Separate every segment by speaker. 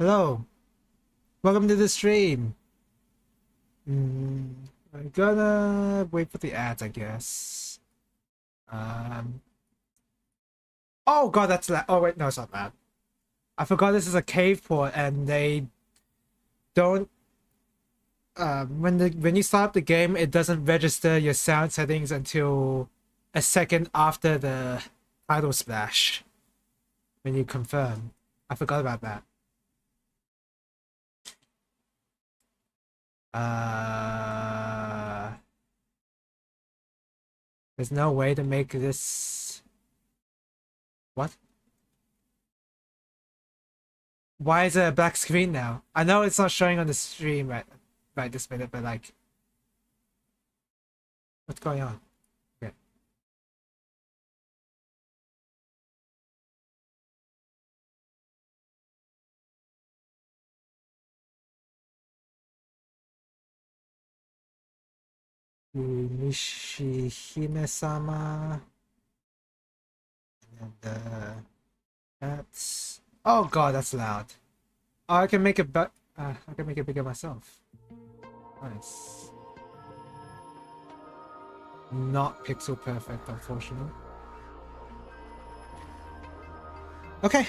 Speaker 1: Hello, welcome to the stream. I'm gonna wait for the ads, I guess. Um. Oh god, that's that. Oh wait, no, it's not that. I forgot this is a cave port, and they don't. When you start up the game, it doesn't register your sound settings until a second after the title splash. When you confirm, I forgot about that. There's no way to make this. What? Why is it a black screen now? I know it's not showing on the stream right this minute, but like, what's going on? Okay. Mushihimesama. And that's. Oh god, that's loud. Oh, I can make it I can make it bigger myself. Nice. Not pixel perfect, unfortunately. Okay.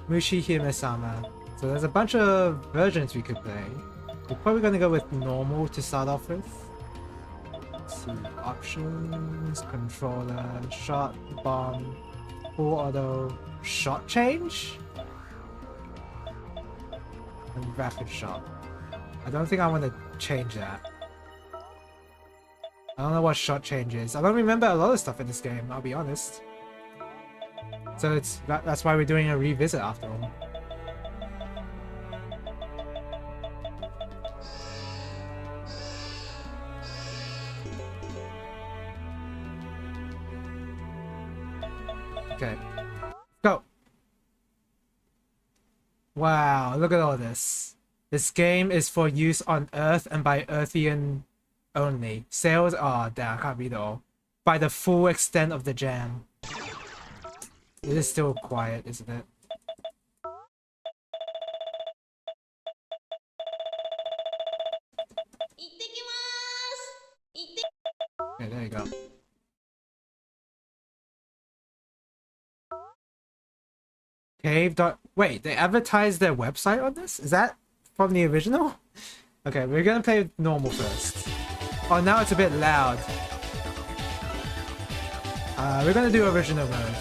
Speaker 1: Mushihimesama. So there's a bunch of versions we could play. We're probably gonna go with normal to start off with. Let's see, options, controller, shot, bomb, full auto, shot change, and rapid shot. I don't think I want to change that. I don't know what shot change is. I don't remember a lot of stuff in this game, I'll be honest. So that's why we're doing a revisit after all. Okay, go. Wow, look at all this. This game is for use on Earth and by Earthian only. Sales are damn, I can't read it all. By the full extent of the jam. It is still quiet, isn't it? Okay, there you go. Cave. Wait, they advertised their website on this? Is that from the original? Okay, we're gonna play normal first. Oh, now it's a bit loud. We're gonna do original mode.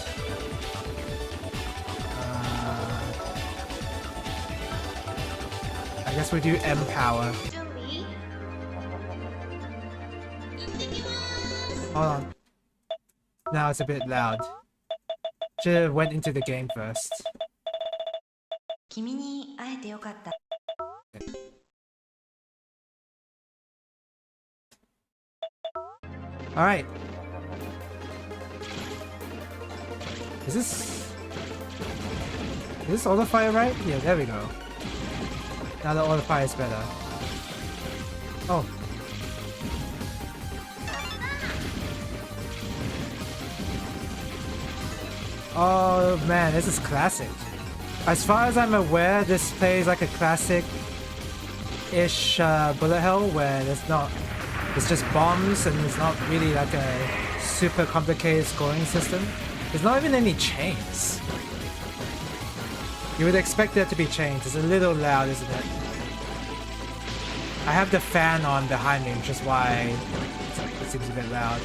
Speaker 1: I guess we do M power. Hold on. Now it's a bit loud. Should've went into the game first. Alright. Is this auto fire right? Yeah, there we go. Now the auto fire is better. Oh. Oh man, this is classic. As far as I'm aware, this plays like a classic-ish bullet hell where it's just bombs and it's not really like a super complicated scoring system. There's not even any chains. You would expect there to be chains. It's a little loud, isn't it? I have the fan on behind me, which is why it seems a bit loud.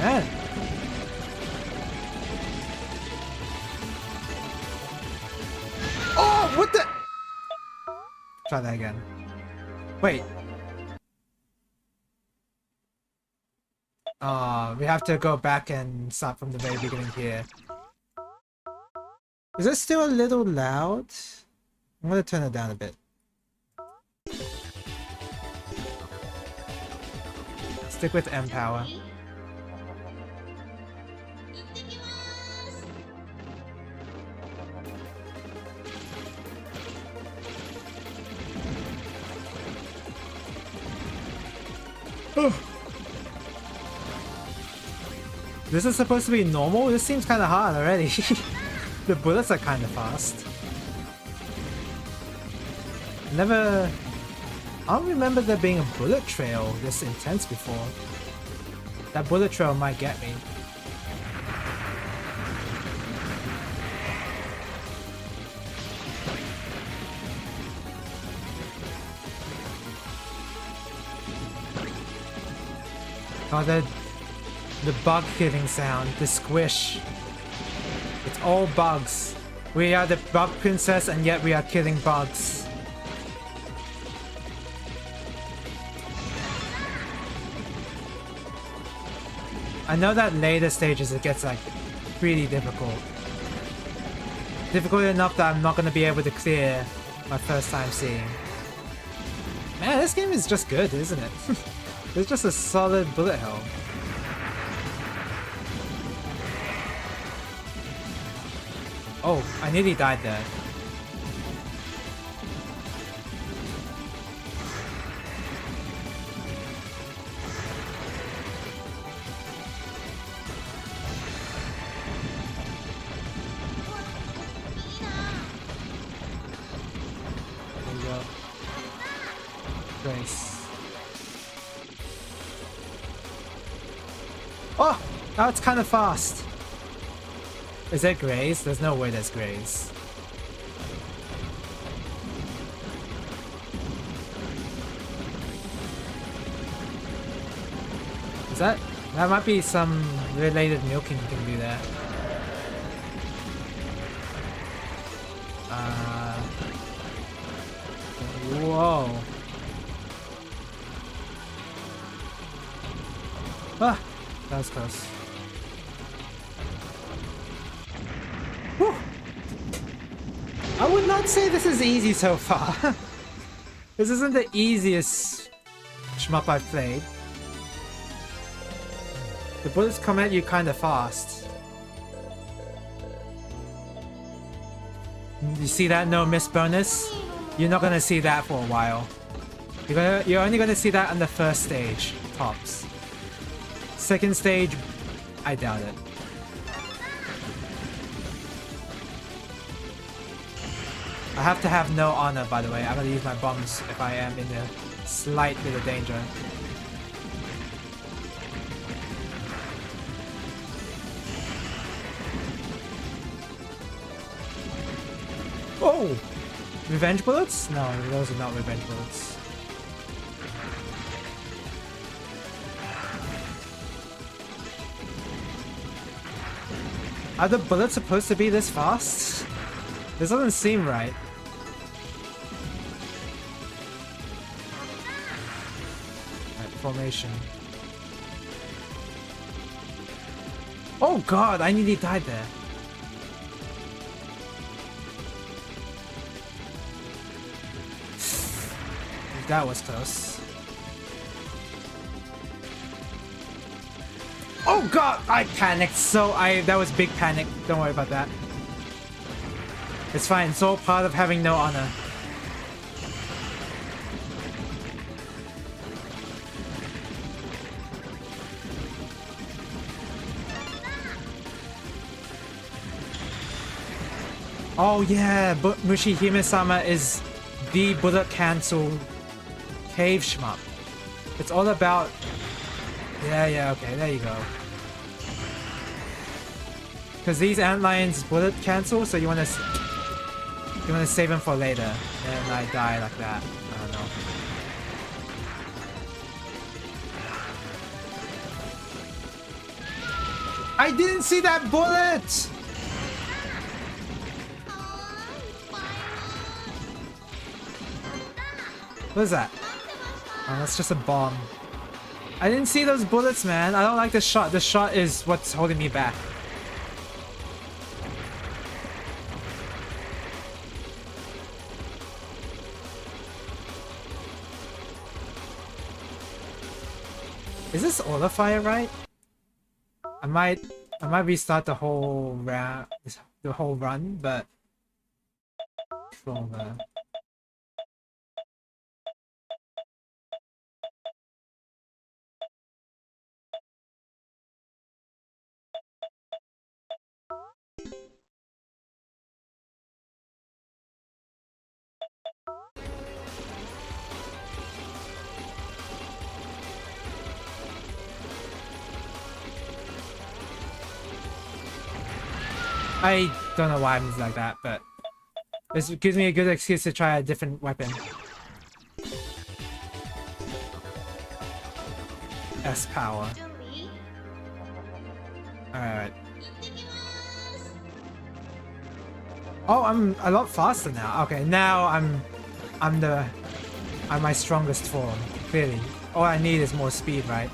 Speaker 1: Man. Oh, what the? Try that again. Wait. We have to go back and start from the very beginning here. Is it still a little loud? I'm gonna turn it down a bit. Stick with M power. This is supposed to be normal? This seems kind of hard already. The bullets are kind of fast. Never... I don't remember there being a bullet trail this intense before. That bullet trail might get me. Oh, the bug killing sound, the squish. It's all bugs. We are the bug princess and yet we are killing bugs. I know that later stages it gets like really difficult. Difficult enough that I'm not going to be able to clear my first time seeing. Man, this game is just good, isn't it? It's just a solid bullet hell. Oh, I nearly died there. There you go. Grace. Oh! Now it's kind of fast. Is there grays? There's no way there's grays. Is that... That might be some related milking you can do there. Whoa. Ah! That was close. Whew. I would not say this is easy so far. This isn't the easiest shmup I've played. The bullets come at you kinda fast. You see that no miss bonus? You're not gonna see that for a while. You're only gonna see that on the first stage, tops. Second stage, I doubt it. I have to have no honor, by the way. I'm gonna use my bombs if I am in a slight bit of danger. Oh! Revenge bullets? No, those are not revenge bullets. Are the bullets supposed to be this fast? This doesn't seem right. Right, formation. Oh god, I nearly died there. That was close. Oh god, I panicked that was big panic. Don't worry about that. It's fine, it's all part of having no honor. Oh yeah, but Mushihimesama is the bullet cancel cave shmup. It's all about... Yeah, okay, there you go. Because these antlions bullet cancel, so you wanna save them for later. And I die like that. I don't know. I didn't see that bullet! What is that? Oh, that's just a bomb. I didn't see those bullets, man. I don't like this shot. This shot is what's holding me back. Is this auto fire right? I might restart the whole round, the whole run, but from I don't know why I'm like that, but this gives me a good excuse to try a different weapon. S power. Alright. Oh, I'm a lot faster now. Okay, now I'm my strongest form, clearly. All I need is more speed, right?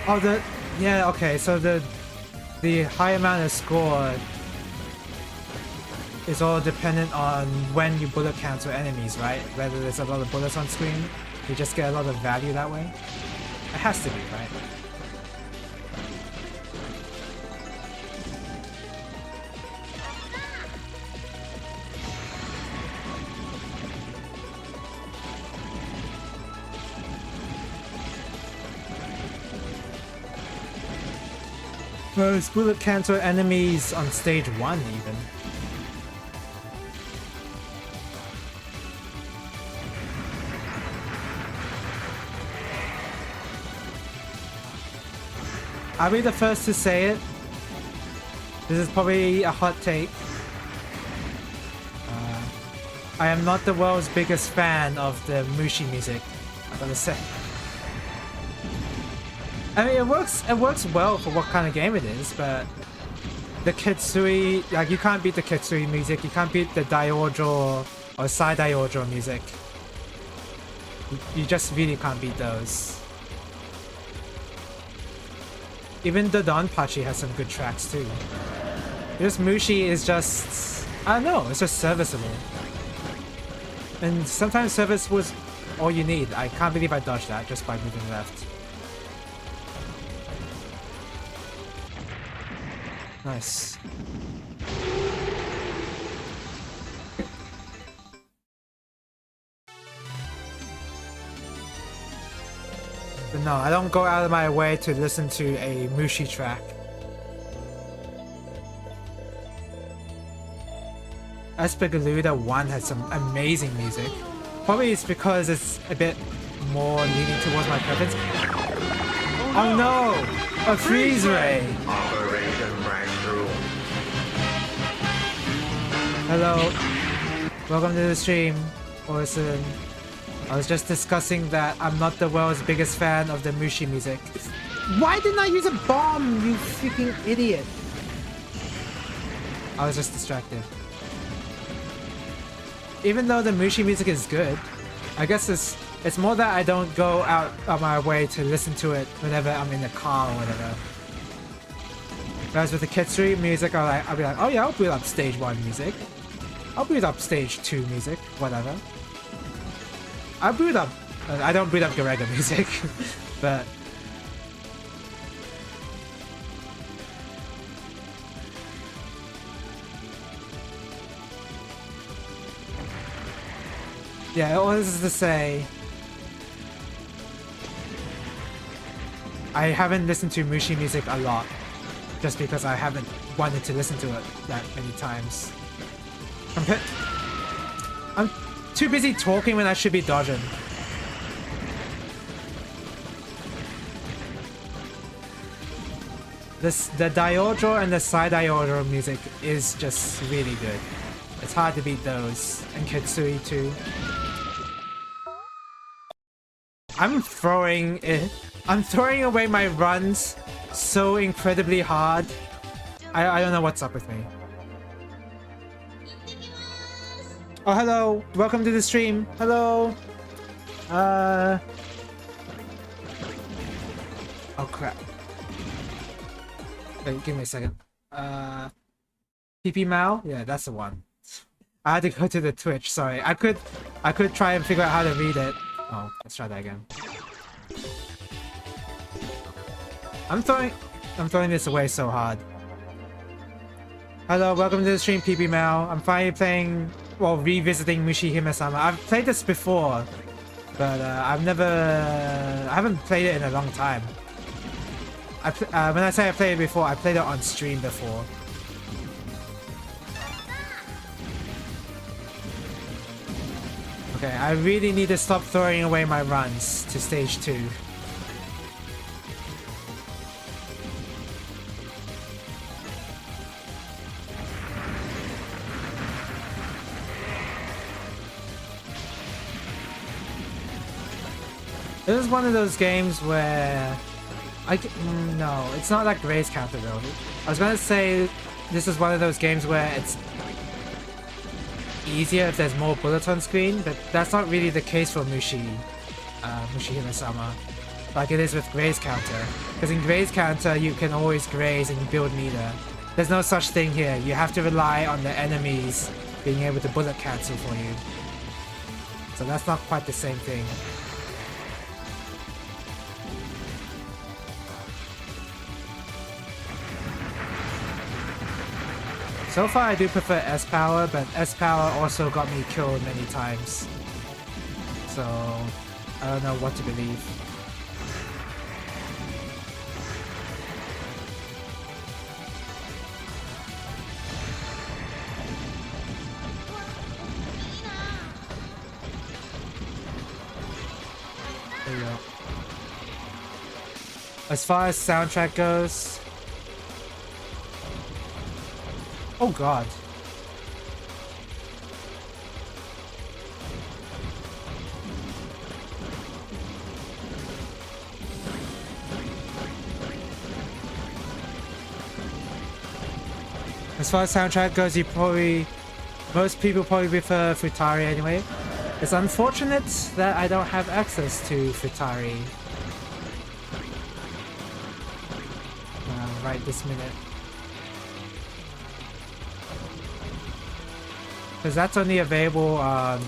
Speaker 1: Oh, yeah, okay, so the high amount of score is all dependent on when you bullet cancel enemies, right? Whether there's a lot of bullets on screen, you just get a lot of value that way. It has to be, right? Most bullet cancel enemies on stage 1 even. I'll be the first to say it. This is probably a hot take. I am not the world's biggest fan of the Mushi music, I'm gonna say. I mean, it works well for what kind of game it is, but the Kitsui, like, you can't beat the Kitsui music, you can't beat the Daiorjo or Side Daiorjo music. You just really can't beat those. Even the Donpachi has some good tracks too. This Mushi is just, I don't know, it's just serviceable. And sometimes service was all you need. I can't believe I dodged that just by moving left. Nice. But no, I don't go out of my way to listen to a Mushi track. Espagaluda 1 has some amazing music. Probably it's because it's a bit more leaning towards my preference. Oh no! A freeze ray! Hello. Welcome to the stream, Orson. I was just discussing that I'm not the world's biggest fan of the Mushi music. Why didn't I use a bomb, you freaking idiot? I was just distracted. Even though the Mushi music is good, I guess it's more that I don't go out of my way to listen to it whenever I'm in the car or whatever. Whereas with the Kitsui music, I'll be like, oh yeah, I'll boot up stage 1 music. I'll boot up stage 2 music, whatever. I boot up... I don't boot up Garega music, but... yeah, all this is to say... I haven't listened to Mushi music a lot, just because I haven't wanted to listen to it that many times. I'm too busy talking when I should be dodging. The Daiorjo and the Side Daiorjo music is just really good. It's hard to beat those, and Kitsui too. I'm throwing away my runs so incredibly hard. I don't know what's up with me. Oh, hello. Welcome to the stream. Hello. Oh, crap. Wait, give me a second. PP Mao? Yeah, that's the one. I had to go to the Twitch, sorry. I could try and figure out how to read it. Oh, let's try that again. I'm throwing this away so hard. Hello, welcome to the stream, PP Mao. I'm finally playing, well, revisiting Mushihimesama. I've played this before, but I haven't played it in a long time. when I say I played it before, I played it on stream before. Okay, I really need to stop throwing away my runs to stage 2. This is one of those games where no, it's not like raise counter though. I was gonna say this is one of those games where it's easier if there's more bullets on screen, but that's not really the case for Mushihimesama, like it is with graze counter. Because in graze counter you can always graze and build meter. There's no such thing here. You have to rely on the enemies being able to bullet cancel for you. So that's not quite the same thing. So far I do prefer S-Power, but S-Power also got me killed many times. So I don't know what to believe. There you go. As far as soundtrack goes, oh god. As far as soundtrack goes, most people probably prefer Futari anyway. It's unfortunate that I don't have access to Futari right this minute. Because that's only available on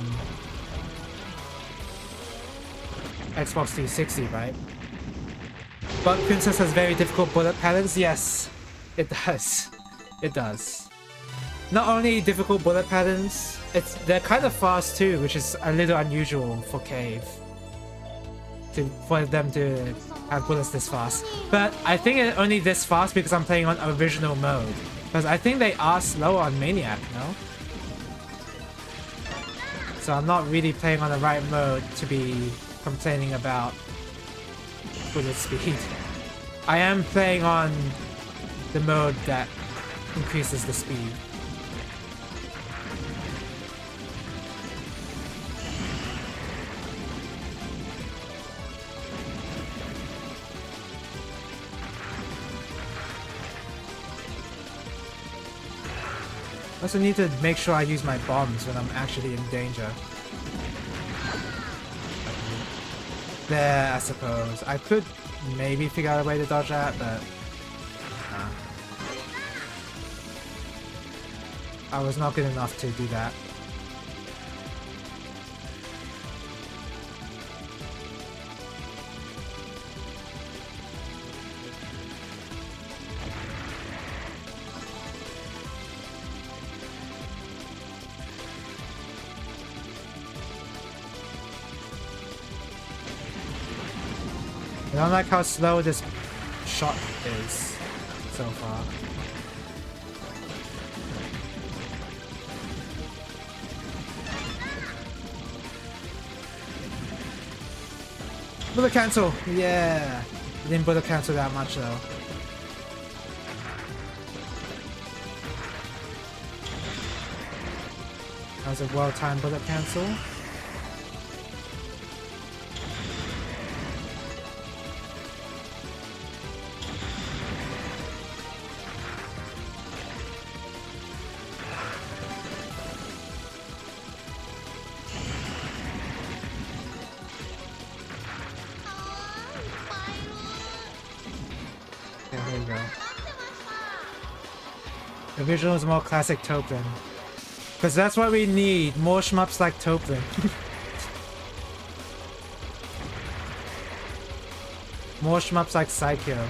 Speaker 1: Xbox 360, right? But Princess has very difficult bullet patterns. Yes, it does. It does. Not only difficult bullet patterns, they're kind of fast too, which is a little unusual for Cave. For them to have bullets this fast. But I think it's only this fast because I'm playing on original mode. Because I think they are slow on Maniac, no? So I'm not really playing on the right mode to be complaining about bullet speed. I am playing on the mode that increases the speed. I also need to make sure I use my bombs when I'm actually in danger. There, I suppose. I could maybe figure out a way to dodge that, but I was not good enough to do that. I don't like how slow this shot is so far. Bullet cancel! Yeah! I didn't bullet cancel that much though. That was a well-timed bullet cancel. The visual is more classic Toplin. Because that's what we need, more shmups like Toplin. More shmups like Psycho.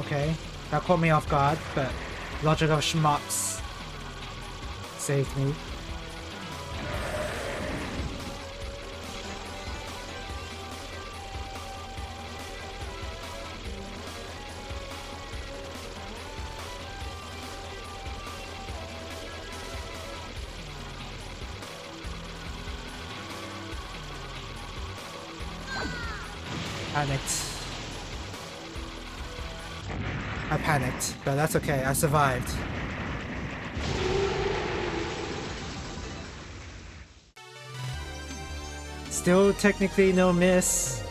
Speaker 1: Okay, that caught me off guard, but logic of shmups saved me. Panicked. I panicked, but that's okay. I survived. Still technically no miss.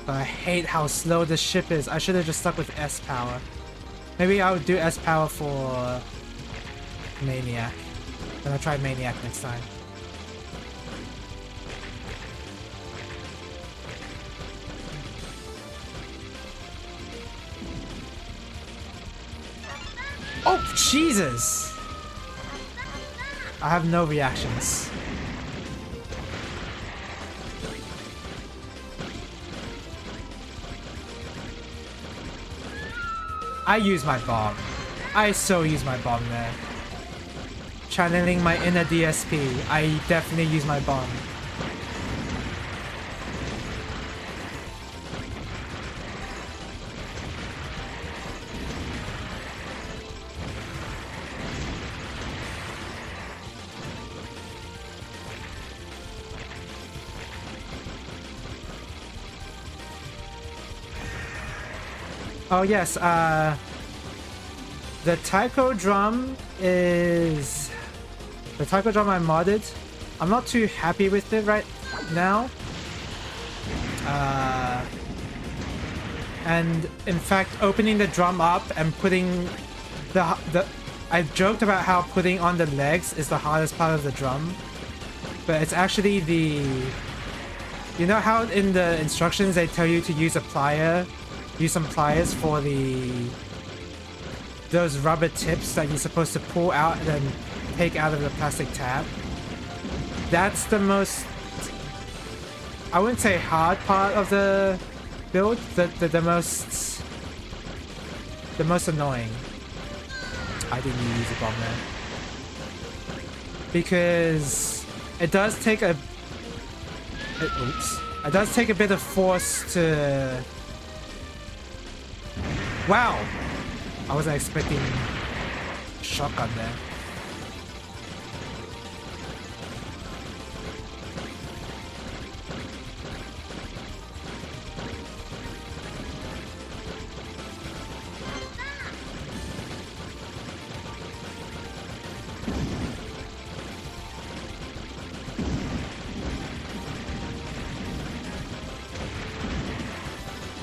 Speaker 1: But I hate how slow this ship is. I should have just stuck with S power. Maybe I would do S power for Maniac. Then I'll try Maniac next time. Oh, Jesus! I have no reactions. I use my bomb. I so use my bomb there. Channeling my inner DSP, I definitely use my bomb. Oh yes, the taiko drum is the taiko drum I modded. I'm not too happy with it right now. And in fact, opening the drum up and putting I joked about how putting on the legs is the hardest part of the drum, but it's actually you know how in the instructions they tell you to use some pliers for those rubber tips that you're supposed to pull out and then take out of the plastic tab. That's the most, I wouldn't say hard part of the build, the most annoying. I didn't use a bomb there. Because it does take it does take a bit of force to... Wow! I wasn't expecting a shotgun there.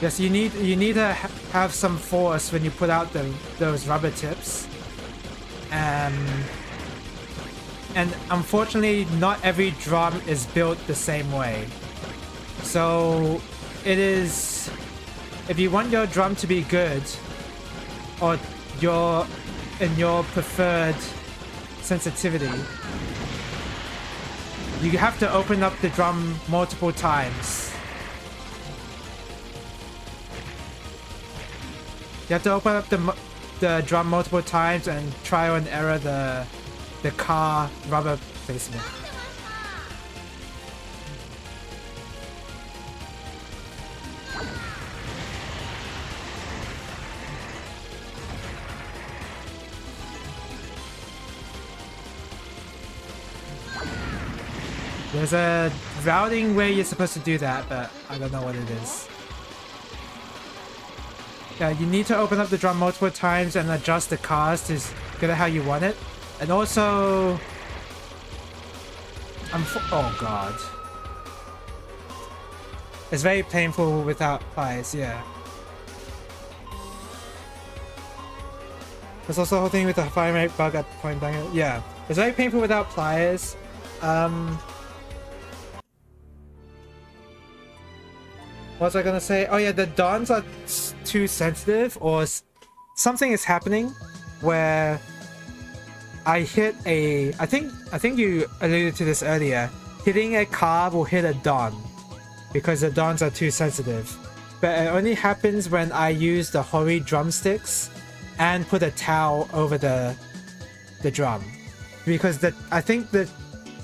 Speaker 1: Yes, you need to have some force when you put out those rubber tips. And unfortunately, not every drum is built the same way. So it is, if you want your drum to be good, or your preferred sensitivity, you have to open up the drum multiple times. You have to open up the drum multiple times and trial and error the car rubber placement. There's a routing way you're supposed to do that, but I don't know what it is. Yeah, you need to open up the drum multiple times and adjust the cars to get it how you want it. And also... oh god. It's very painful without pliers, yeah. There's also a whole thing with the fire rate bug at point blank. Yeah, it's very painful without pliers. What was I gonna say? Oh yeah, the dons are too sensitive, or something is happening where I hit a... I think you alluded to this earlier. hitting a car will hit a Don because the Dons are too sensitive. But it only happens when I use the Hori drumsticks and put a towel over the drum. Because I think the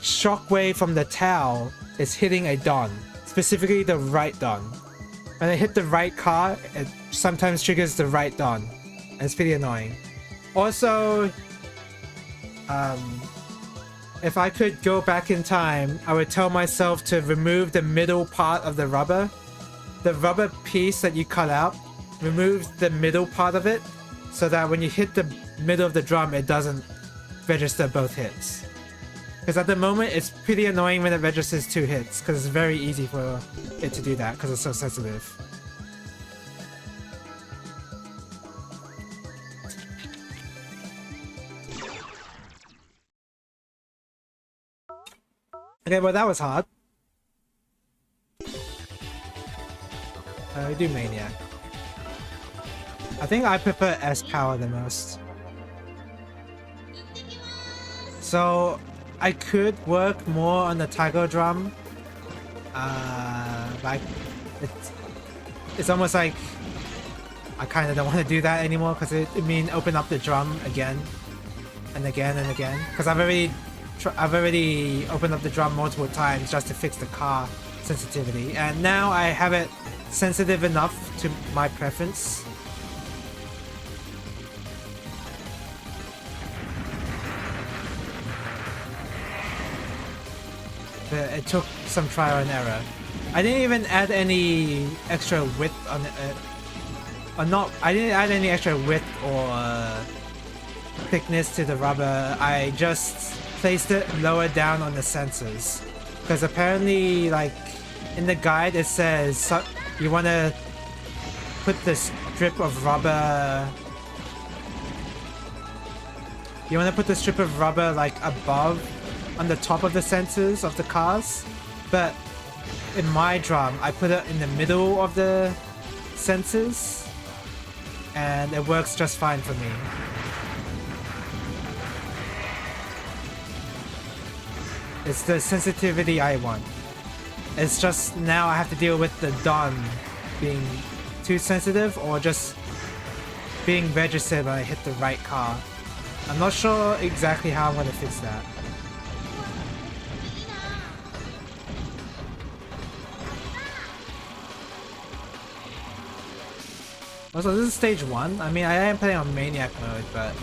Speaker 1: shockwave from the towel is hitting a Don, specifically the right Don. When I hit the right car, it sometimes triggers the right Don. It's pretty annoying. Also, if I could go back in time, I would tell myself to remove the middle part of the rubber. The rubber piece that you cut out, remove the middle part of it so that when you hit the middle of the drum, it doesn't register both hits. Because at the moment, it's pretty annoying when it registers 2 hits because it's very easy for it to do that because it's so sensitive. Okay, well that was hard. We do Maniac. I think I prefer S-Power the most. So I could work more on the Taiko drum. But it's almost like I kind of don't want to do that anymore because it means open up the drum again and again and again. Because I've already opened up the drum multiple times just to fix the car sensitivity, and now I have it sensitive enough to my preference. But it took some trial and error. I didn't even add any extra width on it. I didn't add any extra width or thickness to the rubber. I just placed it lower down on the sensors. Because apparently, like, in the guide it says you want to put this strip of rubber... You want to put the strip of rubber, like, above, on the top of the sensors of the cars. But in my drum, I put it in the middle of the sensors. And it works just fine for me. It's the sensitivity I want. It's just now I have to deal with the Don being too sensitive or just being registered when I hit the right car. I'm not sure exactly how I'm going to fix that. Also, this is stage 1. I mean, I am playing on Maniac mode, but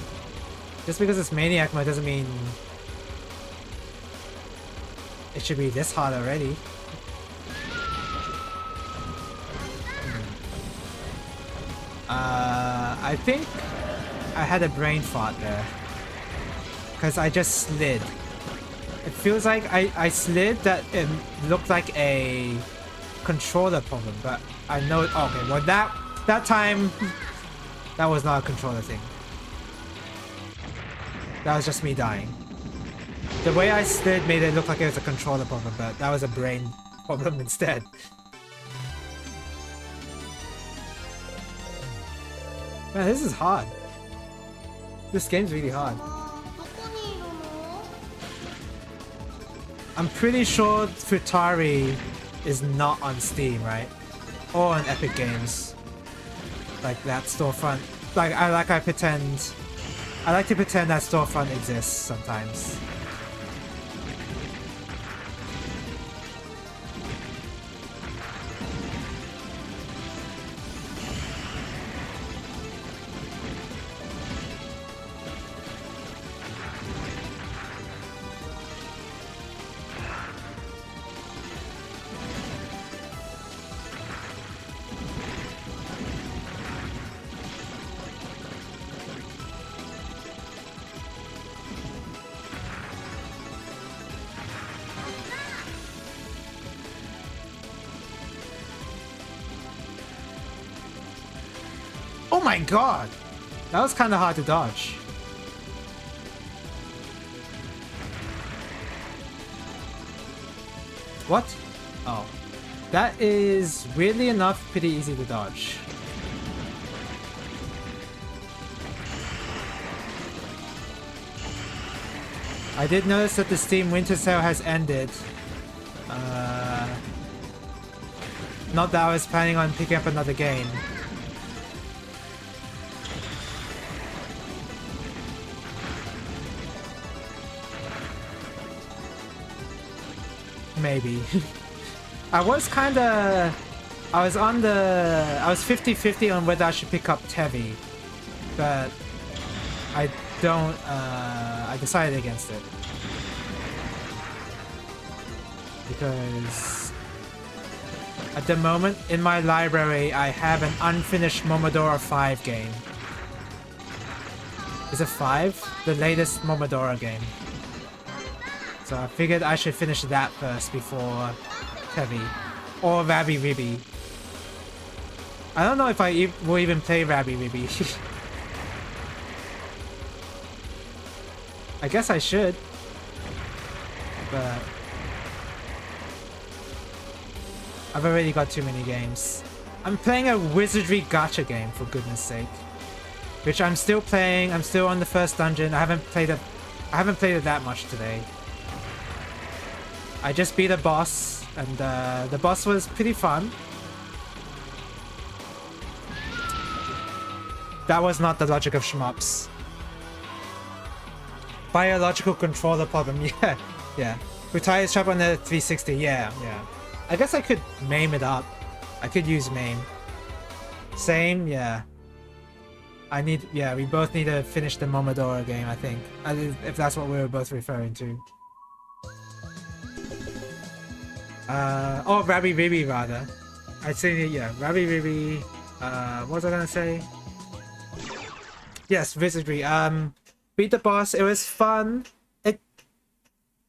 Speaker 1: just because it's Maniac mode doesn't mean it should be this hard already. I think I had a brain fart there. Because I just slid. It feels like I slid that it looked like a controller problem, but I know it. Okay, well that time, that was not a controller thing. That was just me dying. The way I slid made it look like it was a controller problem, but that was a brain problem instead. Man, this is hard. This game's really hard. I'm pretty sure Futari is not on Steam, right? Or on Epic Games. Like that storefront. I like to pretend that storefront exists sometimes. Oh my god! That was kind of hard to dodge. What? Oh. That is, weirdly enough, pretty easy to dodge. I did notice that the Steam Winter Sale has ended, Not that I was planning on picking up another game. Maybe. I was 50-50 on whether I should pick up Tevi, but I decided against it. Because at the moment in my library I have an unfinished Momodora 5 game. Is it 5? The latest Momodora game. So I figured I should finish that first before Tevi. Or Rabby Ribby. I don't know if I will even play Rabby Ribby. I guess I should. But I've already got too many games. I'm playing a wizardry gacha game, for goodness sake. Which I'm still playing. I'm still on the first dungeon. I haven't played it that much today. I just beat a boss, and the boss was pretty fun. That was not the logic of shmups. Biological controller problem, yeah, yeah. Retire shop on the 360, yeah. I guess I could MAME it up. I could use MAME. Same, yeah. We both need to finish the Momodora game, I think. If that's what we were both referring to. Rabby Ribby rather. I'd say, yeah, Rabby Ribby. What was I gonna say? Yes, Wizardry. Beat the boss. It was fun. It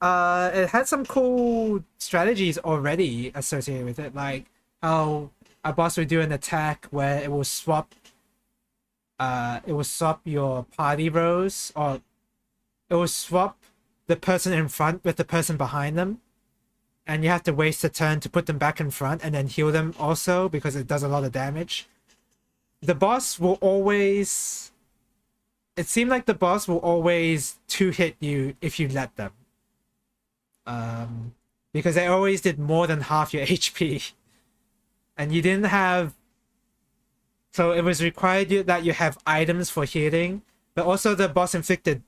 Speaker 1: had some cool strategies already associated with it, like how a boss would do an attack where it will swap your party rows, or it will swap the person in front with the person behind them. And you have to waste a turn to put them back in front and then heal them also because it does a lot of damage. The boss will always... It seemed like the boss will always two-hit you if you let them. Because they always did more than half your HP. And you didn't have... So it was required that you have items for healing. But also the boss inflicted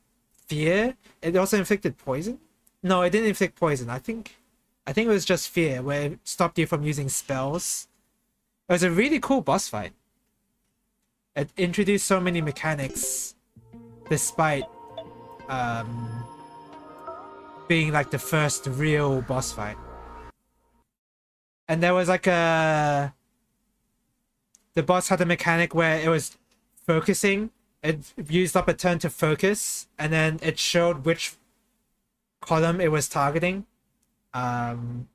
Speaker 1: fear. It also inflicted poison? No, it didn't inflict poison. I think it was just fear, where it stopped you from using spells. It was a really cool boss fight. It introduced so many mechanics, despite being like the first real boss fight. And there was like the boss had a mechanic where it was focusing. It used up a turn to focus, and then it showed which column it was targeting. And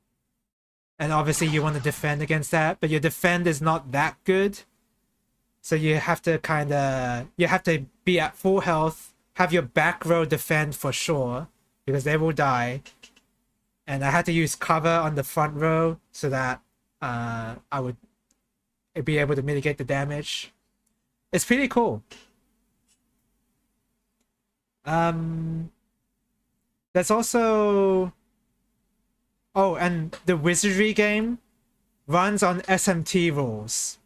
Speaker 1: obviously you want to defend against that, but your defend is not that good. So you have to be at full health, have your back row defend for sure, because they will die. And I had to use cover on the front row so that I would be able to mitigate the damage. It's pretty cool. There's also... Oh, and the Wizardry game runs on SMT rules.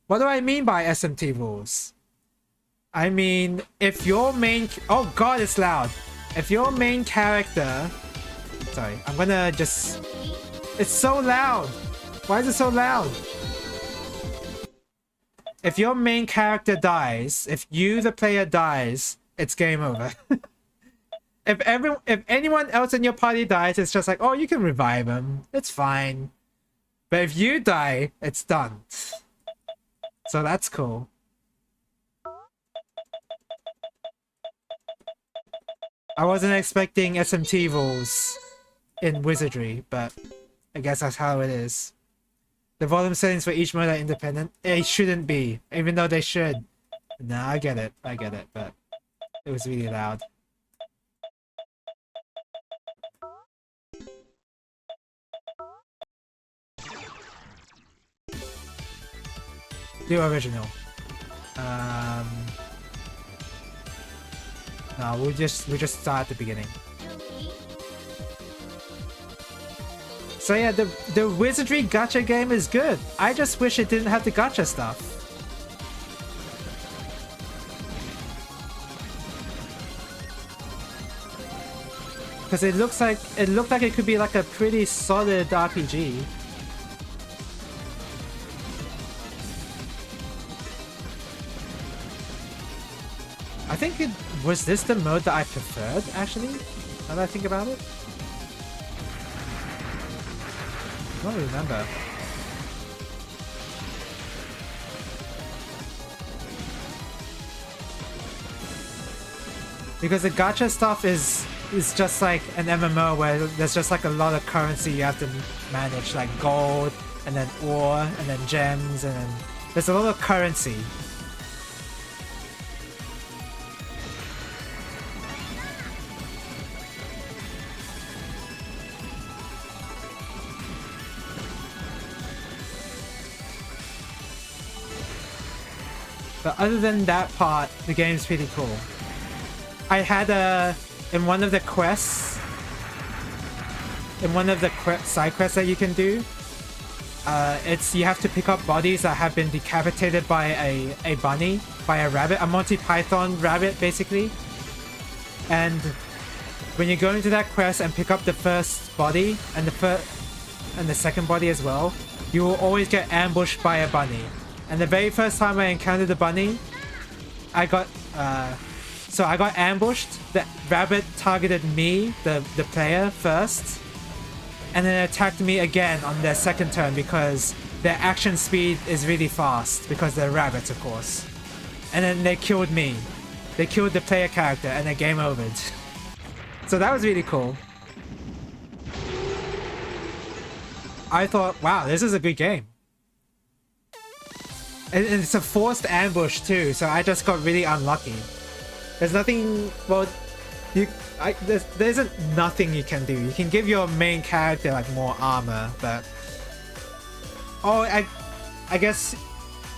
Speaker 1: What do I mean by SMT rules? I mean, if your main... Oh god, it's loud. If your main character... Sorry, I'm gonna just... It's so loud! Why is it so loud? If your main character dies, if you, the player, dies, it's game over. If anyone else in your party dies, it's just like, oh, you can revive him. It's fine. But if you die, it's done. So that's cool. I wasn't expecting SMT rules in Wizardry, but I guess that's how it is. The volume settings for each mode are independent. It shouldn't be, even though they should. Nah, I get it, but it was really loud. The original. No, we just start at the beginning. So yeah, the wizardry gacha game is good. I just wish it didn't have the gacha stuff. Because it looked like it could be like a pretty solid RPG. I think was this the mode that I preferred, actually, now that I think about it? I don't remember. Because the gacha stuff is just like an MMO where there's just like a lot of currency you have to manage, like gold, and then ore, and then gems, and then there's a lot of currency. But other than that part, the game's pretty cool. I had in one of the quests, in one of the side quests that you can do, you have to pick up bodies that have been decapitated by a bunny, by a rabbit, a Monty Python rabbit, basically. And when you go into that quest and pick up the first body and the second body as well, you will always get ambushed by a bunny. And the very first time I encountered the bunny, I got ambushed. The rabbit targeted me, the player, first, and then attacked me again on their second turn because their action speed is really fast because they're rabbits, of course. And then they killed me. They killed the player character and then game overed. So that was really cool. I thought, wow, this is a good game. And it's a forced ambush too, so I just got really unlucky. There's nothing, well, there isn't nothing you can do. You can give your main character like more armor, but I guess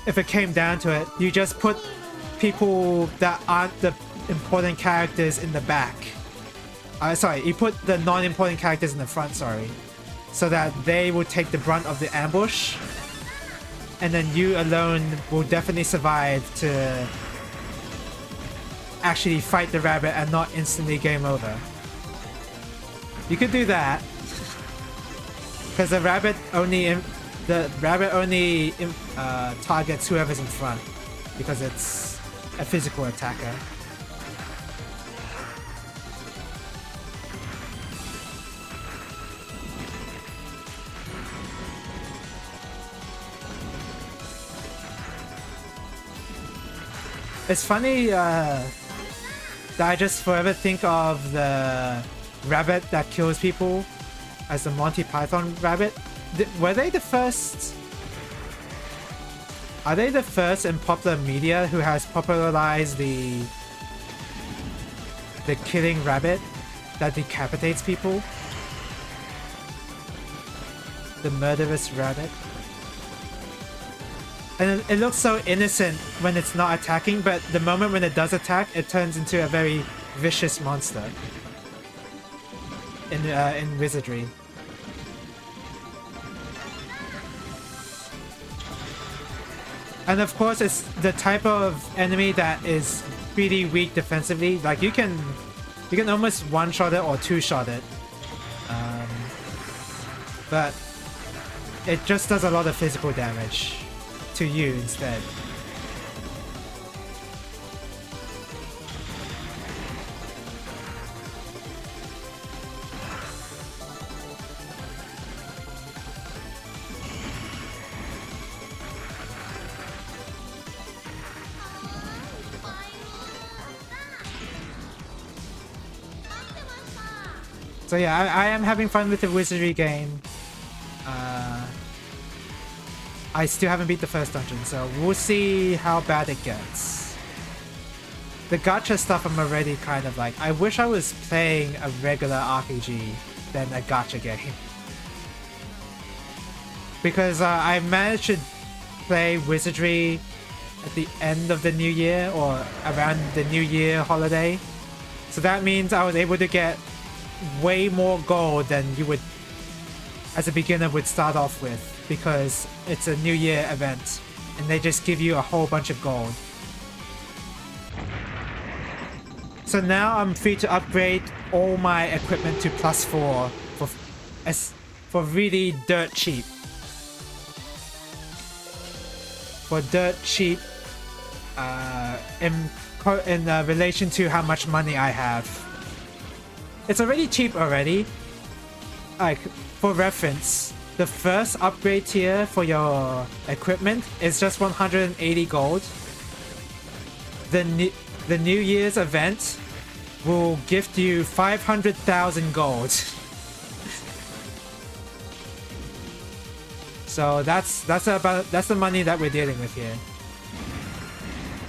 Speaker 1: if it came down to it, you just put people that aren't the important characters in the back. Sorry, you put the non-important characters in the front, sorry, so that they will take the brunt of the ambush. And then you alone will definitely survive to actually fight the rabbit and not instantly game over. You could do that, because the rabbit only targets whoever's in front, because it's a physical attacker. It's funny that I just forever think of the rabbit that kills people as the Monty Python rabbit. Were they the first? Are they the first in popular media who has popularized the killing rabbit that decapitates people? The murderous rabbit. And it looks so innocent when it's not attacking, but the moment when it does attack, it turns into a very vicious monster in wizardry. And of course, it's the type of enemy that is pretty weak defensively. Like you can almost one-shot it or two-shot it, but it just does a lot of physical damage to you instead. So yeah, I am having fun with the wizardry game. I still haven't beat the first dungeon, so we'll see how bad it gets. The gacha stuff I'm already kind of like, I wish I was playing a regular RPG than a gacha game. Because I managed to play wizardry at the end of the new year or around the new year holiday. So that means I was able to get way more gold than you would as a beginner would start off with, because it's a New Year event and they just give you a whole bunch of gold. So now I'm free to upgrade all my equipment to +4 for really dirt cheap. For dirt cheap in relation to how much money I have. It's already cheap already. Like, for reference, the first upgrade tier for your equipment is just 180 gold. The New Year's event will gift you 500,000 gold. So that's the money that we're dealing with here.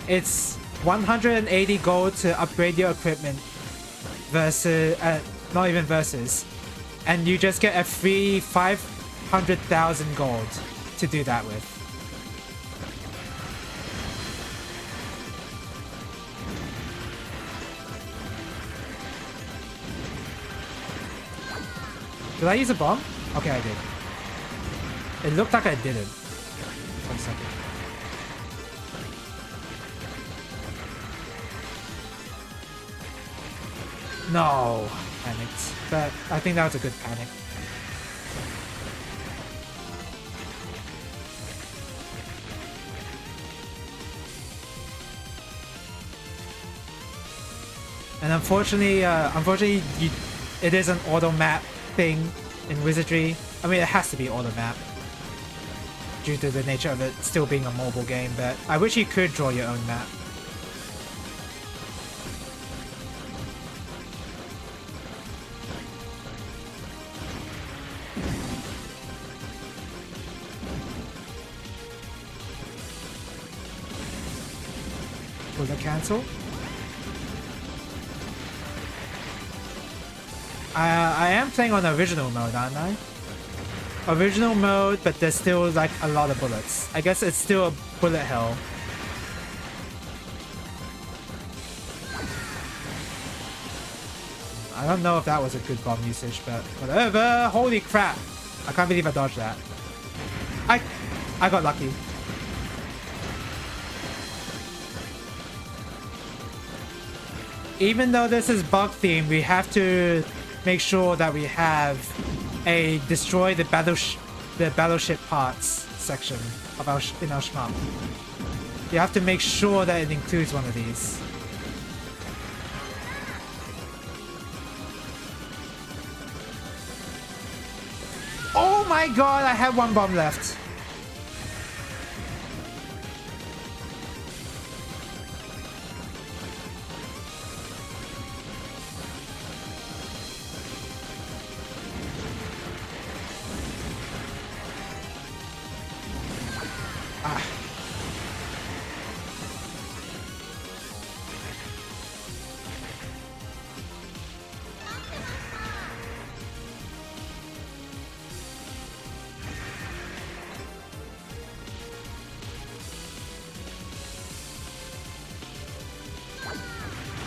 Speaker 1: It's 180 gold to upgrade your equipment versus not even versus, and you just get a free 500,000 gold to do that with. Did I use a bomb? Okay, I did. It looked like I didn't. 1 second. No, panicked. But I think that was a good panic. And unfortunately, it is an auto map thing in Wizardry. I mean, it has to be auto map due to the nature of it still being a mobile game, but I wish you could draw your own map. Will it cancel? I am playing on original mode, aren't I? Original mode, but there's still like a lot of bullets. I guess it's still a bullet hell. I don't know if that was a good bomb usage, but whatever. Holy crap! I can't believe I dodged that. I got lucky. Even though this is bug theme, we have to make sure that we have a destroy the battleship parts section of in our shmup. You have to make sure that it includes one of these. Oh my god, I had one bomb left.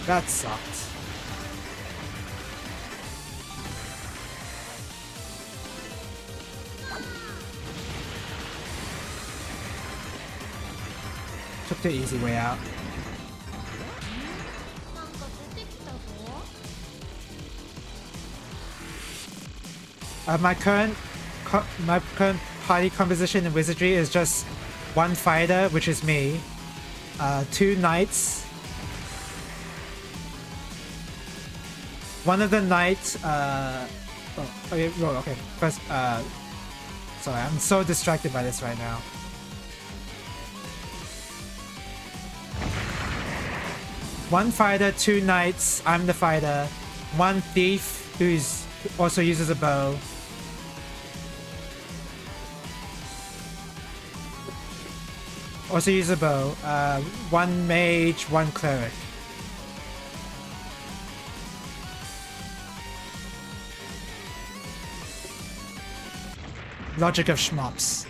Speaker 1: That sucked. Took the easy way out. My current party composition in Wizardry is just one fighter, which is me, 2 knights. One of the knights, okay, first, sorry, I'm so distracted by this right now. One fighter, 2 knights, I'm the fighter, 1 thief who also uses a bow. Also uses a bow, 1 mage, 1 cleric. Logic of shmups.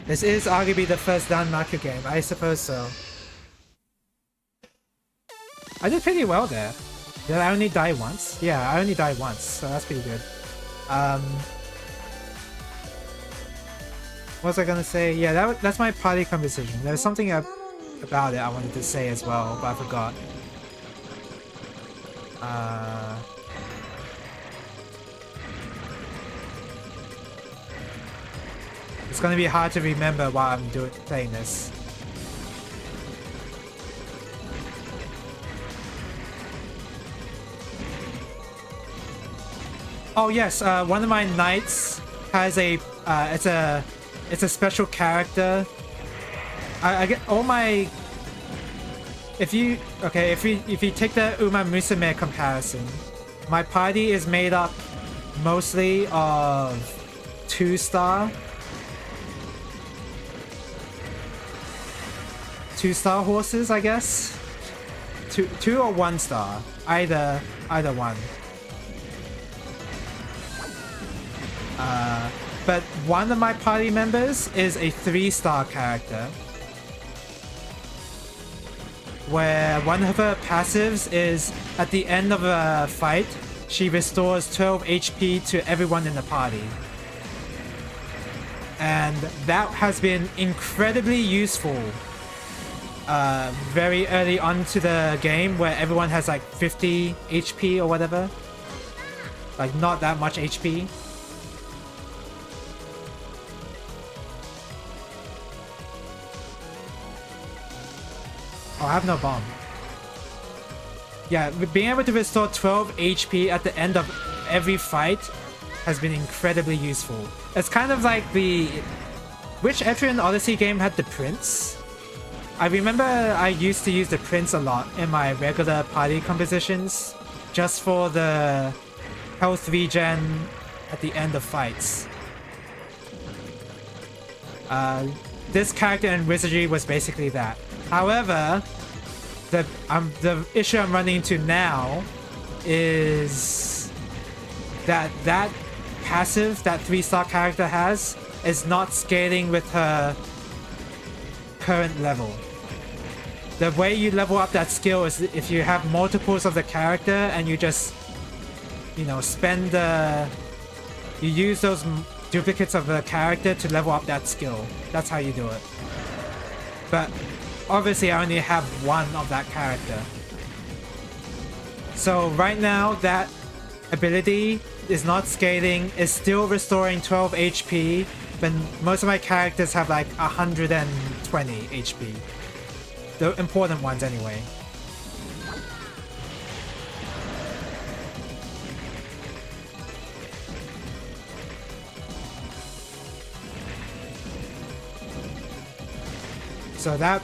Speaker 1: This is arguably the first Dan Maku game, I suppose so. I did pretty well there. Did I only die once? Yeah, I only died once, so that's pretty good. What was I gonna say? Yeah, that's my party composition. There's something about it I wanted to say as well, but I forgot. It's gonna be hard to remember while I'm playing this. Oh yes, one of my knights has a it's a special character. I get all my if you take the Mushihimesama comparison, my party is made up mostly of 2-star horses, I guess. Two or 1-star, either one. But one of my party members is a 3-star character, where one of her passives is at the end of a fight, she restores 12 HP to everyone in the party. And that has been incredibly useful very early on to the game, where everyone has like 50 HP or whatever. Like not that much HP. Oh, I have no bomb. Yeah, being able to restore 12 HP at the end of every fight has been incredibly useful. It's kind of like which Etrian Odyssey game had the Prince? I remember I used to use the Prince a lot in my regular party compositions, just for the health regen at the end of fights. This character in Wizardry was basically that. However, the issue I'm running into now is that passive that 3-star character has is not scaling with her current level. The way you level up that skill is if you have multiples of the character and you just, you know, you use those duplicates of the character to level up that skill. That's how you do it. But obviously I only have one of that character. So right now that ability is not scaling, is still restoring 12 HP, but most of my characters have like 120 HP. The important ones anyway. So that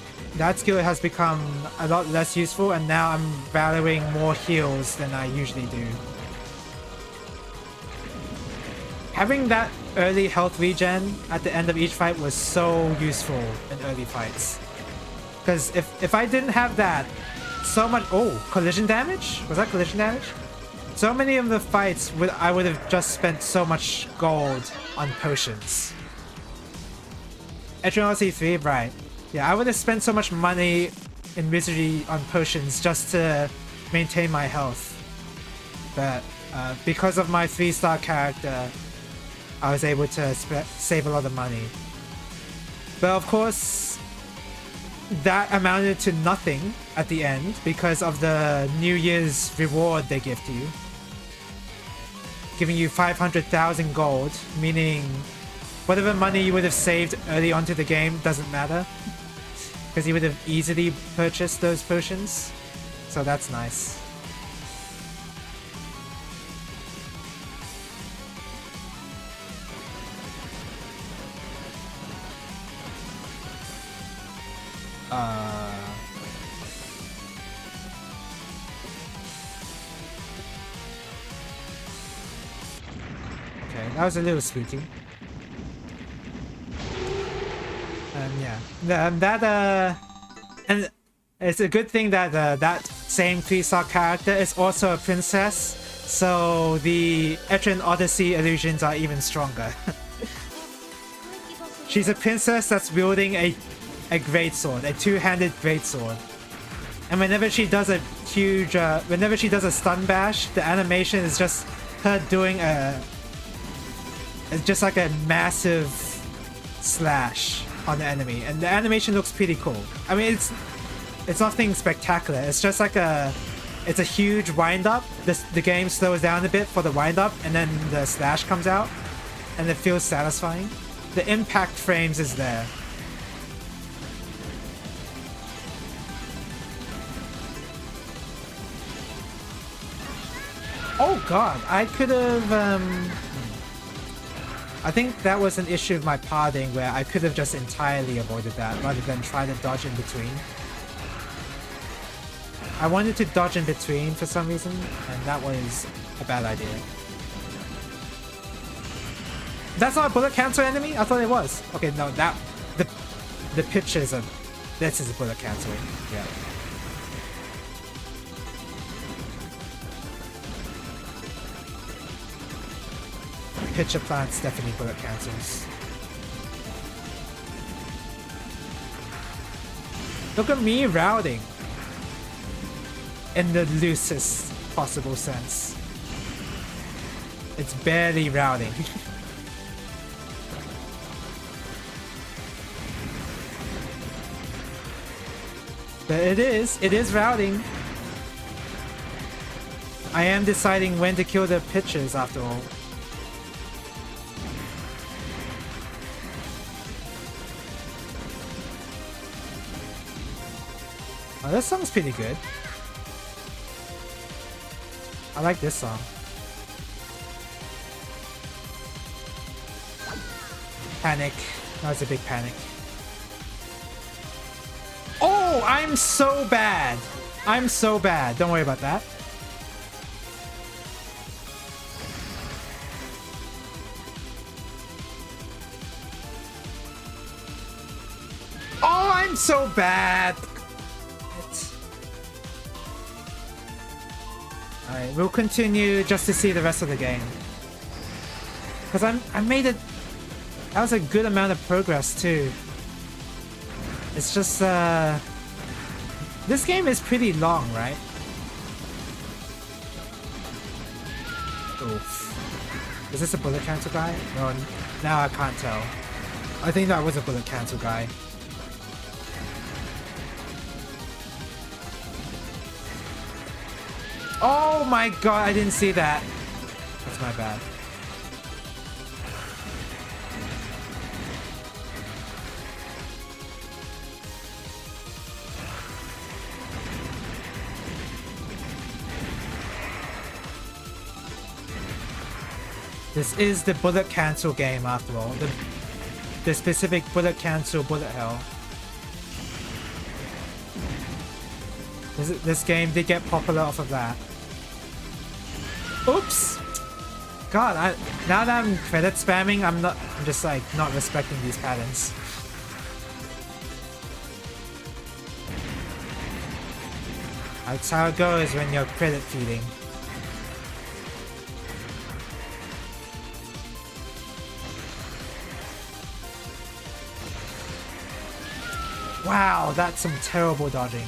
Speaker 1: skill has become a lot less useful, and now I'm valuing more heals than I usually do. Having that early health regen at the end of each fight was so useful in early fights. Because if I didn't have that, so much... Oh, collision damage? Was that collision damage? So many of the fights, I would have just spent so much gold on potions. Etrian Odyssey 3, right. Yeah, I would have spent so much money in Wizardry on potions just to maintain my health. But because of my 3-star character, I was able to save a lot of money. But of course, that amounted to nothing at the end because of the New Year's reward they give to you. Giving you 500,000 gold, meaning whatever money you would have saved early onto the game doesn't matter. Because you would have easily purchased those potions. So that's nice. Okay, that was a little spooky. Yeah, and it's a good thing that that same 3-star character is also a princess, so the Etrian Odyssey illusions are even stronger. She's a princess that's wielding a greatsword, a 2-handed greatsword, and whenever she does a whenever she does a stun bash, the animation is just her doing it's just like a massive slash on the enemy, and the animation looks pretty cool. I mean, it's nothing spectacular. It's just like it's a huge wind up. The game slows down a bit for the wind up, and then the slash comes out, and it feels satisfying. The impact frames is there. Oh god, I could have I think that was an issue of my pathing where I could have just entirely avoided that rather than try to dodge in between. I wanted to dodge in between for some reason, and that was a bad idea. That's not a bullet cancel enemy? I thought it was. Okay, no, that the pictures of this is a bullet canceling. Yeah. Pitcher plants definitely bullet cancels. Look at me routing in the loosest possible sense. It's barely routing. But it is routing. I am deciding when to kill the pitchers after all. Oh, this song's pretty good. I like this song. Panic. That was a big panic. Oh, I'm so bad. I'm so bad. Don't worry about that. Oh, I'm so bad. Alright, we'll continue just to see the rest of the game. Because I made it... That was a good amount of progress too. It's just this game is pretty long, right? Oof. Is this a bullet cancel guy? No, now I can't tell. I think that was a bullet cancel guy. Oh my god, I didn't see that. That's my bad. This is the bullet cancel game after all. The specific bullet cancel bullet hell. This game did get popular off of that. Oops! God, now that I'm credit spamming, I'm just like not respecting these patterns. That's how it goes when you're credit feeding. Wow, that's some terrible dodging.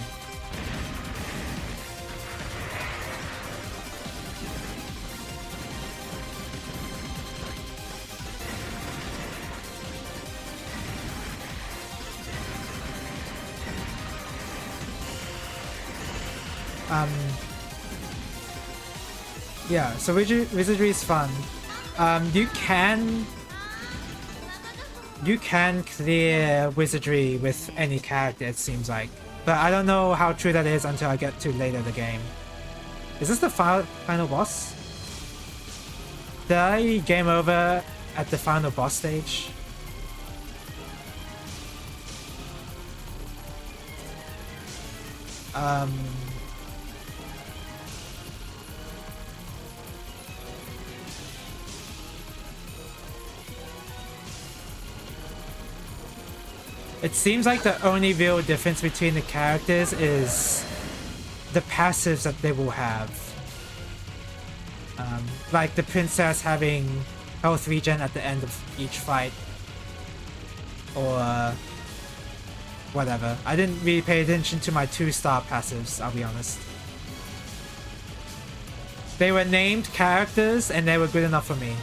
Speaker 1: Yeah, so wizardry is fun. You can clear wizardry with any character, it seems like. But I don't know how true that is until I get to later in the game. Is this the final boss? Did I game over at the final boss stage? It seems like the only real difference between the characters is the passives that they will have. Like the princess having health regen at the end of each fight. Or whatever. I didn't really pay attention to my 2-star passives, I'll be honest. They were named characters and they were good enough for me.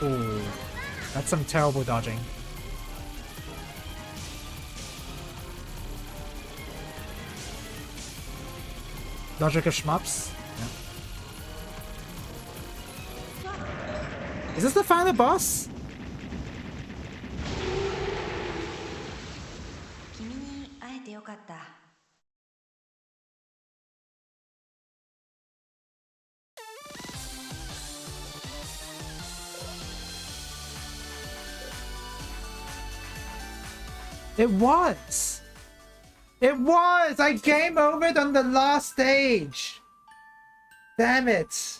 Speaker 1: Ooh, that's some terrible dodging. Logic of shmups. Yeah. Is this the final boss? It was! It was! I game overed on the last stage! Damn it!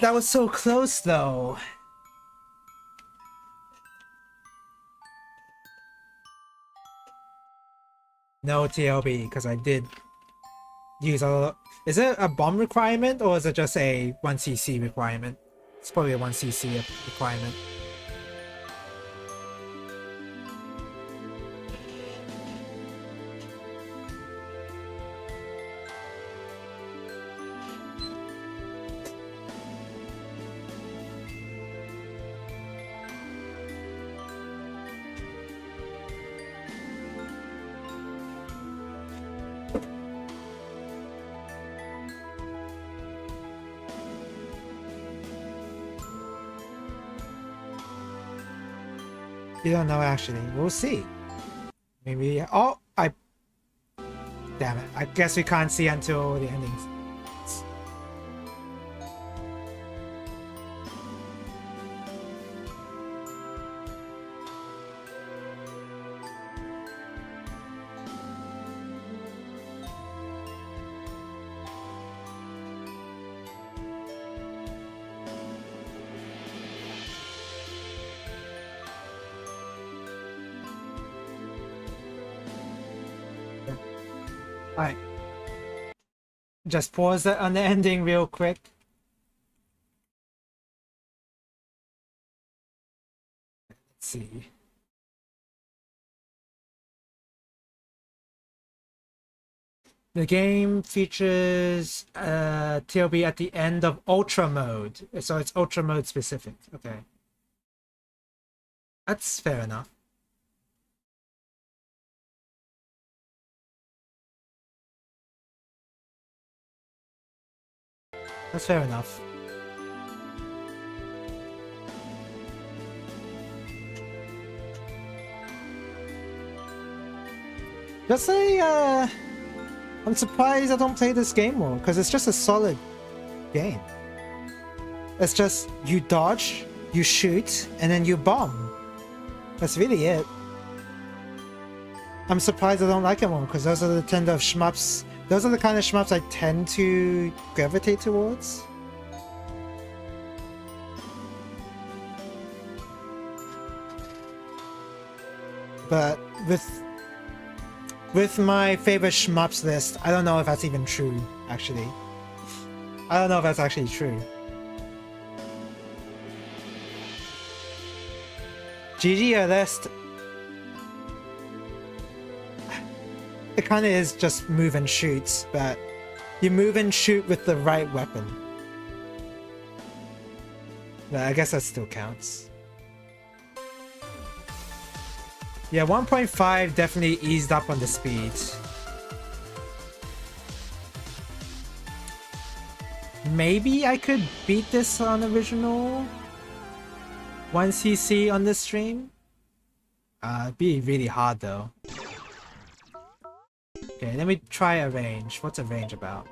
Speaker 1: That was so close though. No TLB, because I did use a... Is it a bomb requirement or is it just a 1cc requirement? It's probably a 1cc requirement. You don't know actually. We'll see. Maybe. Oh, damn it. I guess we can't see until the endings. Alright. Just pause it on the ending real quick. Let's see. The game features TLB at the end of Ultra Mode. So it's Ultra Mode specific. Okay. That's fair enough. That's fair enough. Just say, I'm surprised I don't play this game more, because it's just a solid game. It's just, you dodge, you shoot, and then you bomb. That's really it. I'm surprised I don't like it more, because those are the kind of shmups. Those are the kind of shmups I tend to gravitate towards. But with my favorite shmups list, I don't know if that's even true, actually. I don't know if that's actually true. GG list. It kind of is just move and shoot, but you move and shoot with the right weapon. But I guess that still counts. Yeah, 1.5 definitely eased up on the speed. Maybe I could beat this on original 1cc on this stream. It'd be really hard though. Okay, let me try a range. What's a range about?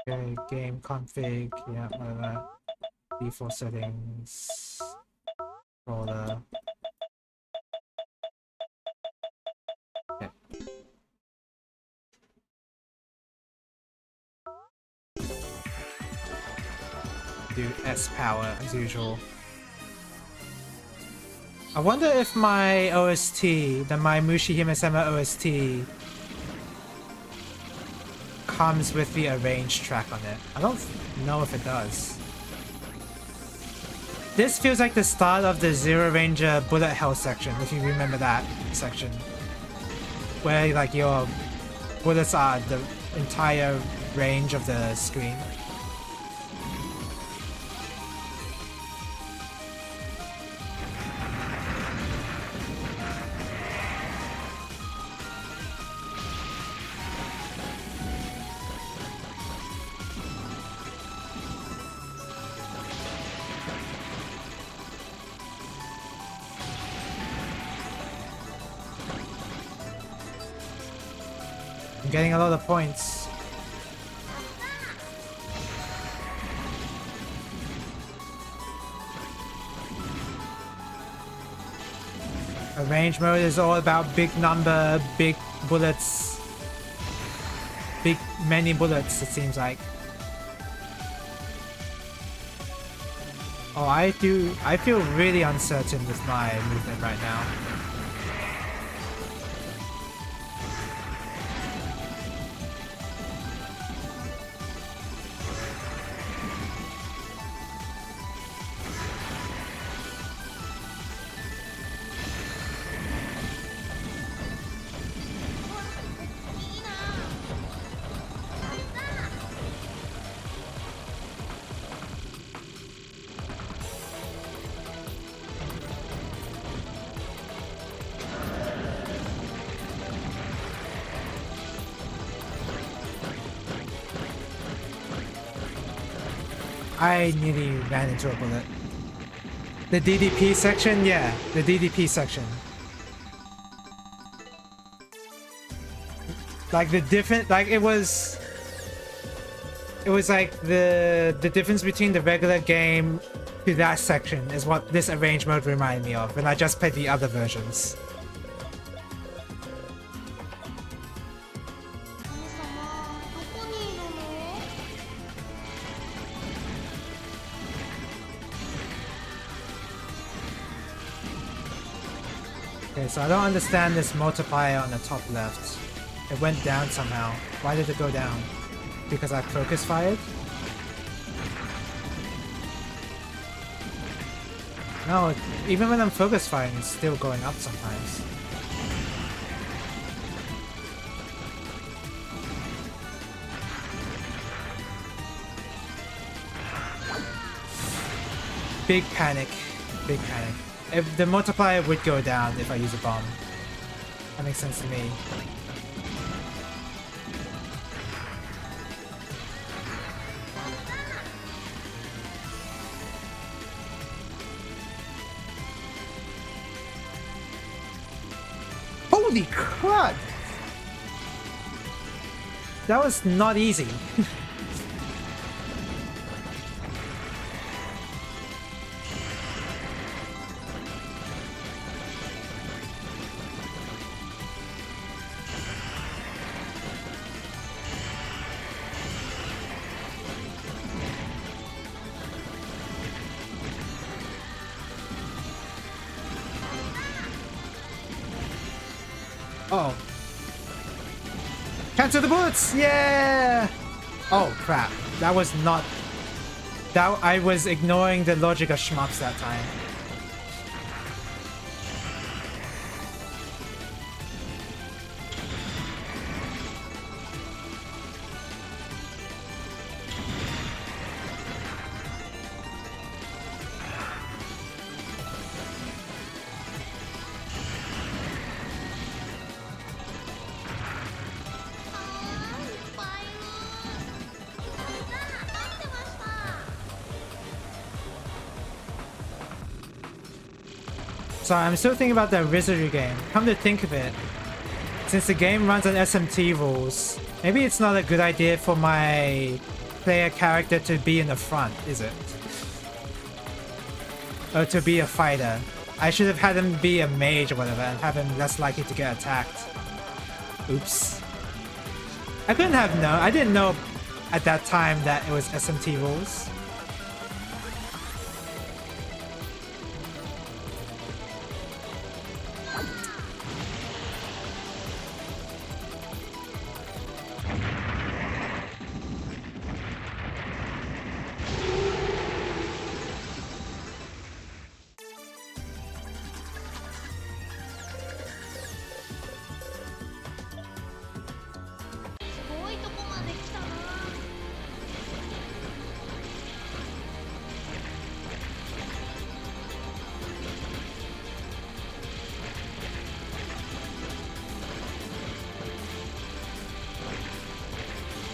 Speaker 1: Okay, game config, yeah, whatever. Default settings. Controller. Yeah. Do S power as usual. I wonder if my OST, my Mushihimesama OST, comes with the arranged track on it. I don't know if it does. This feels like the start of the Zero Ranger bullet hell section, if you remember that section. Where like your bullets are the entire range of the screen. I'm getting a lot of points. Arrange mode is all about big number, big bullets. Many bullets, it seems like. Oh, I feel really uncertain with my movement right now. I nearly ran into a bullet. The DDP section? Yeah, the DDP section. Like the different, like it was like the difference between the regular game to that section is what this arrange mode reminded me of, and I just played the other versions. Okay, so I don't understand this multiplier on the top left. It went down somehow. Why did it go down? Because I focus fired? No, even when I'm focus firing, it's still going up sometimes. Big panic. Big panic. If the multiplier would go down if I use a bomb. That makes sense to me. Holy crap! That was not easy. Uh-oh. Cancel the bullets! Yeah! Oh, crap. That was not... That I was ignoring the logic of shmups that time. So I'm still thinking about the wizardry game. Come to think of it, since the game runs on SMT rules, maybe it's not a good idea for my player character to be in the front, is it? Or to be a fighter. I should have had him be a mage or whatever and have him less likely to get attacked. Oops. I couldn't have known. I didn't know at that time that it was SMT rules.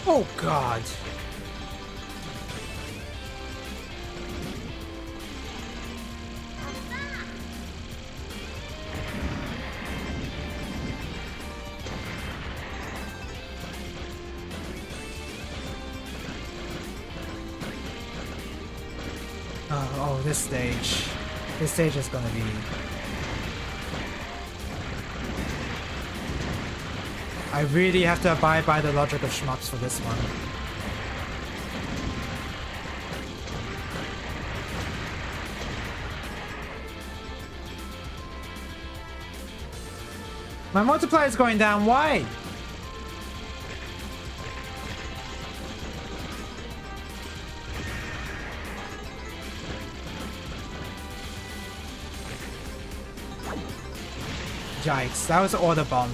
Speaker 1: Oh god. Oh, this stage. This stage is gonna be... I really have to abide by the logic of shmups for this one. My multiplier is going down, why? Yikes, that was an order bomb.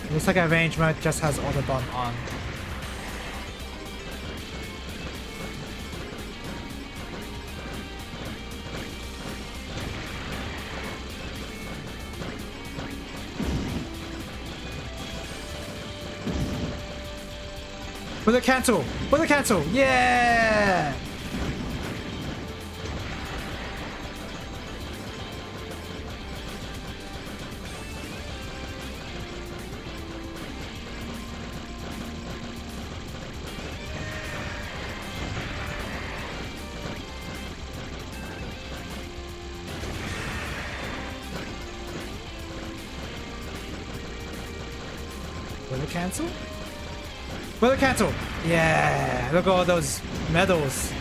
Speaker 1: Looks like our range mode just has order bomb on. Bullet cancel! Bullet cancel! Yeah! Bullet cancel? Bullet cancel! Yeah! Look at all those medals.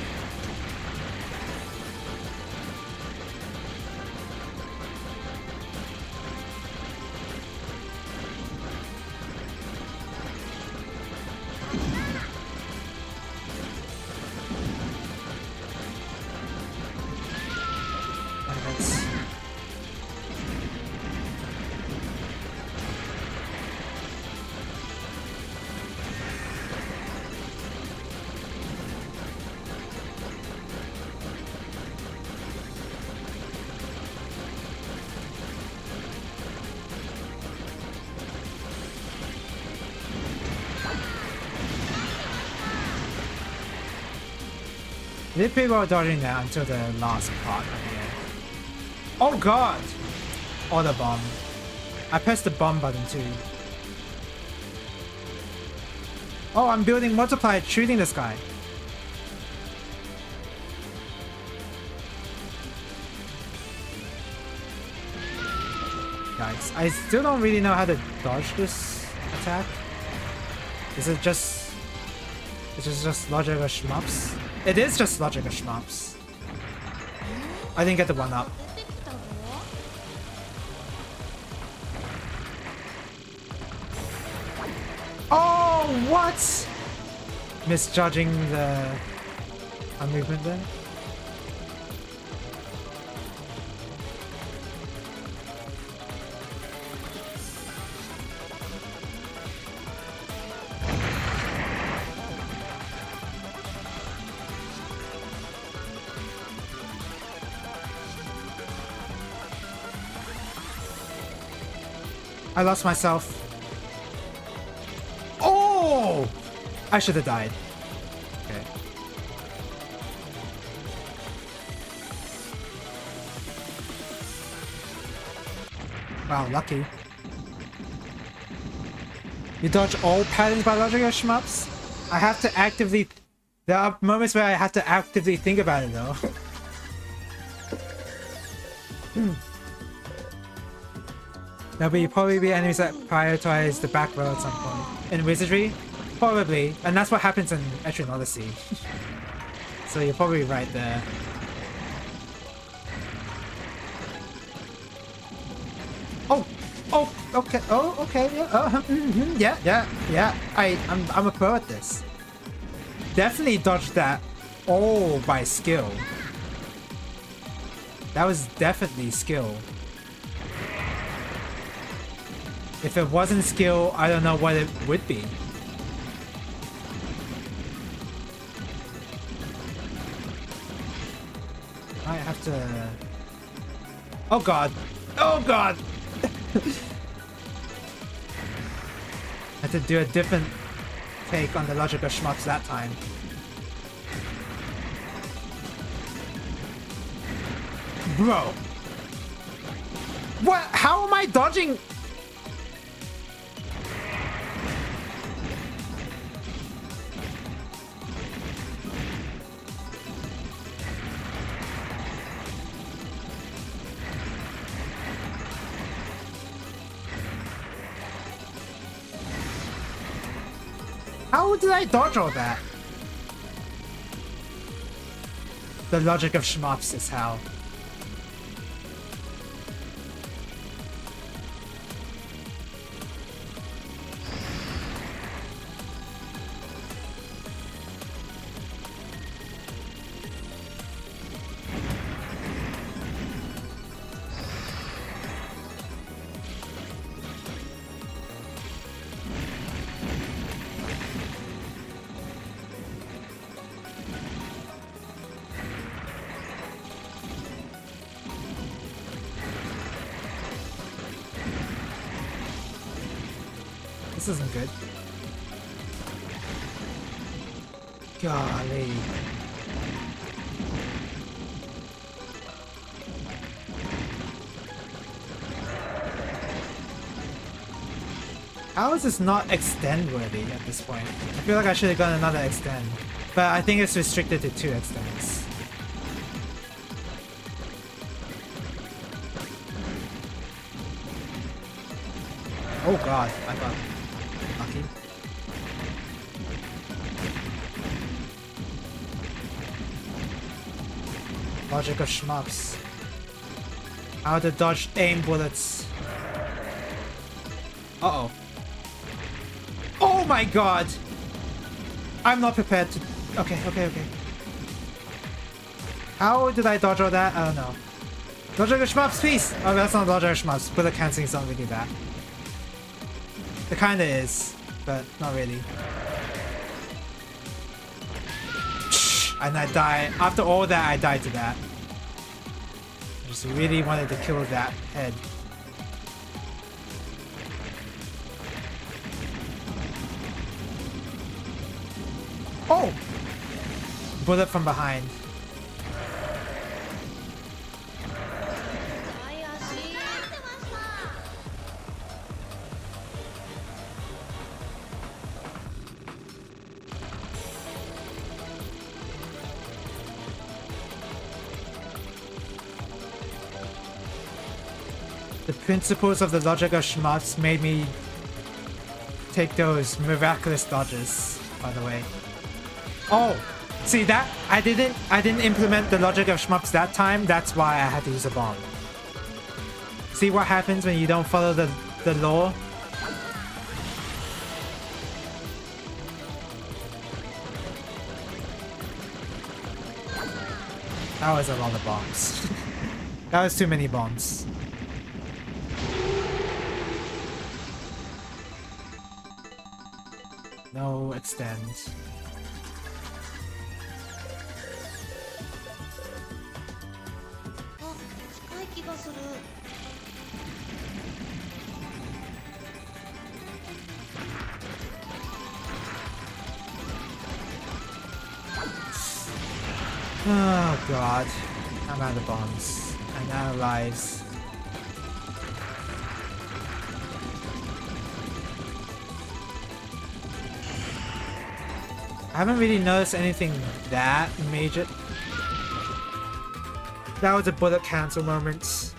Speaker 1: They did pretty well dodging that until the last part right here. Oh god! Oh, the bomb. I pressed the bomb button too. Oh, I'm building multiplier shooting this guy. Guys, I still don't really know how to dodge this attack. Is it just... Is it just logic of shmups? It is just logic of shmups. I didn't get the one up. Oh, what? Misjudging the movement there. I lost myself. Oh! I should have died. Okay. Wow, lucky. You dodge all patterns by logic of shmups? I have to actively... There are moments where I have to actively think about it though. There'll probably be enemies that prioritize the back row at some point. In Wizardry? Probably. And that's what happens in Etrian Odyssey. So you're probably right there. Oh! Oh! Okay. Oh, okay. Yeah. Yeah. I'm a pro at this. Definitely dodged that all by skill. That was definitely skill. If it wasn't skill, I don't know what it would be. I have to... Oh god! Oh god! had to do a different take on the logic of shmups that time. Bro! What? How am I dodging? How did I dodge all that? The logic of shmups is how. This isn't good. Golly. How is this not extend worthy at this point? I feel like I should have gotten another extend. But I think it's restricted to 2 extends. Oh god, I got lucky. Logic of shmups. How to dodge aim bullets. Uh-oh. Oh my god! I'm not prepared to... Okay. How did I dodge all that? I don't know. Logic of shmups, please! Oh, that's not logic of shmups. Bullet cancelling is not really that. It kinda is, but not really. And I die. After all that, I died to that. I just really wanted to kill that head. Oh! Bullet from behind. The principles of the logic of shmups made me take those miraculous dodges, by the way. Oh! See that? I didn't implement the logic of shmups that time, that's why I had to use a bomb. See what happens when you don't follow the law? That was a lot of bombs. That was too many bombs. No extend. Oh god. I'm out of bombs. I'm out of lives. I haven't really noticed anything that major. That was a bullet cancel moment.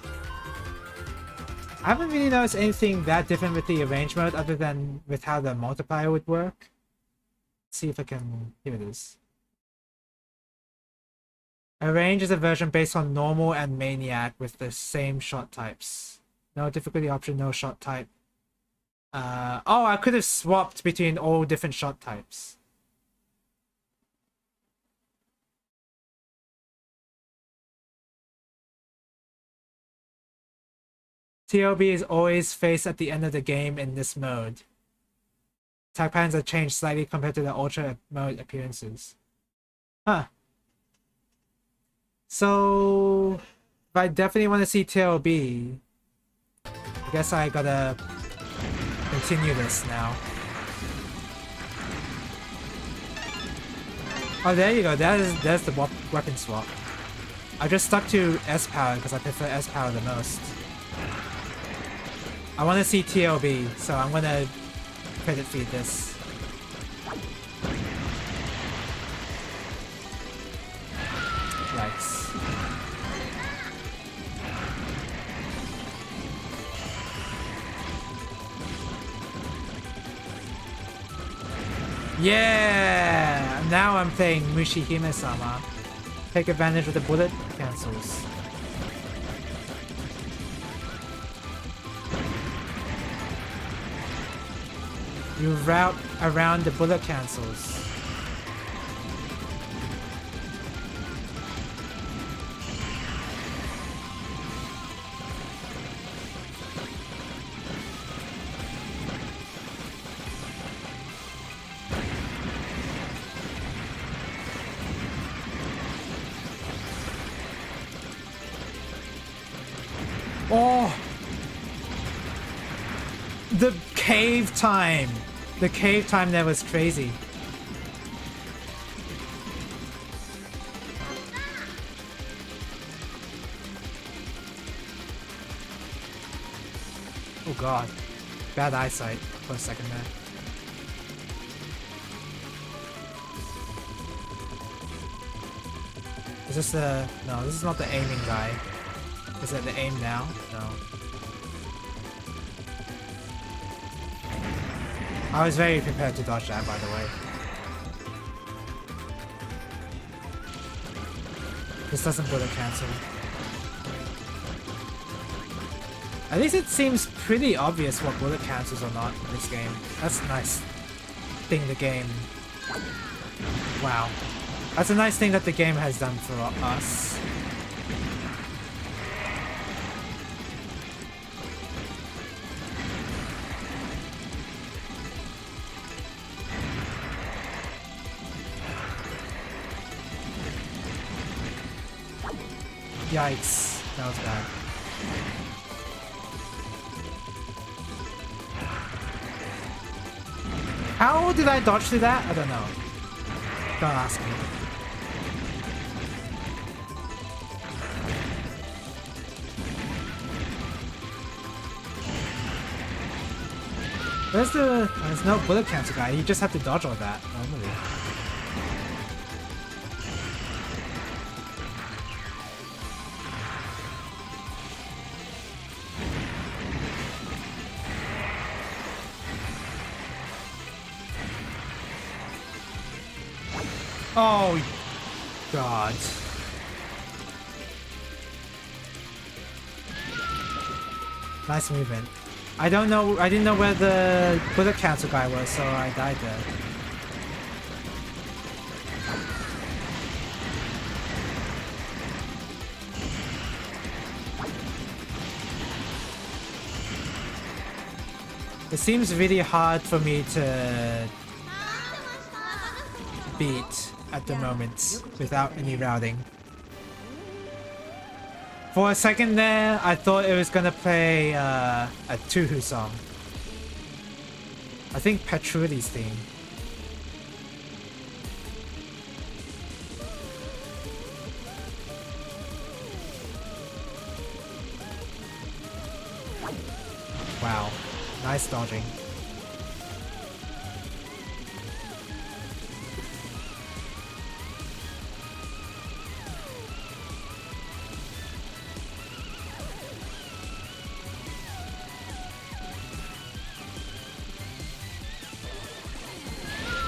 Speaker 1: I haven't really noticed anything that different with the arrange mode other than with how the multiplier would work. Let's see if I can... Here it is. Arrange is a version based on normal and maniac with the same shot types. No difficulty option, no shot type. Oh, I could have swapped between all different shot types. TLB is always faced at the end of the game in this mode. Attack patterns are changed slightly compared to the Ultra mode appearances. Huh. So, if I definitely want to see TLB, I guess I gotta continue this now. Oh, there you go. There's the weapon swap. I just stuck to S power because I prefer S power the most. I want to see TLB, so I'm gonna credit feed this. Yikes. Yeah! Now I'm playing Mushihimesama. Take advantage of the bullet cancels. You route around the bullet cancels. Oh! The cave time! The cave time there was crazy. Oh god. Bad eyesight for a second there. Is this the... No, this is not the aiming guy. Is it the aim now? No. I was very prepared to dodge that, by the way. This doesn't bullet cancel. At least it seems pretty obvious what bullet cancels or not in this game. That's a nice thing the game... Wow. That's a nice thing that the game has done for us. Yikes, that was bad. How did I dodge through that? I don't know. Don't ask me. There's no bullet cancel guy, you just have to dodge all that normally. Oh, God. Nice movement. I didn't know where the bullet cancel guy was, so I died there. It seems really hard for me to beat at the moment without any routing. For a second there, I thought it was gonna play a Tuhu song. I think Petruli's theme. Wow, nice dodging.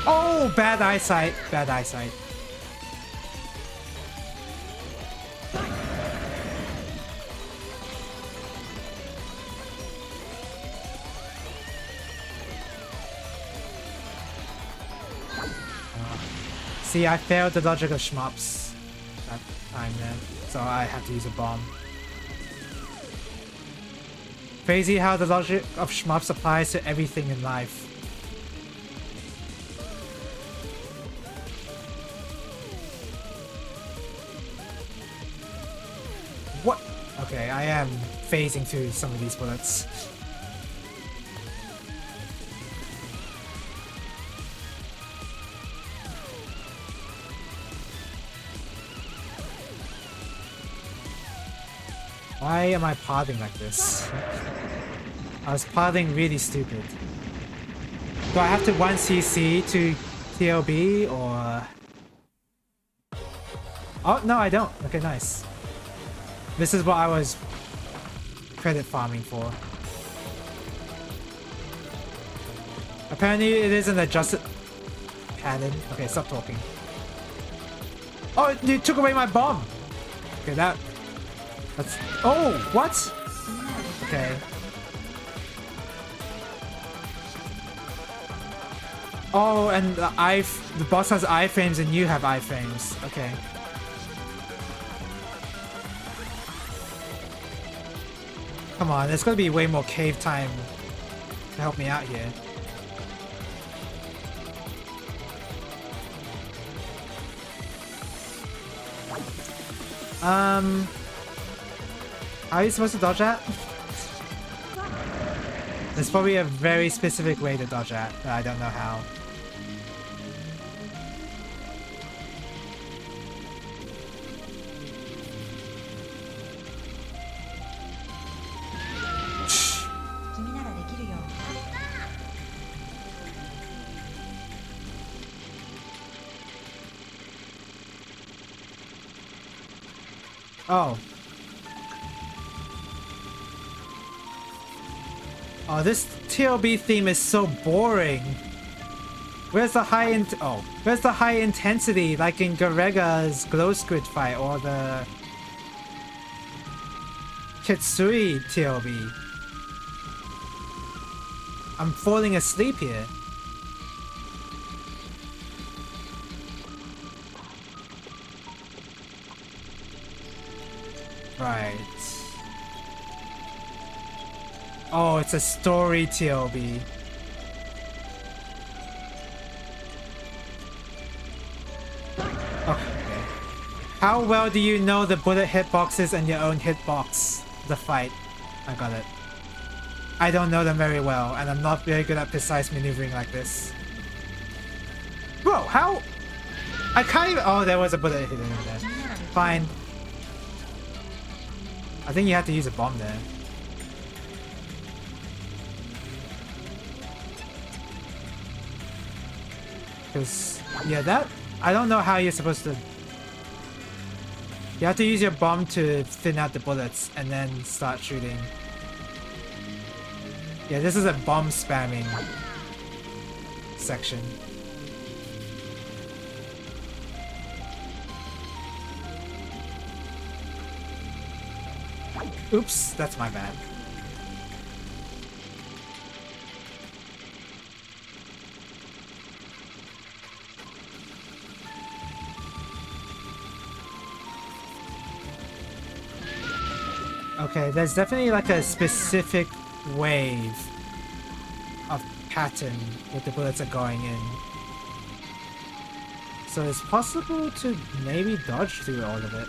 Speaker 1: Oh, bad eyesight, bad eyesight. See, I failed the logic of shmups that time there, so I had to use a bomb. Crazy how the logic of shmups applies to everything in life. What? Okay, I am phasing through some of these bullets. Why am I pathing like this? I was pathing really stupid. Do I have to 1cc to TLB or... Oh, no, I don't. Okay, nice. This is what I was credit farming for. Apparently it is an adjusted pattern. Okay, stop talking. Oh, you took away my bomb! Okay, that's... Oh, what? Okay. Oh, and the boss has iframes and you have iframes. Okay. Come on, there's gotta be way more cave time to help me out here. How are you supposed to dodge that? There's probably a very specific way to dodge that, but I don't know how. Oh. Oh, this TLB theme is so boring. Where's the high intensity like in Garega's Glow Squid fight or the Kitsui TLB? I'm falling asleep here. Right. Oh, it's a story TLB. Okay. How well do you know the bullet hitboxes and your own hitbox? The fight. I got it. I don't know them very well, and I'm not very good at precise maneuvering like this. Bro, how? I can't even... Oh, there was a bullet hidden in there. Fine. I think you have to use a bomb there. Because, yeah, that... I don't know how you're supposed to... You have to use your bomb to thin out the bullets and then start shooting. Yeah, this is a bomb spamming section. Oops, that's my bad. Okay, there's definitely like a specific wave of pattern that the bullets are going in. So it's possible to maybe dodge through all of it.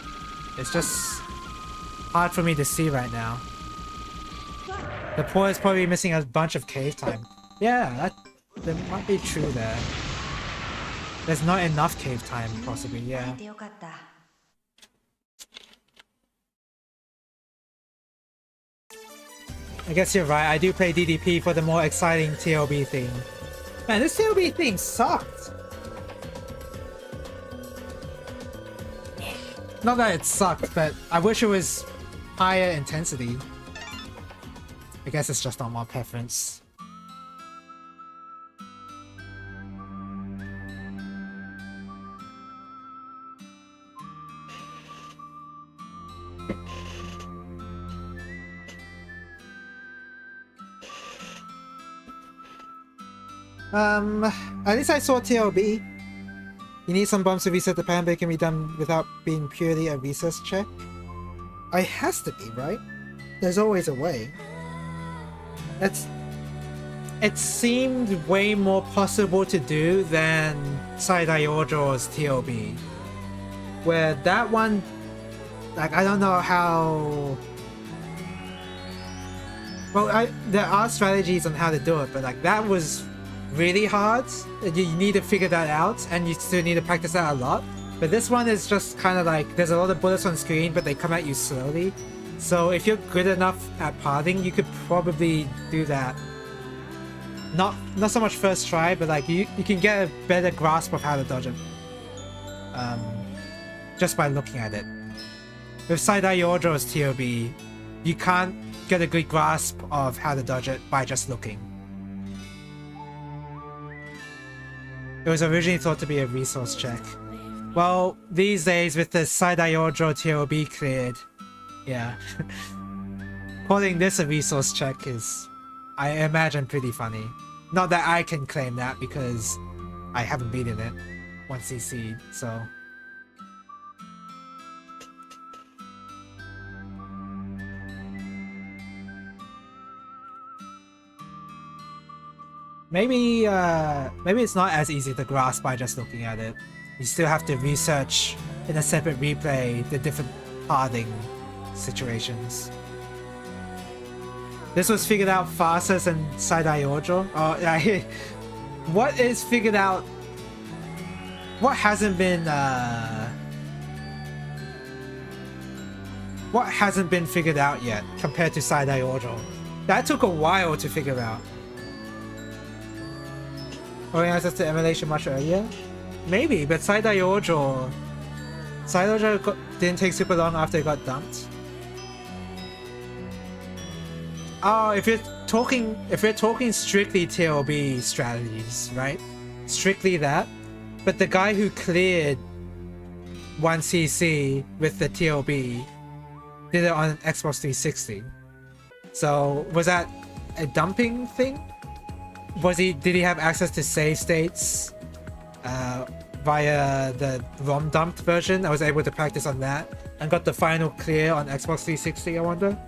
Speaker 1: It's just hard for me to see right now. The poor is probably missing a bunch of cave time. Yeah, that might be true there. There's not enough cave time, possibly, yeah. I guess you're right, I do play DDP for the more exciting TLB theme. Man, this TLB theme sucked! Not that it sucked, but I wish it was higher intensity. I guess it's just not my preference. At least I saw TLB. You need some bombs to reset the pan, but it can be done without being purely a research check. It has to be, right? There's always a way. It seemed way more possible to do than Saidai Yojo's TLB. Where that one, like, I don't know how... Well, there are strategies on how to do it, but like that was really hard. You need to figure that out, and you still need to practice that a lot. But this one is just kind of like, there's a lot of bullets on screen, but they come at you slowly. So if you're good enough at pathing, you could probably do that. Not so much first try, but like you can get a better grasp of how to dodge it. Just by looking at it. With Side-Eye Yordro's TOB, you can't get a good grasp of how to dodge it by just looking. It was originally thought to be a resource check. Well, these days with the Side-Eye Yordro TOB cleared, yeah. Calling this a resource check is, I imagine, pretty funny. Not that I can claim that because I haven't beaten it 1cc, so... Maybe it's not as easy to grasp by just looking at it. You still have to research in a separate replay the different pathing situations. This was figured out faster than Side-Eye Yordro. Oh, yeah. What is figured out? What hasn't been figured out yet compared to Side-Eye Yordro? That took a while to figure out. Going access to emulation much earlier? Maybe, but Side-Eye Yordro didn't take super long after it got dumped. Oh, if you're talking strictly TLB strategies, right? Strictly that. But the guy who cleared 1cc with the TLB did it on Xbox 360. So was that a dumping thing? Did he have access to save states via the ROM dumped version? I was able to practice on that and got the final clear on Xbox 360, I wonder?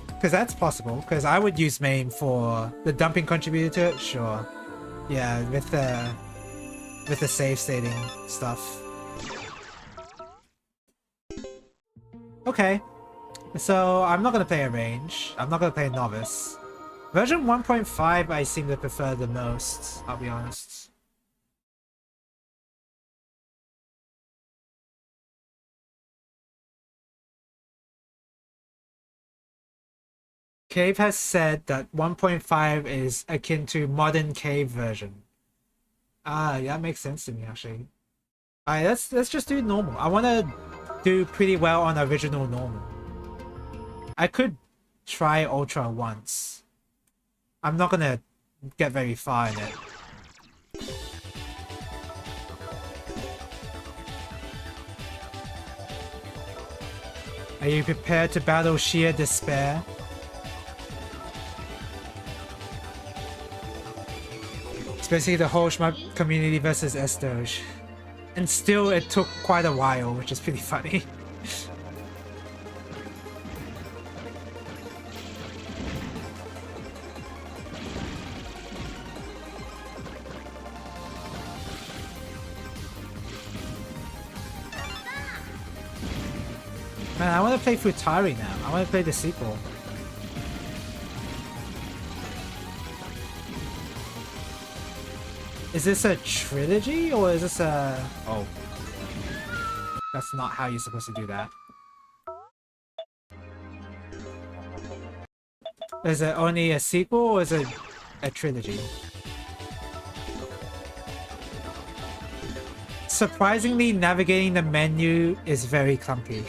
Speaker 1: Because that's possible, because I would use MAME for the dumping contributor to it, sure. Yeah, with the save stating stuff. Okay. So, I'm not going to play a range. I'm not going to play a novice. Version 1.5 I seem to prefer the most, I'll be honest. Cave has said that 1.5 is akin to modern Cave version. Ah, yeah, that makes sense to me, actually. Alright, let's just do normal. I want to do pretty well on original normal. I could try Ultra once. I'm not gonna get very far in it. Are you prepared to battle sheer despair? Especially the whole shmup community versus STG. And still it took quite a while, which is pretty funny. Man, I want to play Futari now. I want to play the sequel. Is this a trilogy or is this a... Oh. That's not how you're supposed to do that. Is it only a sequel or is it a trilogy? Surprisingly, navigating the menu is very clunky.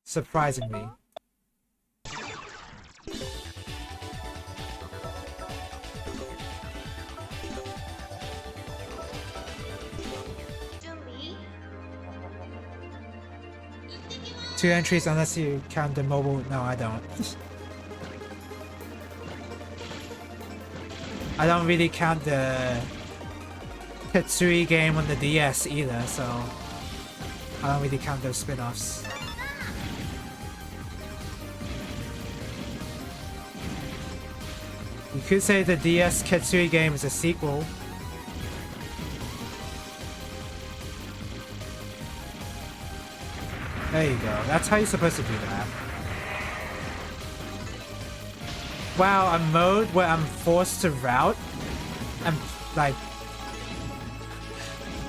Speaker 1: Surprisingly. Two entries unless you count the mobile. No, I don't. I don't really count the Tetsui game on the DS either, so I don't really count those spin-offs. You could say the DS Ketsui game is a sequel. There you go. That's how you're supposed to do that. Wow, a mode where I'm forced to route? I'm like...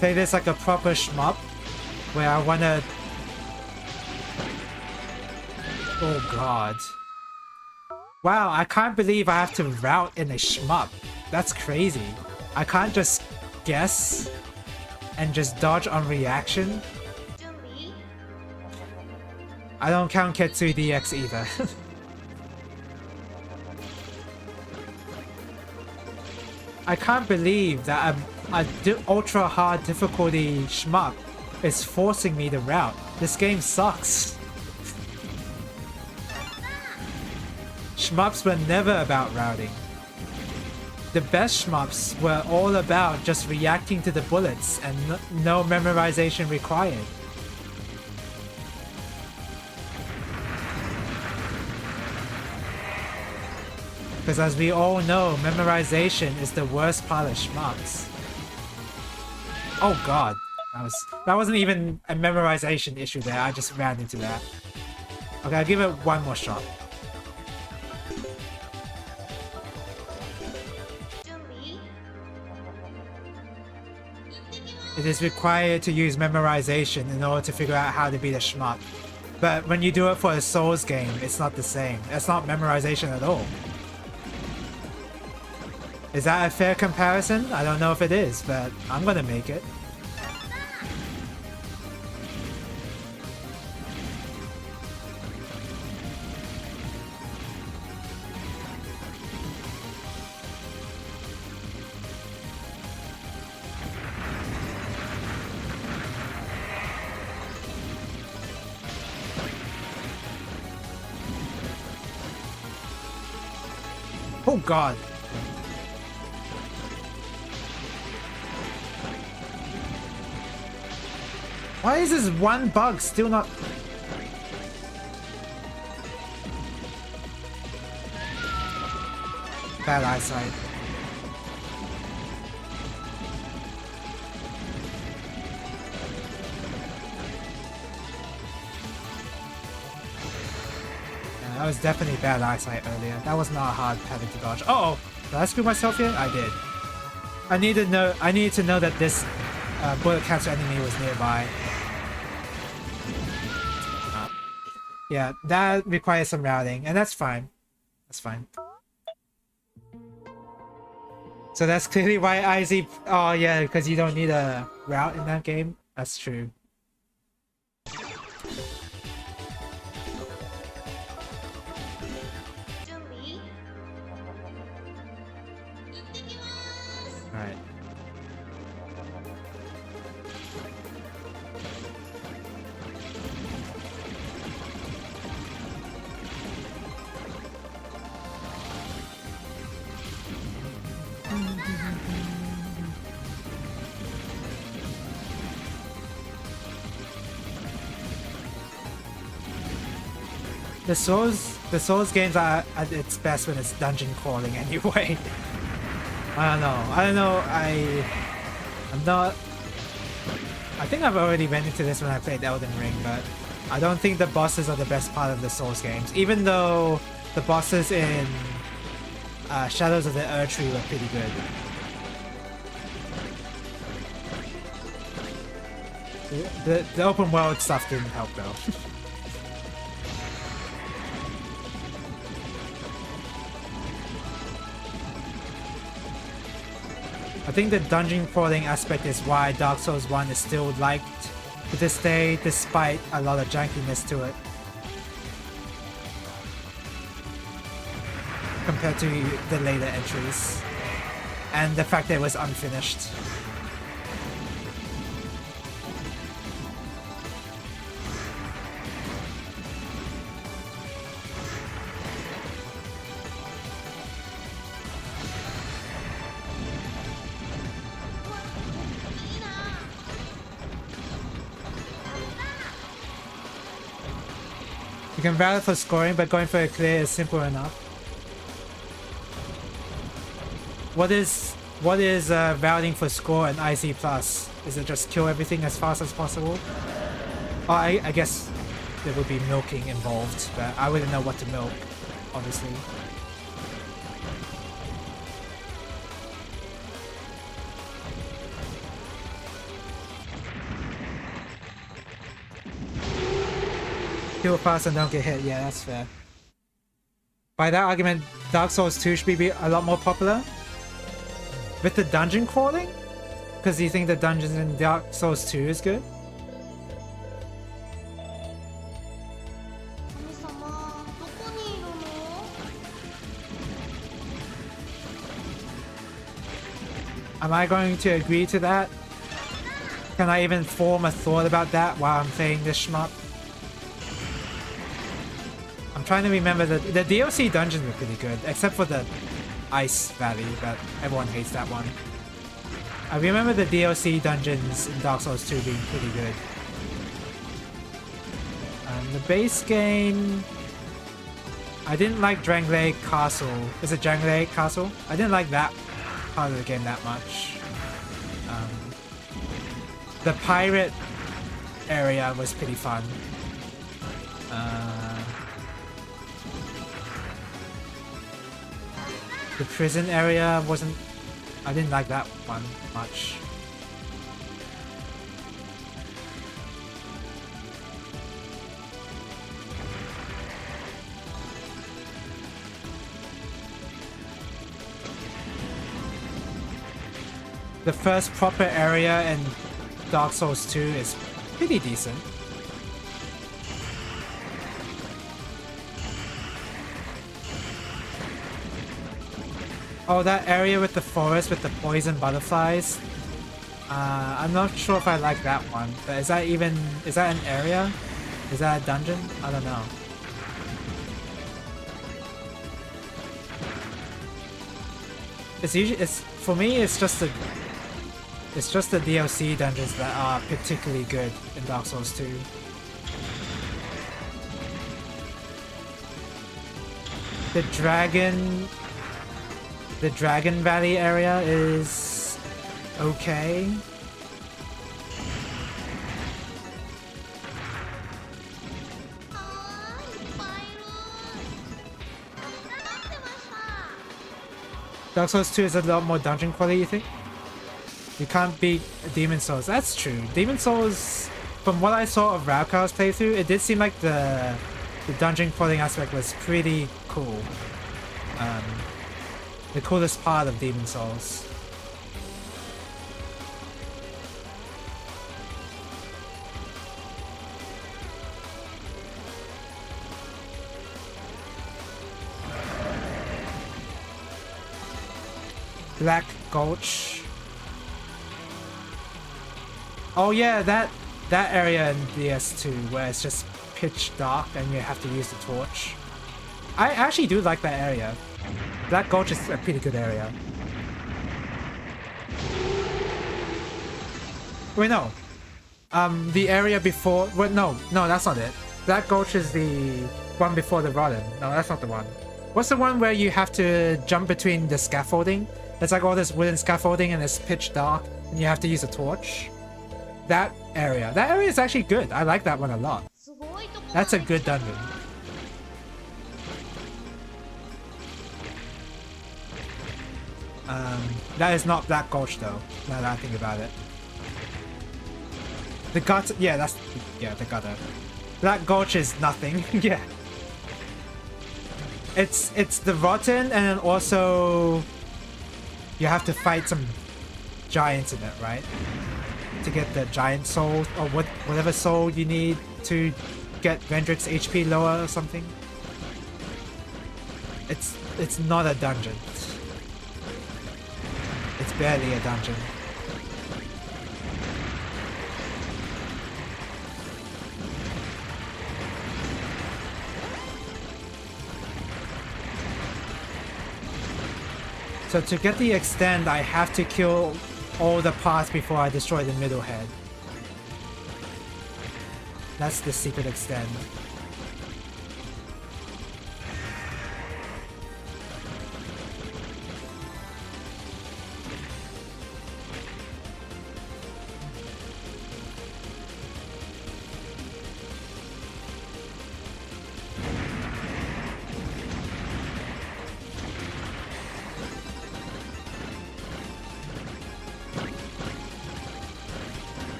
Speaker 1: play this like a proper shmup, where I wanna... Oh god. Wow, I can't believe I have to route in a shmup. That's crazy. I can't just guess and just dodge on reaction. I don't count Ketsui DX either. I can't believe that a ultra hard difficulty shmup is forcing me to route. This game sucks. Shmups were never about routing. The best shmups were all about just reacting to the bullets and no memorization required. Because as we all know, memorization is the worst part of shmups. Oh god, that wasn't even a memorization issue there, I just ran into that. Okay, I'll give it one more shot. It is required to use memorization in order to figure out how to beat a shmup. But when you do it for a Souls game, it's not the same. It's not memorization at all. Is that a fair comparison? I don't know if it is, but I'm gonna make it. Oh god. Why is this one bug still not... Bad eyesight. Yeah, that was definitely bad eyesight earlier. That was not a hard pattern to dodge. Uh oh! Did I screw myself here? I did. I needed to know that this bullet cancer enemy was nearby. Yeah, that requires some routing, and that's fine. That's fine. So that's clearly why IZ... Oh yeah, because you don't need a route in that game? That's true. Alright. The Souls games are at its best when it's dungeon crawling anyway. I don't know, I'm not... I think I've already went into this when I played Elden Ring, but I don't think the bosses are the best part of the Souls games, even though the bosses in Shadows of the Erdtree were pretty good. The open world stuff didn't help though. I think the dungeon crawling aspect is why Dark Souls 1 is still liked to this day, despite a lot of jankiness to it. Compared to the later entries. And the fact that it was unfinished. You can route for scoring, but going for a clear is simple enough. What is routing for score and IC plus? Is it just kill everything as fast as possible? Oh, I guess there would be milking involved, but I wouldn't know what to milk, obviously. Heal fast and don't get hit. Yeah, that's fair. By that argument, Dark Souls 2 should be a lot more popular. With the dungeon crawling? Because you think the dungeons in Dark Souls 2 is good? Am I going to agree to that? Can I even form a thought about that while I'm playing this shmup? I'm trying to remember the DLC dungeons were pretty good, except for the Ice Valley, but everyone hates that one. I remember the DLC dungeons in Dark Souls 2 being pretty good. The base game... I didn't like Drangley Castle. Is it Drangley Castle? I didn't like that part of the game that much. The pirate area was pretty fun. The prison area wasn't... I didn't like that one much. The first proper area in Dark Souls 2 is pretty decent. Oh, that area with the forest with the poison butterflies. I'm not sure if I like that one, but is that an area? Is that a dungeon? I don't know. For me, it's just the DLC dungeons that are particularly good in Dark Souls 2. The Dragon Valley area is okay. Dark Souls 2 is a lot more dungeon quality, you think? You can't beat Demon Souls. That's true. Demon Souls, from what I saw of Raukau's playthrough, it did seem like the dungeon crawling aspect was pretty cool. The coolest part of Demon Souls. Black Gulch. Oh yeah, that area in DS2 where it's just pitch dark and you have to use the torch. I actually do like that area. Black Gulch is a pretty good area. Wait, no. The area before... Wait, no, that's not it. Black Gulch is the one before the Rotten. No, that's not the one. What's the one where you have to jump between the scaffolding? It's like all this wooden scaffolding and it's pitch dark and you have to use a torch. That area is actually good. I like that one a lot. That's a good dungeon. That is not Black Gulch though, now that I think about it. The gutter, yeah, the gutter. Black Gulch is nothing, yeah. It's the Rotten, and then also you have to fight some giants in it, right? To get the giant soul, or whatever soul you need to get Vendrick's HP lower or something. It's not a dungeon. It's barely a dungeon. So to get the extend, I have to kill all the parts before I destroy the middle head. That's the secret extend.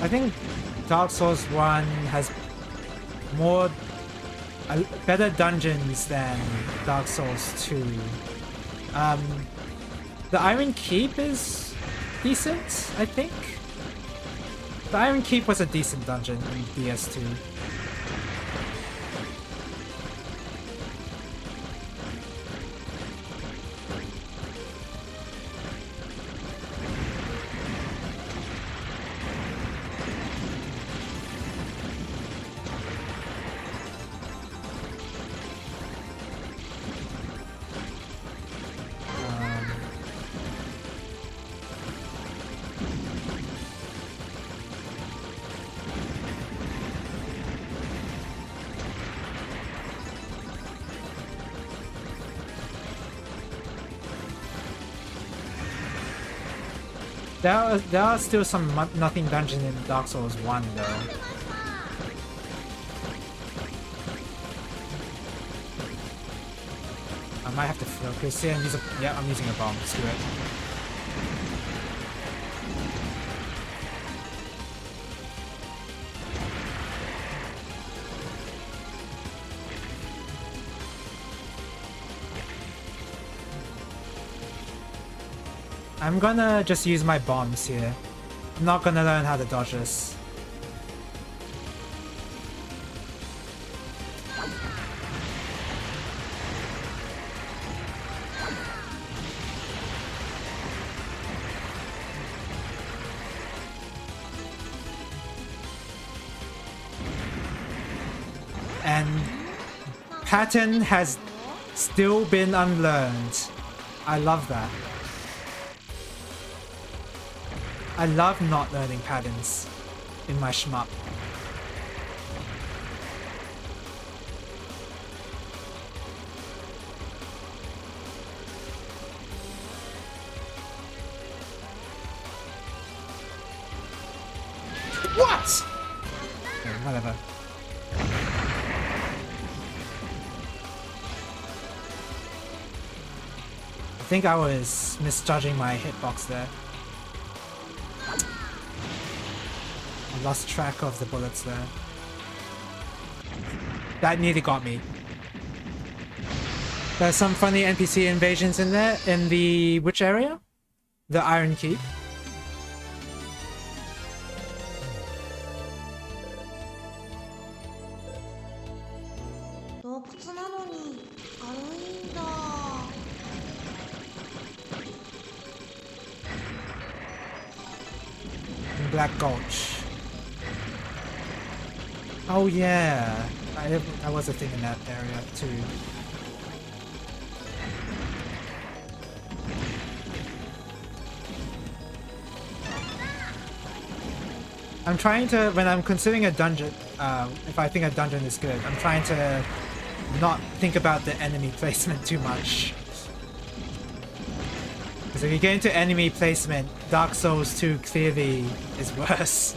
Speaker 1: I think Dark Souls 1 has more better dungeons than Dark Souls 2. The Iron Keep is decent, I think. The Iron Keep was a decent dungeon in DS2. There are still some nothing dungeon in Dark Souls 1 though. I might have to focus here and use a... yeah, I'm using a bomb. Screw it. I'm gonna just use my bombs here. I'm not gonna learn how to dodge this. And pattern has still been unlearned. I love that. I love not learning patterns in my shmup. What? Okay, whatever. I think I was misjudging my hitbox there. I lost track of the bullets there. That nearly got me. There's some funny NPC invasions in there. In the... which area? The Iron Keep. In Black Gulch. Oh yeah, I was a thing in that area too. I'm trying to, when I'm considering a dungeon, if I think a dungeon is good, I'm trying to not think about the enemy placement too much. Because if you get into enemy placement, Dark Souls 2 clearly is worse.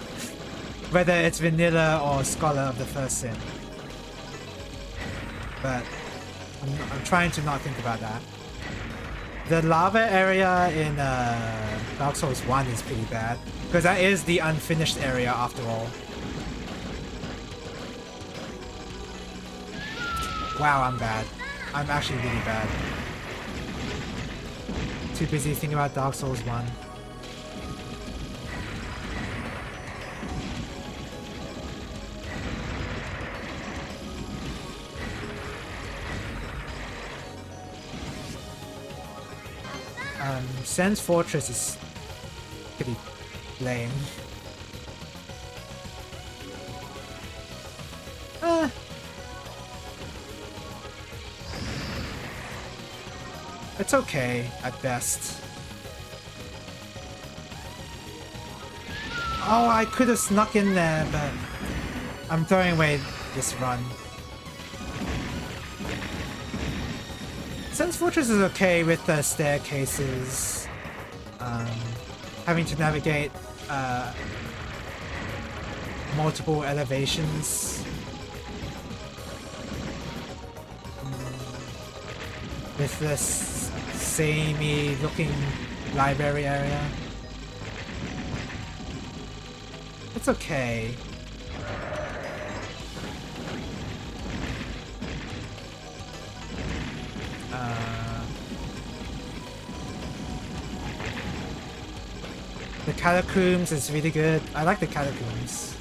Speaker 1: Whether it's vanilla or Scholar of the First Sin. But I'm trying to not think about that. The lava area in Dark Souls 1 is pretty bad. Because that is the unfinished area after all. Wow, I'm bad. I'm actually really bad. Too busy thinking about Dark Souls 1. Sen's Fortress is pretty lame. It's okay, at best. Oh, I could have snuck in there, but I'm throwing away this run. Sen's Fortress is okay with the staircases, having to navigate multiple elevations. With this samey looking library area. It's okay. The Catacombs is really good. I like the Catacombs.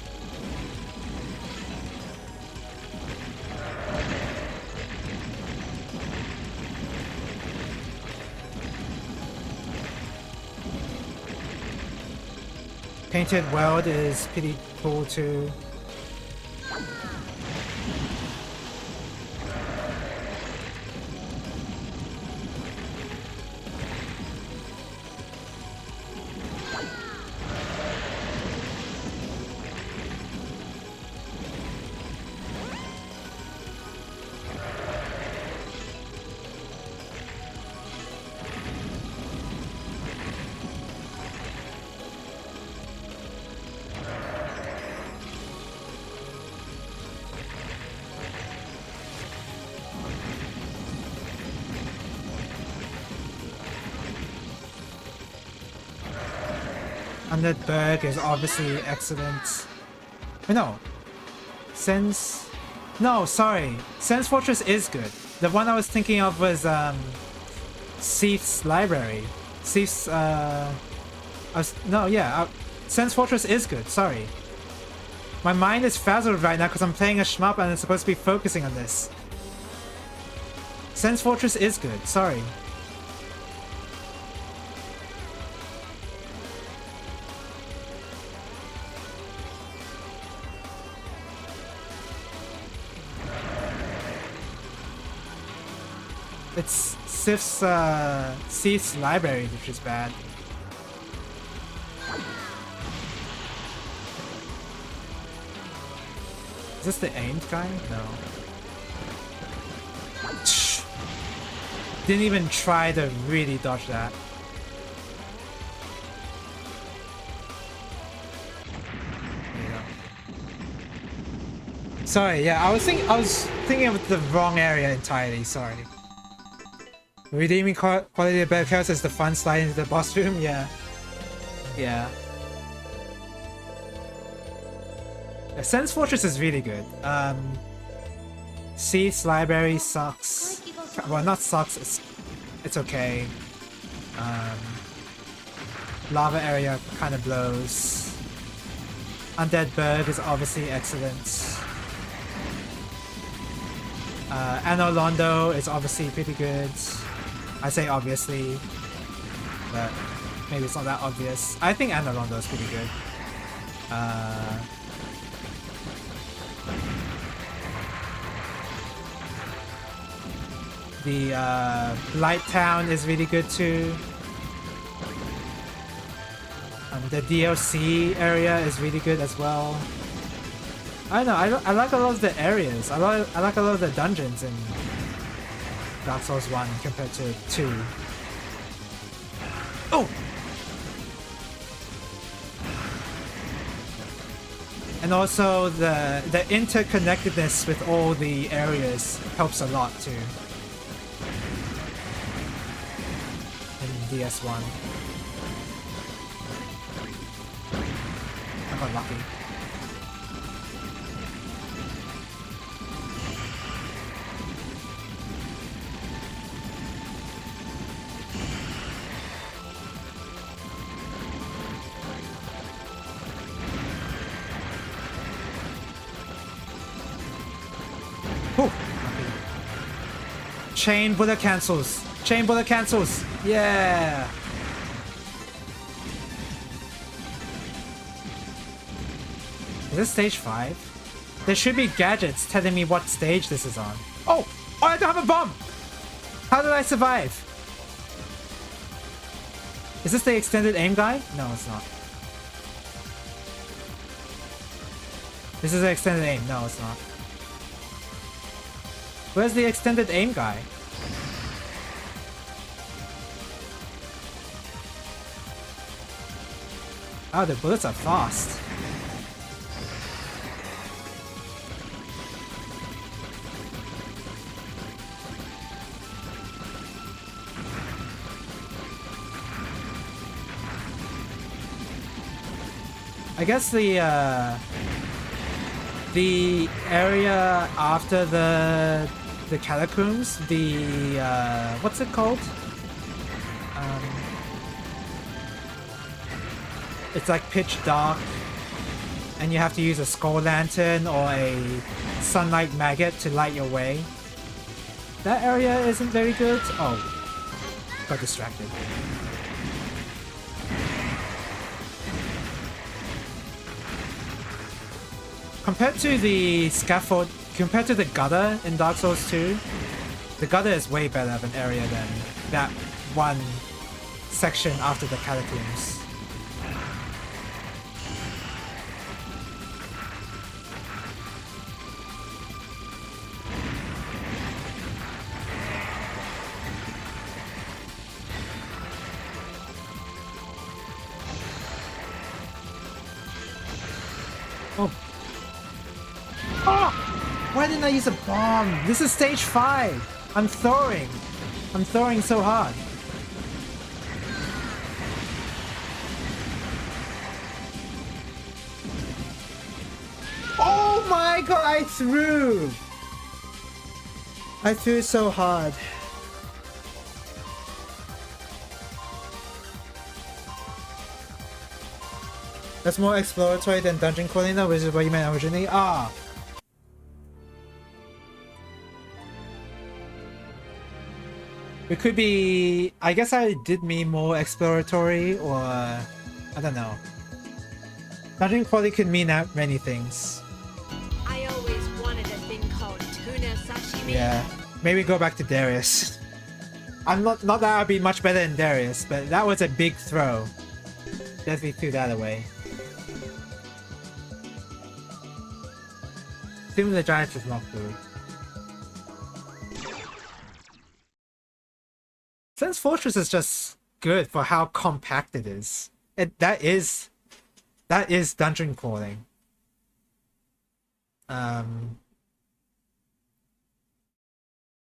Speaker 1: Painted World is pretty cool too. Berg is obviously excellent. Oh, no. No, sorry. Sense Fortress is good. The one I was thinking of was Seath's Library. Seath's Sense Fortress is good, sorry. My mind is frazzled right now because I'm playing a shmup and I'm supposed to be focusing on this. Sense Fortress is good, sorry. It's Seath's Library, which is bad. Is this the aimed guy? No. Didn't even try to really dodge that. There you go. Sorry, yeah, I was thinking of the wrong area entirely, sorry. Redeeming quality of better characters is the fun slide into the boss room? Yeah. Yeah. Sense Fortress is really good. Seath's Library sucks. Well, not sucks, it's okay. Lava Area kind of blows. Undead Berg is obviously excellent. Anno Londo is obviously pretty good. I say obviously, but maybe it's not that obvious. I think Anno Londo is pretty good. The Light Town is really good too. The DLC area is really good as well. I don't know, I like a lot of the areas. I like a lot of the dungeons in Dark Souls 1 compared to 2. Oh! And also the interconnectedness with all the areas helps a lot too. In DS1. I got lucky. Chain bullet cancels. Chain bullet cancels. Yeah. Is this stage 5? There should be gadgets telling me what stage this is on. Oh! Oh, I don't have a bomb! How did I survive? Is this the extended aim guy? No, it's not. This is the extended aim. No, it's not. Where's the extended aim guy? Oh, the bullets are fast. I guess the area after the catacombs, the what's it called? It's like pitch dark, and you have to use a skull lantern or a sunlight maggot to light your way. That area isn't very good. Oh, got distracted. Compared to the scaffold, compared to the gutter in Dark Souls 2, the gutter is way better of an area than that one section after the catacombs. Oh. Oh! Why didn't I use a bomb? This is stage 5! I'm throwing! I'm throwing so hard. Oh my god, I threw! I threw so hard. That's more exploratory than dungeon crawling though, which is what you meant originally. Ah! It could be... I guess I did mean more exploratory, or... I don't know. Dungeon crawling could mean many things.
Speaker 2: I always wanted a thing called tuna sashimi.
Speaker 1: Yeah. Maybe go back to Darius. I'm not that I'd be much better than Darius, but that was a big throw. Definitely threw that away. Tomb of the Giants is not good. Sense Fortress is just good for how compact it is. That is dungeon crawling.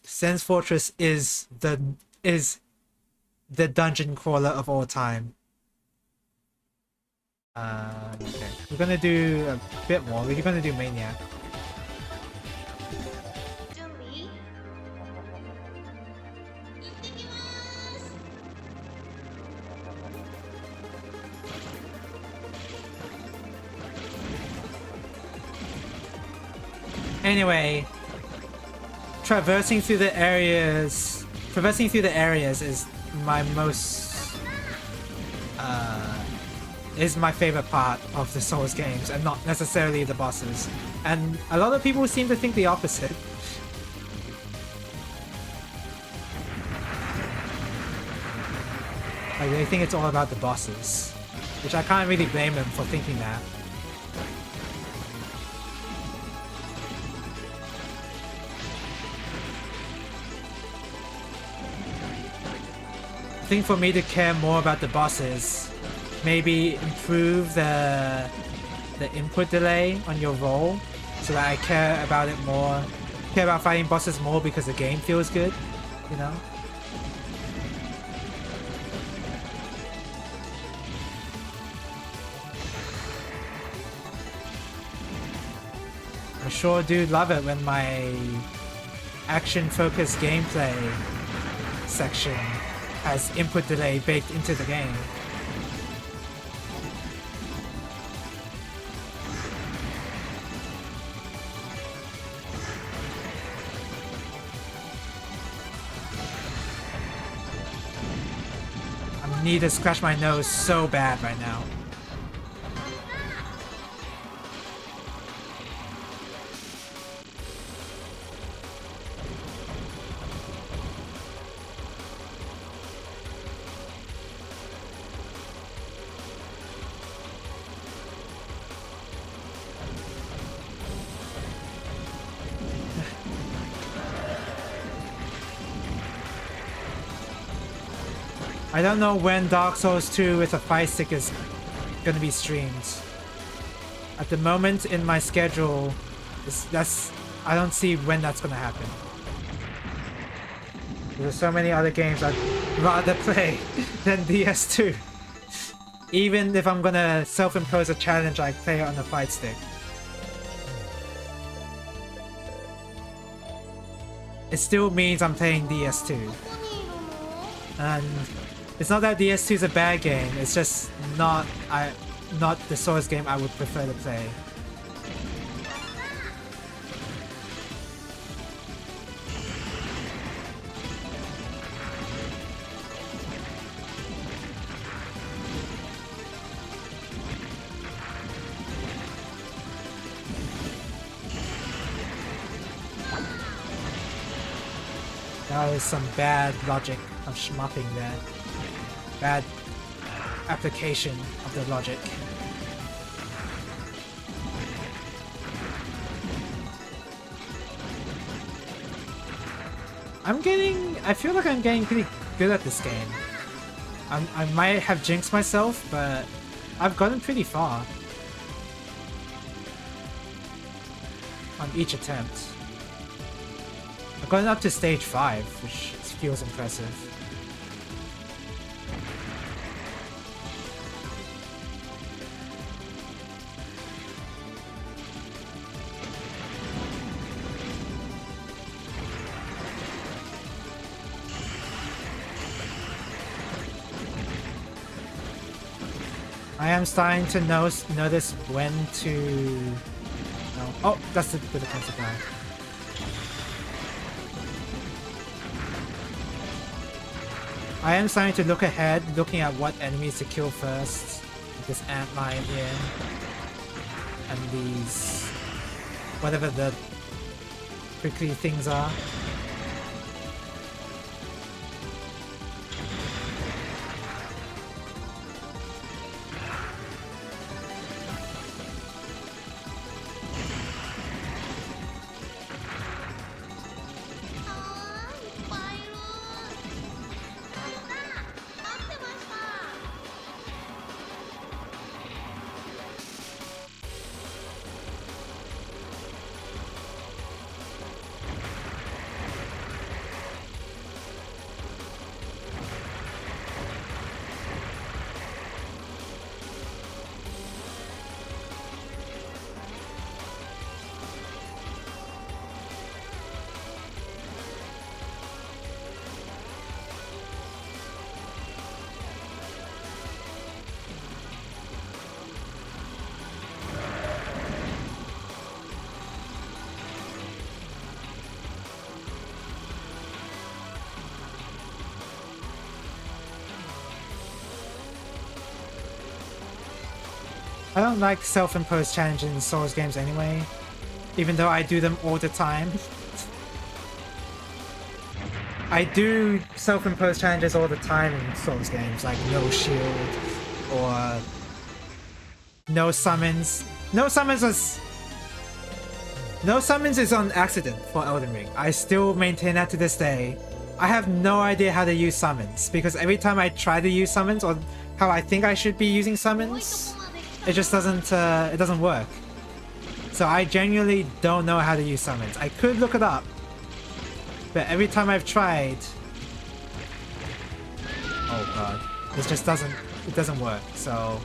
Speaker 1: Sense Fortress is the dungeon crawler of all time. Okay. We're gonna do a bit more. We're gonna do Maniac. Anyway, traversing through the areas is my most is my favorite part of the Souls games, and not necessarily the bosses. And a lot of people seem to think the opposite. Like, they think it's all about the bosses, which I can't really blame them for thinking that. I think for me to care more about the bosses, maybe improve the input delay on your roll, so that I care about it more, care about fighting bosses more because the game feels good, you know? I sure do love it when my action-focused gameplay section has input delay baked into the game. I need to scratch my nose so bad right now. I don't know when Dark Souls 2 with a fight stick is gonna be streamed. At the moment in my schedule, I don't see when that's gonna happen. There's so many other games I'd rather play than DS2. Even if I'm gonna self-impose a challenge, I play it on the fight stick. It still means I'm playing DS2. And it's not that DS2 is a bad game, it's just not the Souls game I would prefer to play. That was some bad logic of shmupping there. Bad application of the logic. I feel like I'm getting pretty good at this game. I might have jinxed myself, but I've gotten pretty far on each attempt. I've gotten up to stage 5, which feels impressive. I am starting to notice when to... No. Oh, that's the defensive guy. I am starting to look ahead, looking at what enemies to kill first. Like this antlion here. And these... whatever the prickly things are. I don't like self-imposed challenges in Souls games anyway, even though I do them all the time. I do self-imposed challenges all the time in Souls games, like no shield or no summons. No summons is on accident for Elden Ring. I still maintain that to this day. I have no idea how to use summons because every time I try to use summons or how I think I should be using summons, it just doesn't work. So I genuinely don't know how to use summons. I could look it up, but every time I've tried, oh god, it just doesn't work. So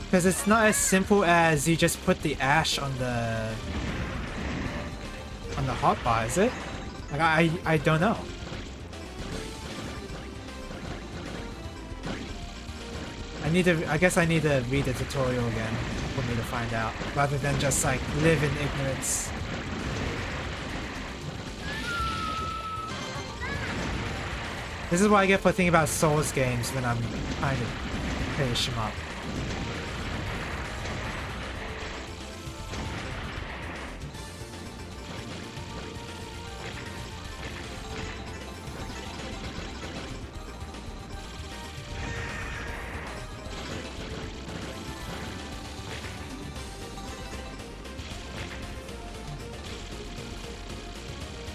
Speaker 1: because it's not as simple as you just put the ash on the hotbar, is it? Like I don't know. I guess I need to read the tutorial again for me to find out, rather than just like live in ignorance. This is what I get for thinking about Souls games when I'm trying to finish them up.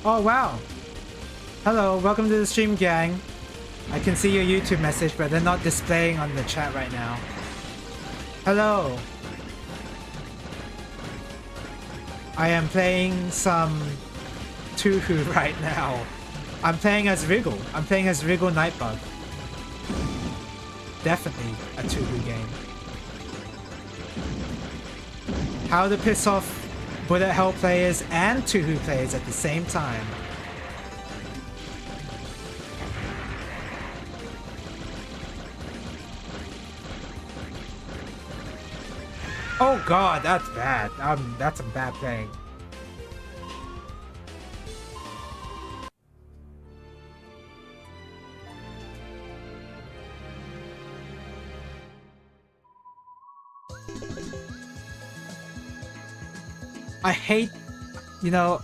Speaker 1: Oh wow! Hello, welcome to the stream, gang. I can see your YouTube message, but they're not displaying on the chat right now. Hello! I am playing some Tuhu right now. I'm playing as Wriggle. I'm playing as Wriggle Nightbug. Definitely a Tuhu game. How to piss off bullet hell players and Tuhu players at the same time. Oh god, that's bad. That's a bad thing. I hate, you know,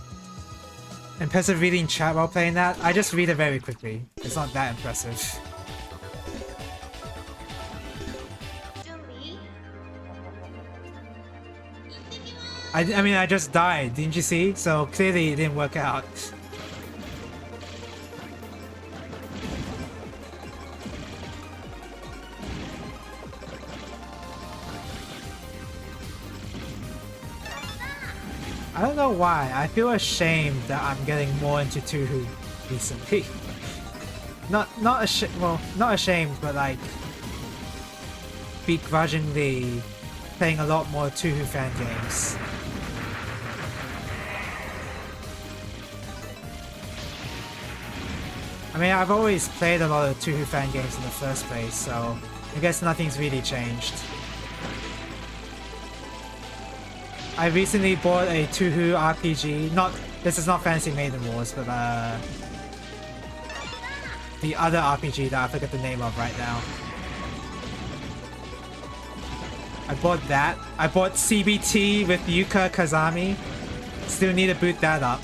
Speaker 1: impressive reading chat while playing that. I just read it very quickly. It's not that impressive. I mean, I just died, didn't you see? So clearly it didn't work out. I don't know why. I feel ashamed that I'm getting more into Tuhu recently. not ashamed, but like begrudgingly playing a lot more Tuhu fan games. I mean, I've always played a lot of Tuhu fan games in the first place, so I guess nothing's really changed. I recently bought a Tuhu RPG. This is not Fantasy Maiden Wars, but the other RPG that I forget the name of right now. I bought that. I bought CBT with Yuka Kazami. Still need to boot that up.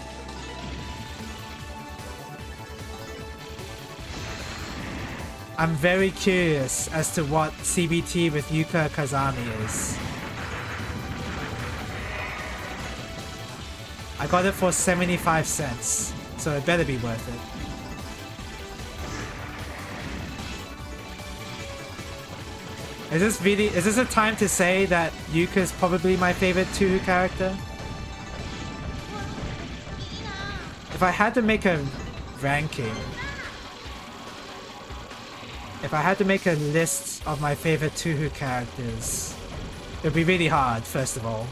Speaker 1: I'm very curious as to what CBT with Yuka Kazami is. I got it for 75 cents, so it better be worth it. Is this a time to say that Yuka's probably my favorite Tuhu character? If I had to make a ranking, if I had to make a list of my favorite Tuhu characters, it would be really hard, first of all.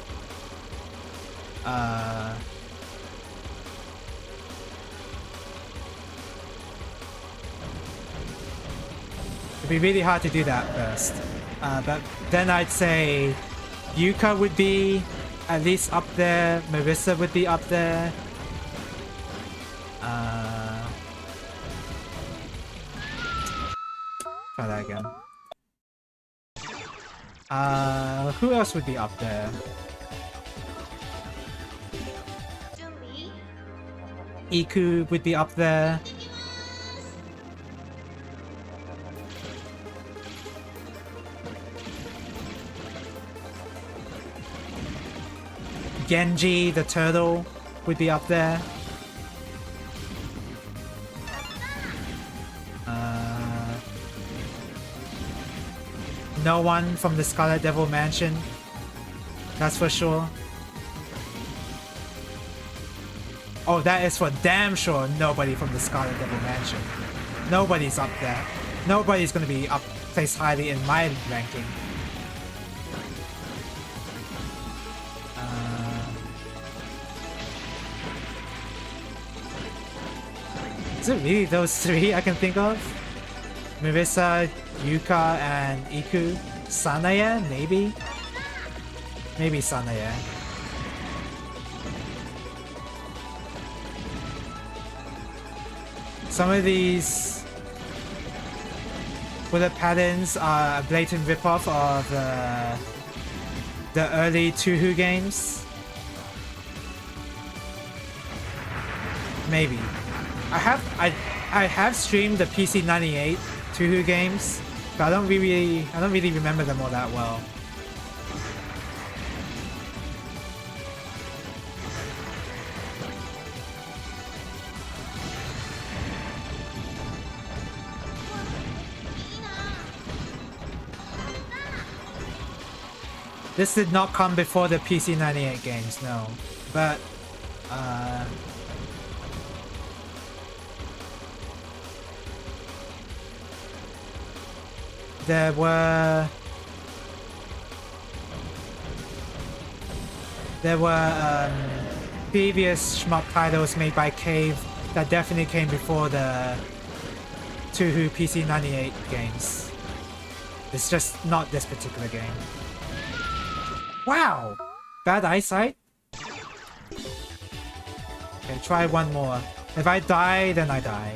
Speaker 1: It'd be really hard to do that first. But then I'd say Yuka would be at least up there, Marissa would be up there. Try that again. Who else would be up there? Iku would be up there. Genji, the turtle, would be up there. No one from the Scarlet Devil Mansion. That's for sure. Oh, that is for damn sure nobody from the Scarlet Devil Mansion. Nobody's up there. Nobody's gonna be placed highly in my ranking. Is it really those three I can think of? Marissa, Yuka, and Iku. Sanaya, maybe? Maybe Sanaya. Some of these bullet patterns are a blatant ripoff of the early Tuhu games. Maybe. I have streamed the PC98 Tuhu games, but I don't really remember them all that well. This did not come before the PC98 games, no. But there were previous shmup titles made by Cave that definitely came before the Touhou PC 98 games. It's just not this particular game. Wow! Bad eyesight? Okay, try one more. If I die, then I die.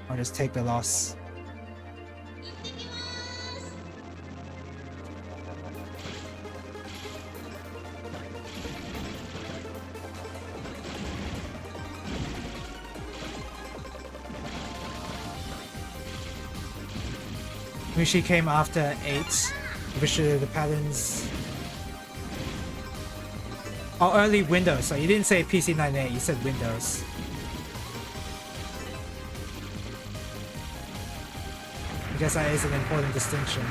Speaker 1: I'll just take the loss. Mushi came after 8, which the patterns... Oh, early Windows, so you didn't say PC 98, you said Windows. I guess that is an important distinction.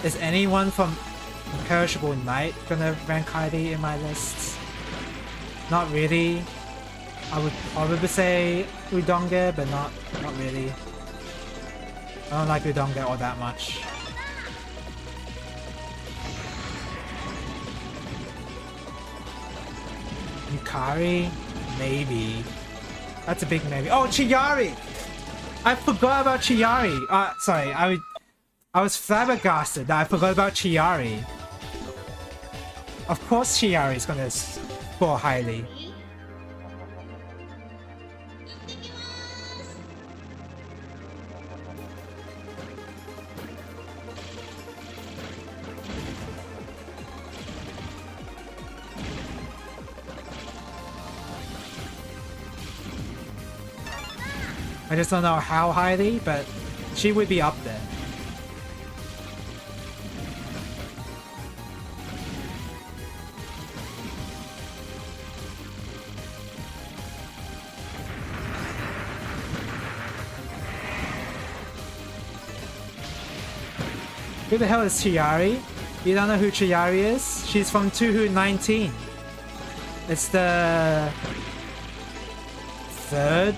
Speaker 1: Is anyone from Imperishable Night gonna rank highly in my list? Not really. I would probably say Udonge, but not really. I don't like Udonge all that much. Yukari? Maybe. That's a big maybe. Oh, Chiyari! I forgot about Chiyari! Sorry, I was flabbergasted that I forgot about Chiyari. Of course Chiyari is gonna score highly. I just don't know how highly, but she would be up there. Who the hell is Chiyari? You don't know who Chiyari is? She's from Touhou 19. It's the third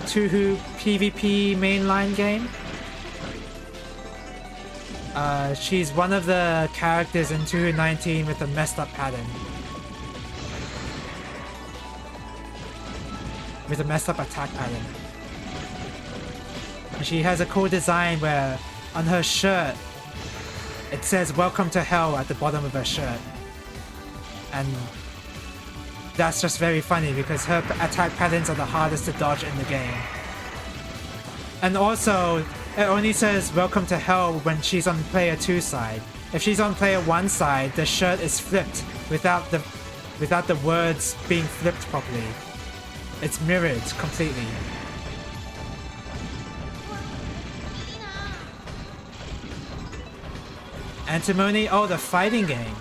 Speaker 1: Touhou PvP mainline game. She's one of the characters in Touhou 19 with a messed up pattern. With a messed up attack pattern. And she has a cool design where on her shirt it says "Welcome to Hell" at the bottom of her shirt. And that's just very funny because her attack patterns are the hardest to dodge in the game. And also, it only says "Welcome to Hell" when she's on player 2 side. If she's on player 1 side, the shirt is flipped without the words being flipped properly. It's mirrored completely. Antimony? Oh, the fighting game.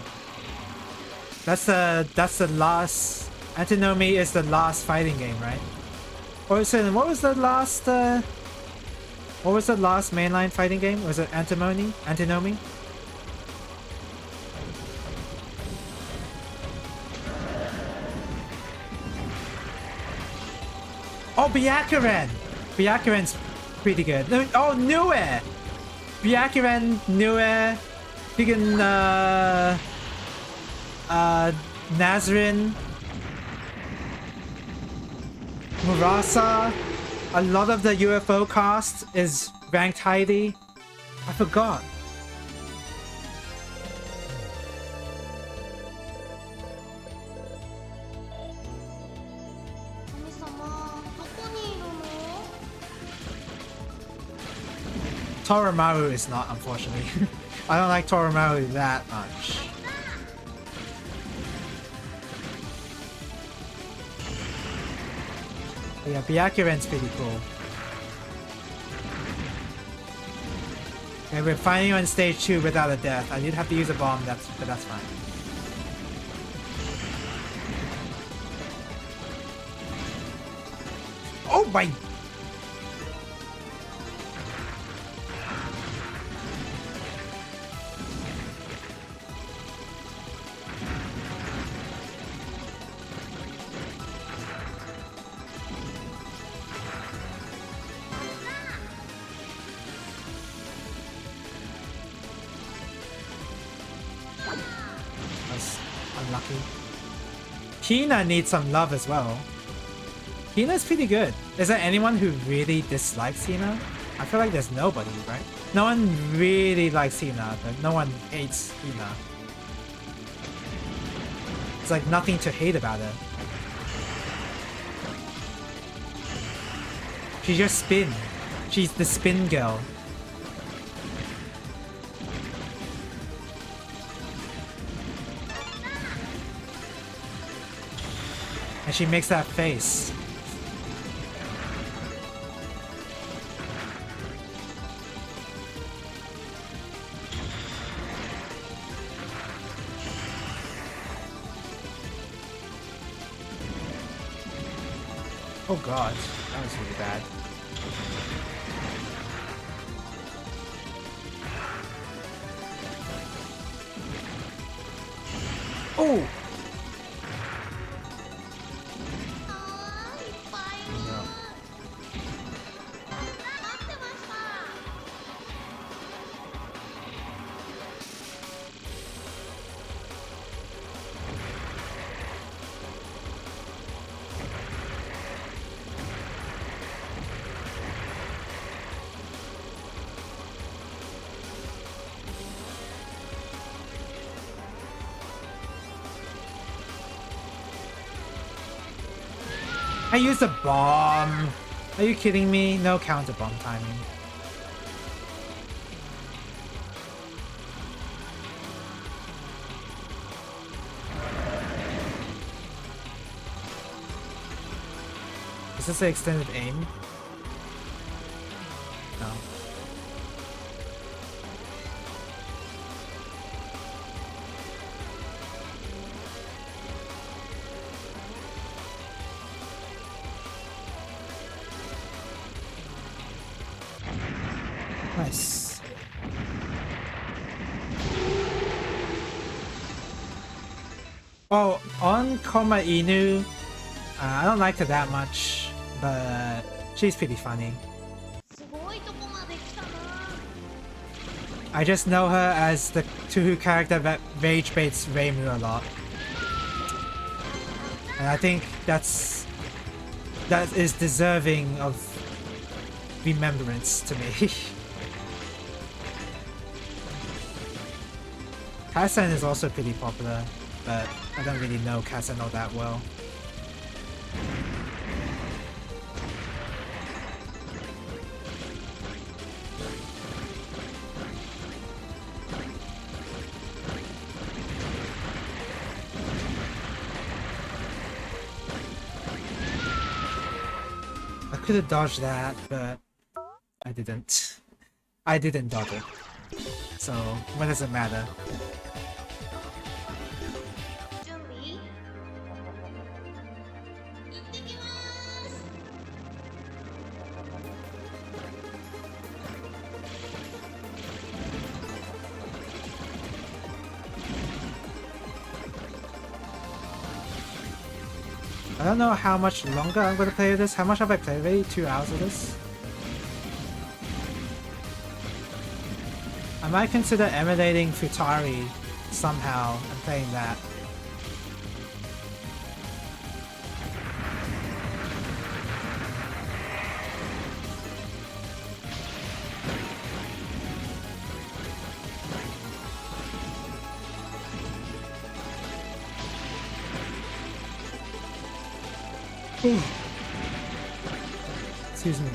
Speaker 1: That's the last... Antinomy is the last fighting game, right? Or so what was the last mainline fighting game? Was it Antimony? Antinomy? Oh, Byakuren! Byakuren's pretty good. Oh, Nue! Byakuren, Nue, freaking Nazrin, Murasa. A lot of the UFO cast is ranked highly. I forgot. Toromaru is not, unfortunately. I don't like Toromaru that much. But yeah, Byakuren's pretty cool. Okay, we're finally on stage 2 without a death. I did have to use a bomb, but that's fine. Oh my... lucky. Hina needs some love as well. Hina's pretty good. Is there anyone who really dislikes Hina? I feel like there's nobody, right? No one really likes Hina, but no one hates Hina. It's like nothing to hate about her. She just spin. She's the spin girl. And she makes that face. Oh god, that was really bad. Oh! No. I used a bomb. Are you kidding me? No counter bomb timing. Is this an extended aim? No. Nice. Oh, on Koma Inu, I don't like her that much, but she's pretty funny. I just know her as the Tuhu character that rage baits Reimu a lot. And I think that is deserving of remembrance to me. Kasen is also pretty popular, but I don't really know Kasen all that well. I could have dodged that, but I didn't. I didn't dodge it. So, what does it matter? I don't know how much longer I'm going to play this. How much have I played already? 2 hours of this? I might consider emulating Futari somehow and playing that. Ooh. Excuse me.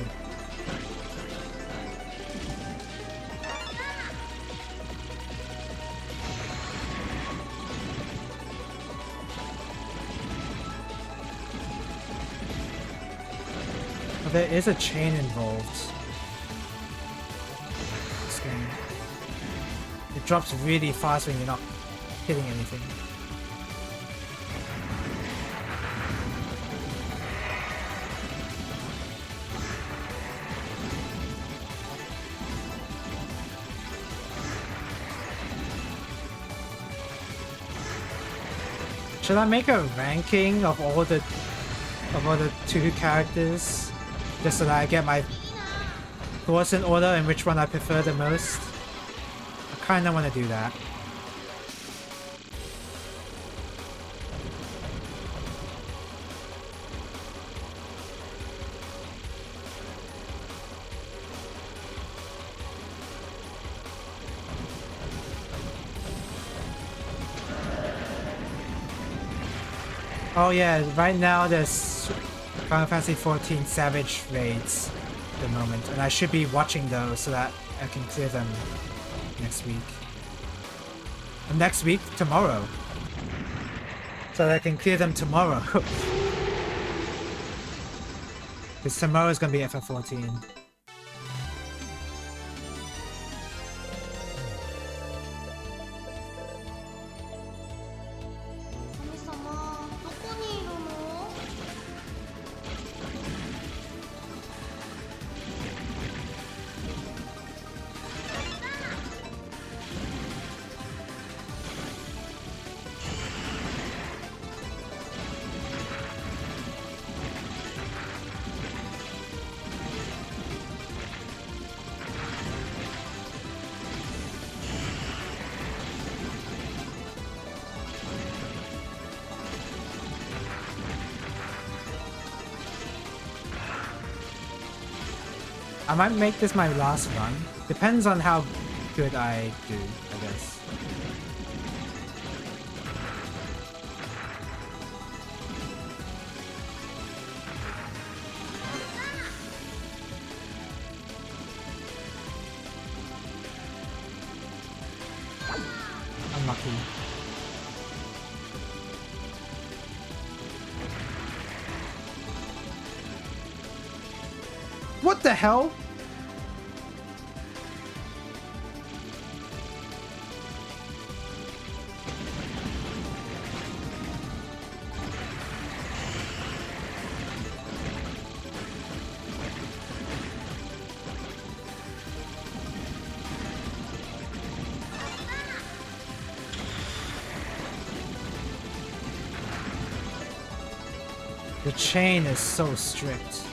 Speaker 1: But there is a chain involved. This game. It drops really fast when you're not hitting anything. Should I make a ranking of all the two characters, just so that I get my thoughts in order and which one I prefer the most? I kinda want to do that. Oh yeah, right now there's Final Fantasy 14 Savage raids at the moment, and I should be watching those so that I can clear them next week. And next week, tomorrow. So that I can clear them tomorrow. Because tomorrow is going to be FF14. I might make this my last run. Depends on how good I do, I guess. Unlucky. What the hell? The chain is so strict.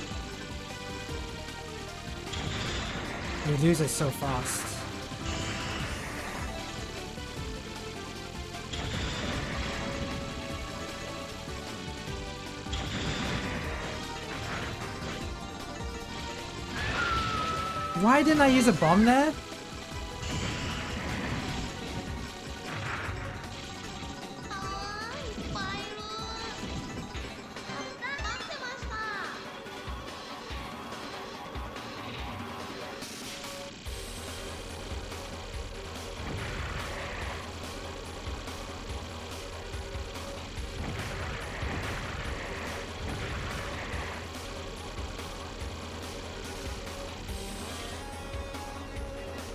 Speaker 1: You lose it so fast. Why didn't I use a bomb there?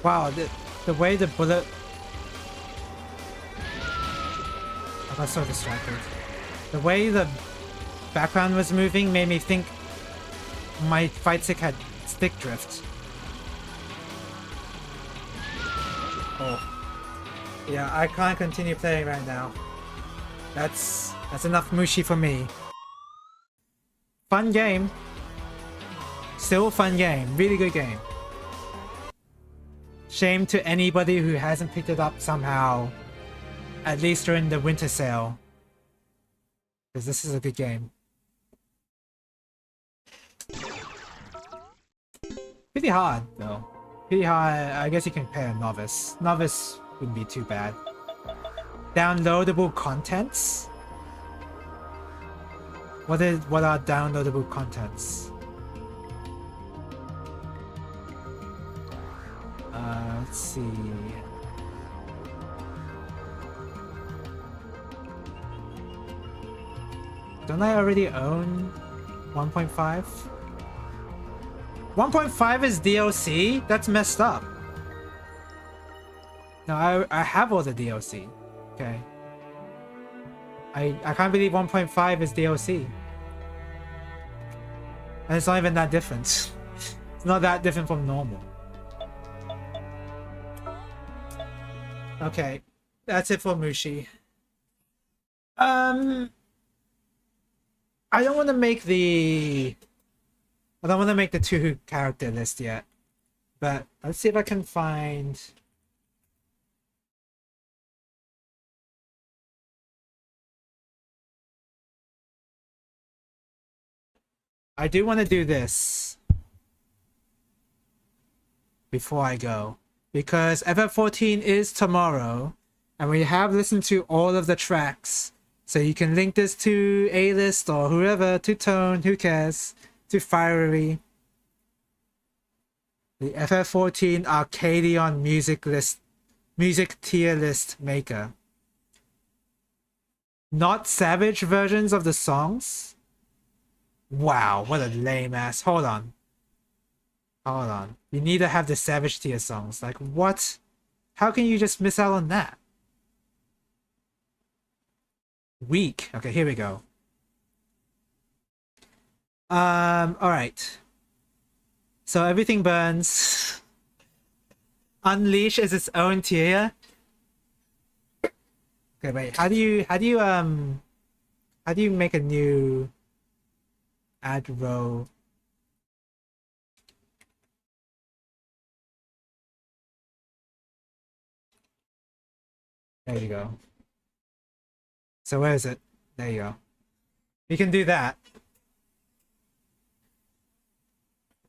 Speaker 1: Wow, the way the bullet... I got so distracted. The way the background was moving made me think my fight stick had stick drift. Oh. Yeah, I can't continue playing right now. That's enough Mushi for me. Fun game. Still a fun game. Really good game. Shame to anybody who hasn't picked it up somehow, at least during the winter sale, because this is a good game. Pretty hard though. Pretty hard. I guess you can play a novice. Novice wouldn't be too bad. Downloadable contents? What are downloadable contents? Let's see. Don't I already own 1.5? 1.5 is DLC? That's messed up. No, I have all the DLC. Okay. I can't believe 1.5 is DLC. And it's not even that different. It's not that different from normal. Okay, that's it for Mushi. I don't want to make the 2 character list yet, but let's see if I can find. I do want to do this before I go, because FF14 is tomorrow, and we have listened to all of the tracks So you can link this to A-list or whoever, to Tone, who cares, to Fiery. The FF14 Arcadion music tier list maker. Not Savage versions of the songs? Wow, what a lame ass. Hold on. Hold on. You need to have the Savage tier songs. Like, what? How can you just miss out on that? Weak. Okay, here we go. Alright. So Everything Burns. Unleash is its own tier. Okay, wait. How do you make a new add row? There you go. So where is it? There you go. You can do that.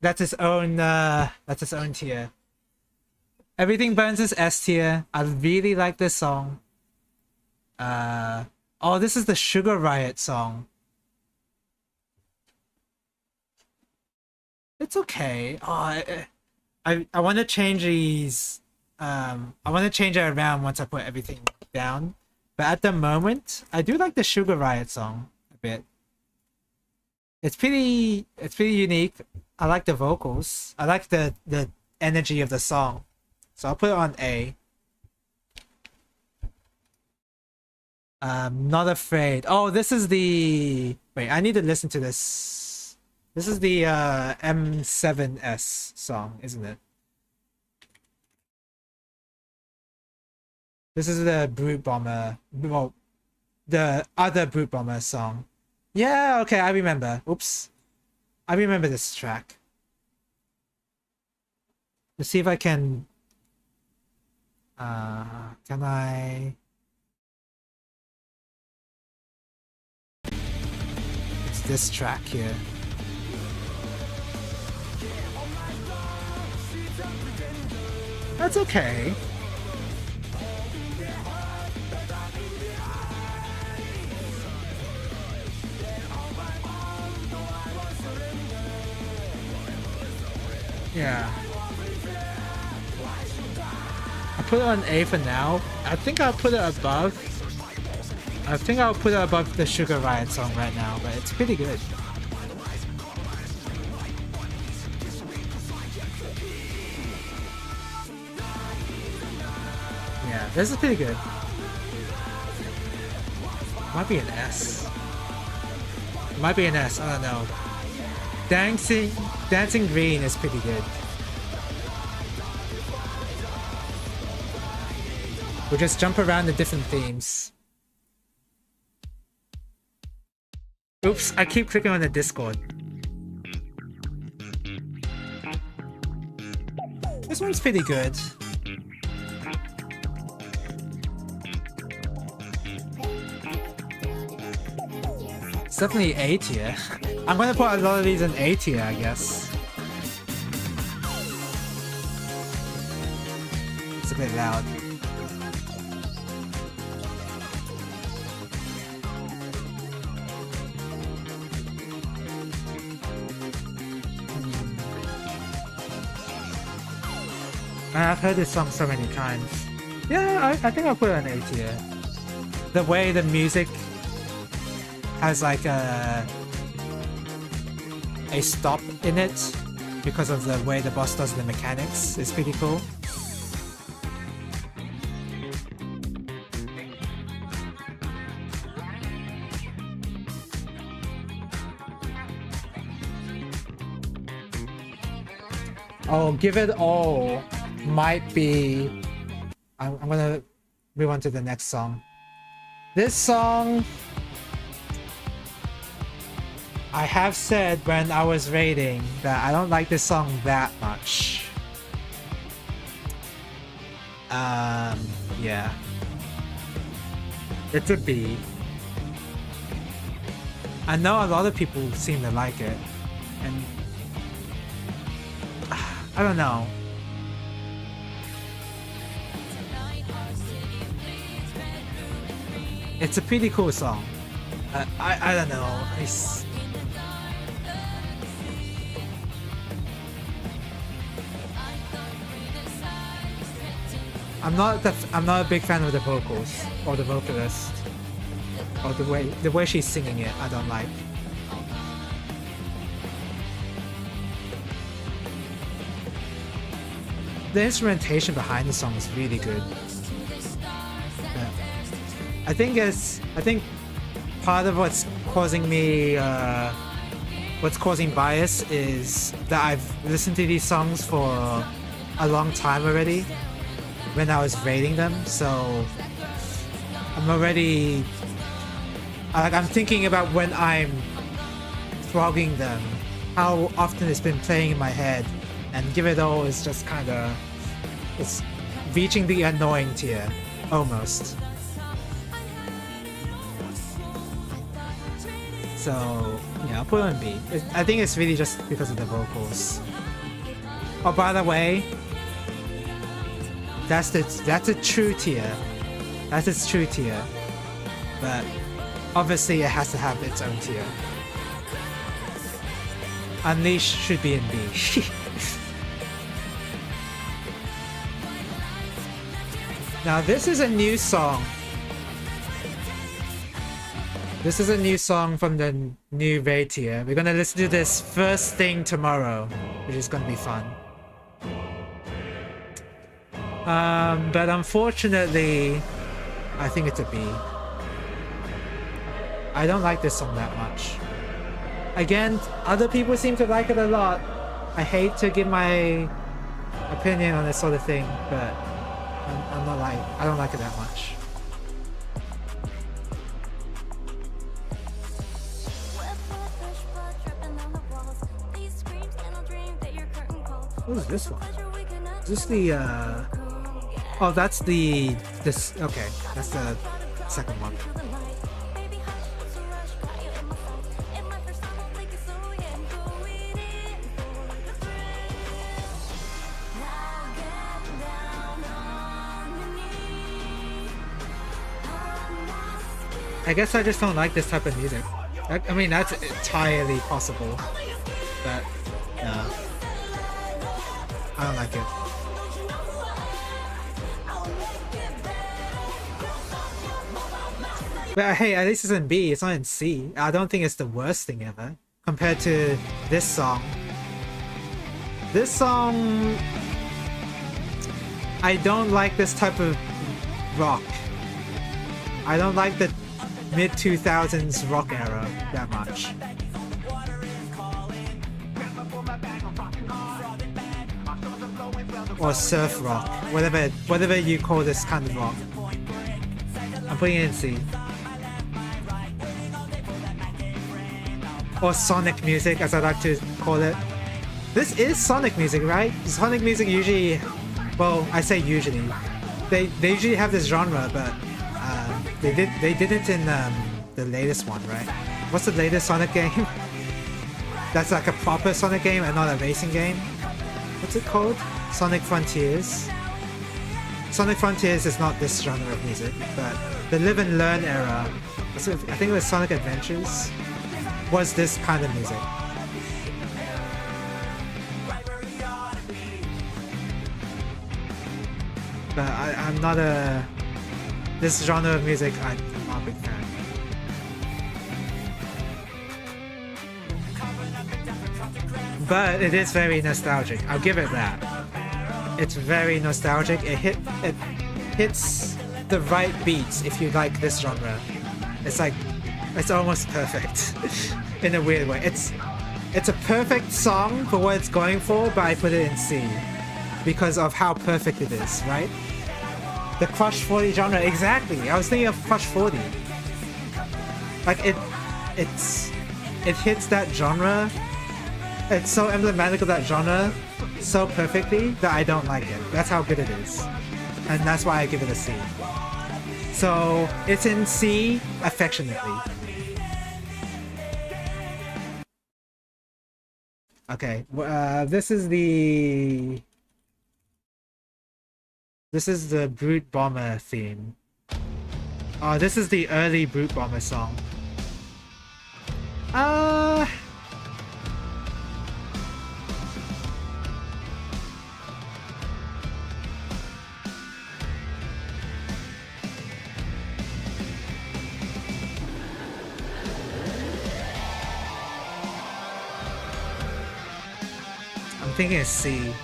Speaker 1: That's its own tier. Everything Burns is S tier. I really like this song. Oh, this is the Sugar Riot song. It's okay. Oh, I want to change these. I want to change it around once I put everything down. But at the moment, I do like the Sugar Riot song a bit. It's pretty unique. I like the vocals. I like the energy of the song. So I'll put it on A. Not Afraid. Oh, this is the... Wait, I need to listen to this. This is the M7S song, isn't it? This is the Brute Bomber... Well, the other Brute Bomber song. Yeah, okay, I remember. Oops. I remember this track. Let's see if I can... can I... It's this track here. That's okay. Yeah. I'll put it on A for now. I think I'll put it above. I think I'll put it above the Sugar Riot song right now, but it's pretty good. Yeah, this is pretty good. Might be an S. Might be an S, I don't know. Dancing Green is pretty good. We'll just jump around the different themes. Oops, I keep clicking on the Discord. This one's pretty good. It's definitely A tier. I'm gonna put a lot of these in A tier, I guess. It's a bit loud. I've heard this song so many times. Yeah, I think I'll put it on A tier. The way the music has like a stop in it because of the way the boss does the mechanics is pretty cool. Oh, Give It All might be... I'm gonna move on to the next song. This song... I have said when I was rating that I don't like this song that much. Yeah. It's a B. I know a lot of people seem to like it, and I don't know. It's a pretty cool song. I don't know. I'm not a big fan of the vocals or the vocalist or the way she's singing it. I don't like. The instrumentation behind the song is really good. Yeah. I think part of what's causing bias is that I've listened to these songs for a long time already when I was rating them, so I'm thinking about when I'm frogging them, how often it's been playing in my head, and Give It All is just kinda, it's reaching the annoying tier, almost. So yeah, I'll put it on B. I think it's really just because of the vocals. Oh, by the way, that's a true tier. That's its true tier. But obviously it has to have its own tier. Unleash should be in B. Now this is a new song. This is a new song from the new Raid tier. We're gonna listen to this first thing tomorrow, which is gonna be fun. But unfortunately, I think it's a B. I don't like this song that much. Again, other people seem to like it a lot. I hate to give my opinion on this sort of thing, but I don't like it that much. What is this one? Is this the oh, that's this, okay, that's the second one. I guess I just don't like this type of music. I mean, that's entirely possible, but no, I don't like it. But hey, at least it's in B, it's not in C. I don't think it's the worst thing ever compared to this song. This song, I don't like this type of rock. I don't like the mid-2000s rock era that much. Or surf rock, whatever you call this kind of rock. I'm putting it in C. Or sonic music, as I like to call it. This is sonic music, right? Sonic music usually, well, I say usually. They usually have this genre, but they did it in the latest one, right? What's the latest Sonic game? That's like a proper Sonic game and not a racing game. What's it called? Sonic Frontiers. Sonic Frontiers is not this genre of music, but the Live and Learn era, I think it was Sonic Adventures, was this kind of music. But I'm not a... This genre of music, I'm not a big fan. But it is very nostalgic, I'll give it that. It's very nostalgic, it hits the right beats if you like this genre. It's like, it's almost perfect in a weird way. It's a perfect song for what it's going for, but I put it in C because of how perfect it is, right? The Crush 40 genre, exactly. I was thinking of Crush 40. Like it hits that genre. It's so emblematic of that genre so perfectly that I don't like it. That's how good it is. And that's why I give it a C. So it's in C affectionately. Okay, this is the Brute Bomber theme. Oh, this is the early Brute Bomber song. Uh... I'm thinking it's C.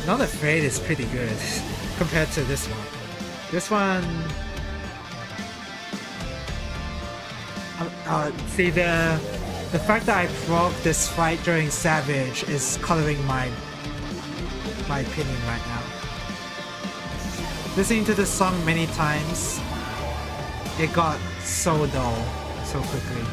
Speaker 1: Not Afraid is pretty good compared to this one. This one... see, the fact that I progged this fight during Savage is coloring my opinion right now. Listening to this song many times, it got so dull so quickly.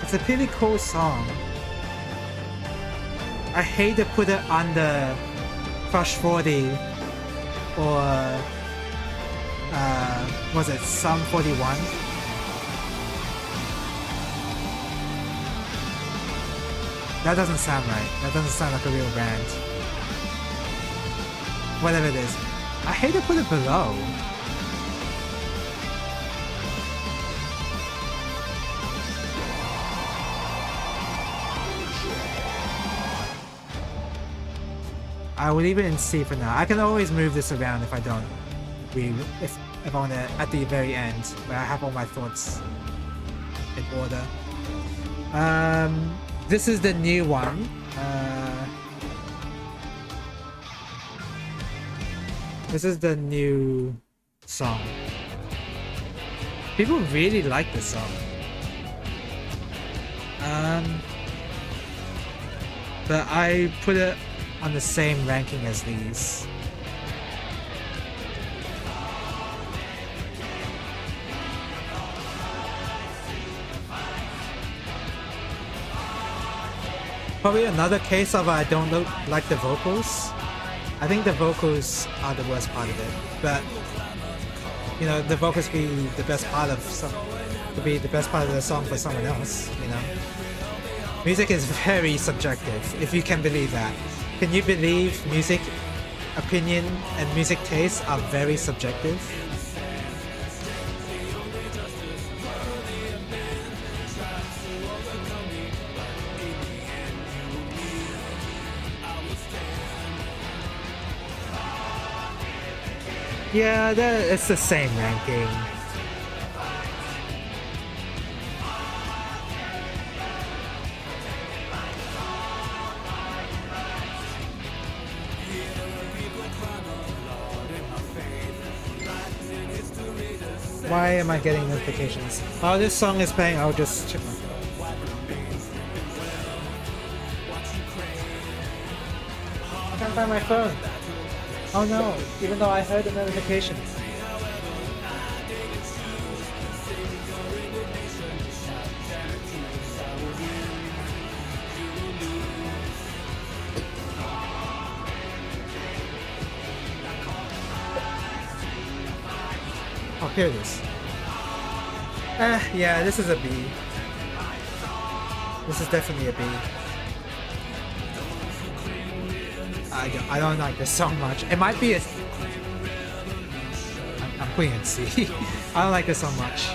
Speaker 1: It's a pretty cool song. I hate to put it under Crush 40 or was it Sum 41? That doesn't sound right. That doesn't sound like a real band. Whatever it is. I hate to put it below. I will leave it in C for now. I can always move this around if I don't. If I want to at the very end, where I have all my thoughts in order. This is the new one. This is the new song. People really like this song. But I put it on the same ranking as these. Probably another case of I don't like the vocals. I think the vocals are the worst part of it, but you know, the vocals be the best part of could be the best part of the song for someone else, you know. Music is very subjective, if you can believe that. Can you believe music opinion and music taste are very subjective? Yeah, it's the same ranking. Why am I getting notifications? Oh, this song is playing. I'll just check my phone. I can't find my phone. Oh no, even though I heard the notifications. Oh, here it is. Yeah, this is a B. This is definitely a B. I don't like this song much. It might be a... I'm putting it C. I don't like this song much.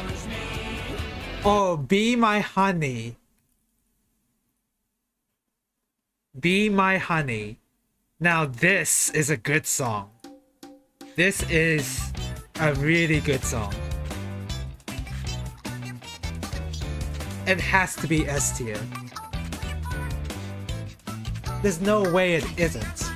Speaker 1: Oh, Be My Honey. Be My Honey. Now this is a good song. This is a really good song. It has to be S tier. There's no way it isn't.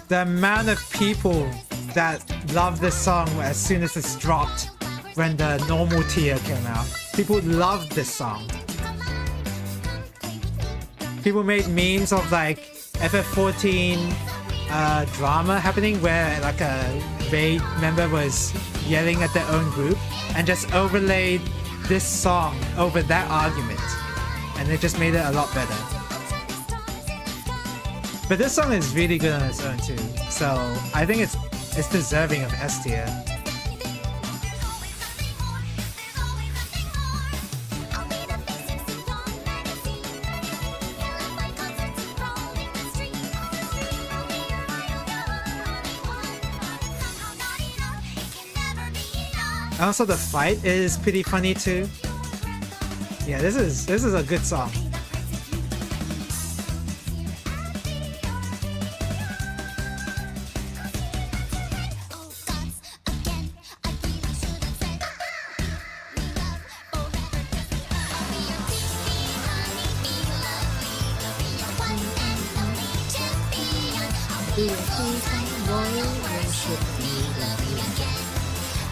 Speaker 1: The amount of people that love this song as soon as it's dropped when the normal tier came out. People loved this song. people made memes of like FF14 drama happening where like a raid member was yelling at their own group and just overlaid this song over that argument, and it just made it a lot better. But this song is really good on its own too, so I think it's deserving of S tier. Also, the fight is pretty funny too. Yeah, this is a good song.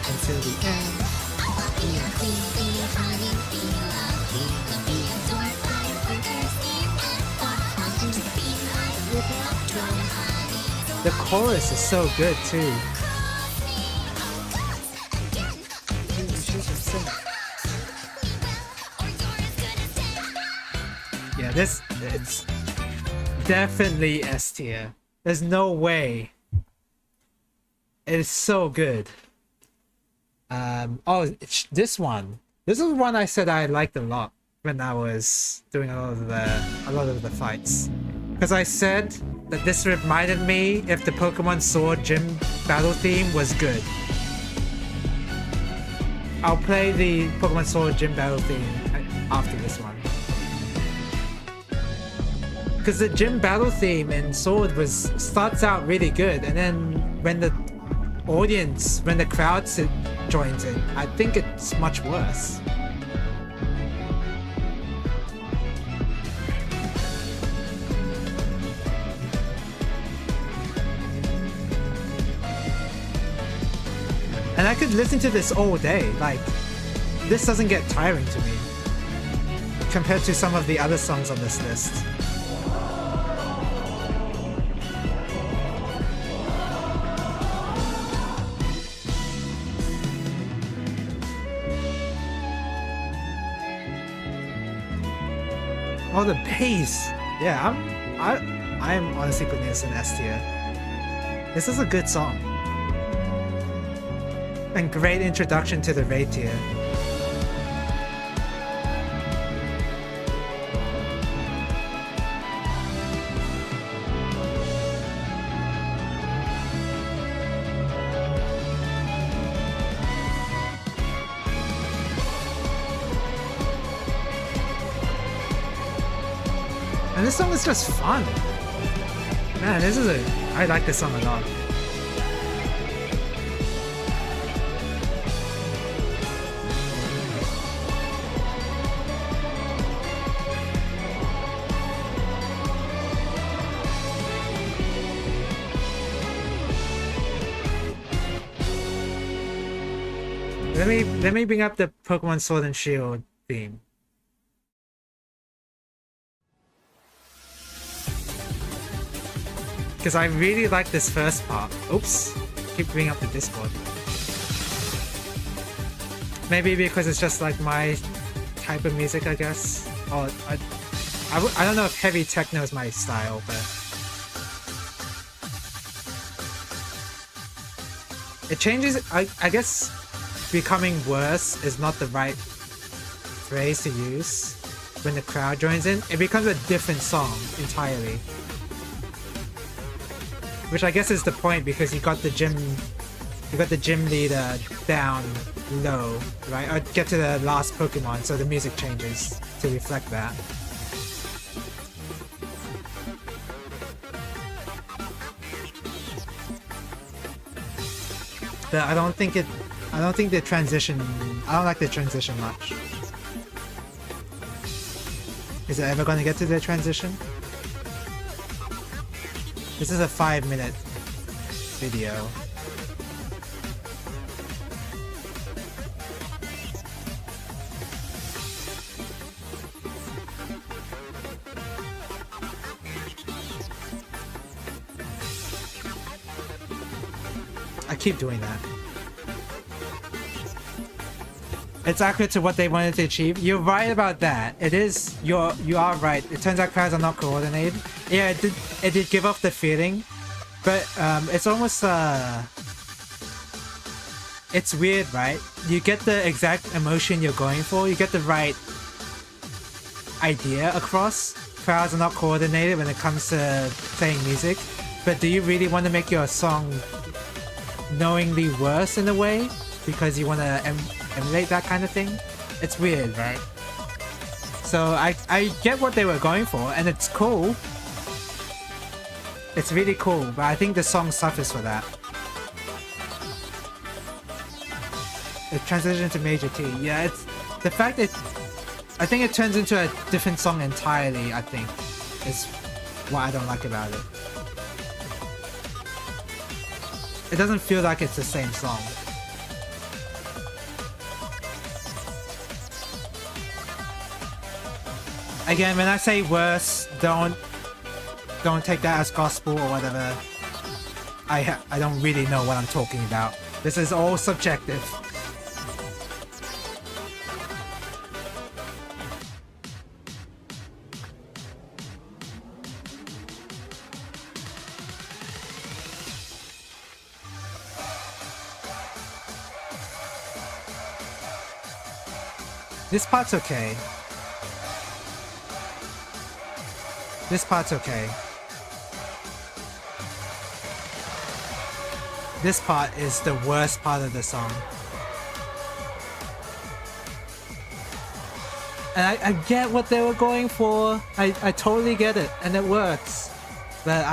Speaker 1: Until the end. The chorus is so good too. Yeah, it's definitely S tier. There's no way. It is so good. It's this one. This is one I said I liked a lot when I was doing a lot of the fights, because I said that this reminded me if the Pokemon Sword Gym battle theme was good. I'll play the Pokemon Sword Gym battle theme after this one, because the gym battle theme in Sword starts out really good, and then when the crowd joins in, I think it's much worse. And I could listen to this all day, like, this doesn't get tiring to me, compared to some of the other songs on this list. Oh, the bass! Yeah, I'm honestly putting this in S tier. This is a good song. And great introduction to the raid tier. And this song is just fun. Man, I like this song a lot. Let me bring up the Pokemon Sword and Shield theme. Because I really like this first part. Oops, keep bringing up the Discord. Maybe because it's just like my type of music, I guess. Or I don't know if heavy techno is my style, but it changes. I guess becoming worse is not the right phrase to use when the crowd joins in. It becomes a different song entirely. Which I guess is the point, because you got the gym leader down low, right? Or get to the last Pokemon, so the music changes to reflect that. But I don't like the transition much. Is it ever gonna get to the transition? This is a 5-minute video. I keep doing that. It's accurate to what they wanted to achieve. You're right about that. It is. You are right. It turns out crowds are not coordinated. Yeah, it did give off the feeling, but it's almost it's weird, right? You get the exact emotion you're going for. You get the right idea across. Crowds are not coordinated when it comes to playing music, but do you really want to make your song knowingly worse in a way because you want to emulate that kind of thing? It's weird, right? So I get what they were going for, and it's cool. It's really cool, but I think the song suffers for that. It transitions to major key. Yeah, it's the fact that I think it turns into a different song entirely, I think, is what I don't like about it. It doesn't feel like it's the same song. Again, when I say worse, don't take that as gospel or whatever. I don't really know what I'm talking about. This is all subjective. This part's okay. This part's okay. This part is the worst part of the song. And I get what they were going for. I totally get it, and it works. But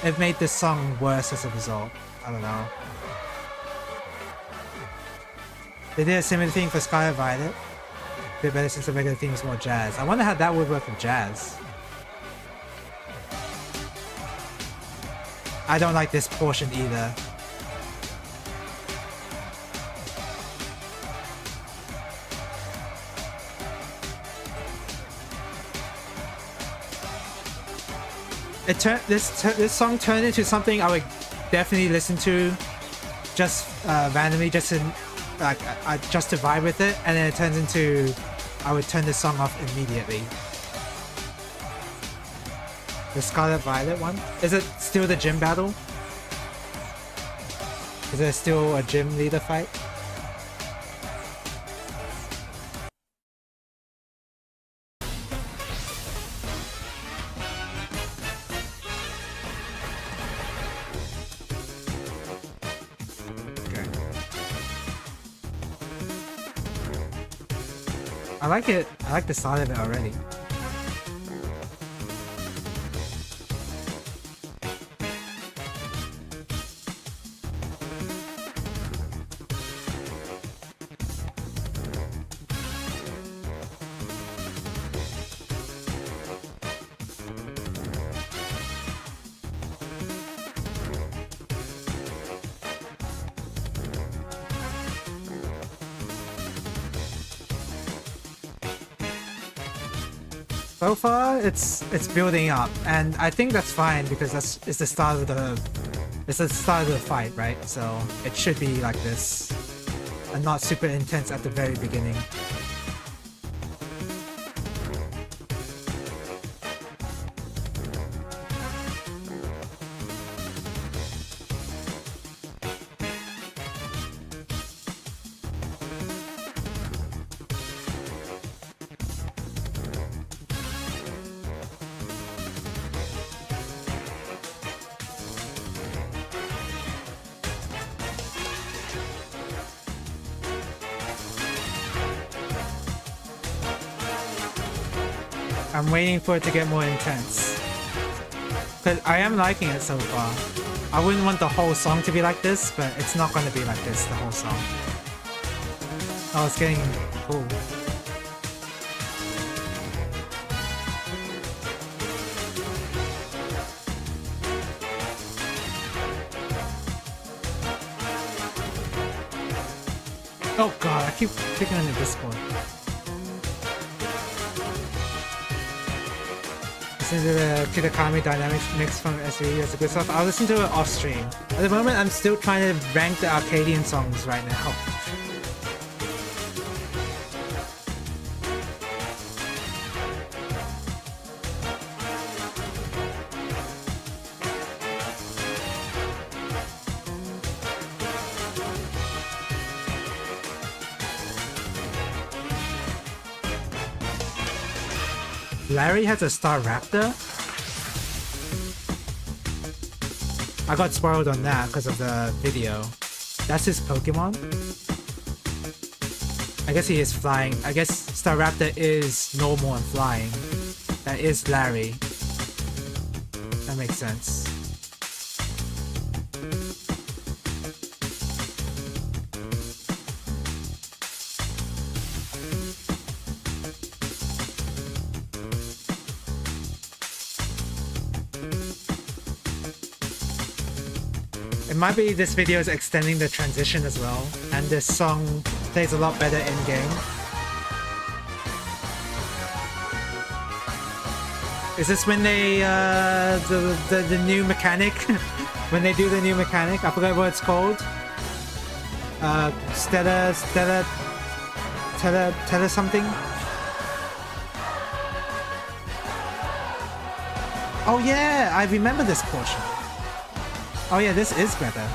Speaker 1: it made this song worse as a result. I don't know. They did a similar thing for Sky Violet. A bit better since the regular theme is more jazz. I wonder how that would work with jazz. I don't like this portion either. This song turned into something I would definitely listen to just randomly, just to vibe with it, and then it turns into I would turn this song off immediately. The Scarlet Violet one? Is it still the gym battle? Is there still a gym leader fight? Okay. I like it. I like the start of it already. So far, it's building up, and I think that's fine because it's the start of the fight, right? So it should be like this, and not super intense at the very beginning. I'm waiting for it to get more intense. But I am liking it so far. I wouldn't want the whole song to be like this, but it's not going to be like this the whole song. Oh, it's getting cool. Oh god, I keep clicking on the Discord. listen to the Kami Dynamics mix from STG. That's a good stuff. I'll listen to it off stream. At the moment, I'm still trying to rank the Arcadian songs right now. Larry has a Star Raptor? I got spoiled on that because of the video. That's his Pokemon? I guess he is flying. I guess Star Raptor is normal and flying. That is Larry. That makes sense. It might be this video is extending the transition as well, and this song plays a lot better in-game. Is this when they, the new mechanic? When they do the new mechanic? I forgot what it's called. Stella something? Oh yeah, I remember this portion. Oh yeah, this is better.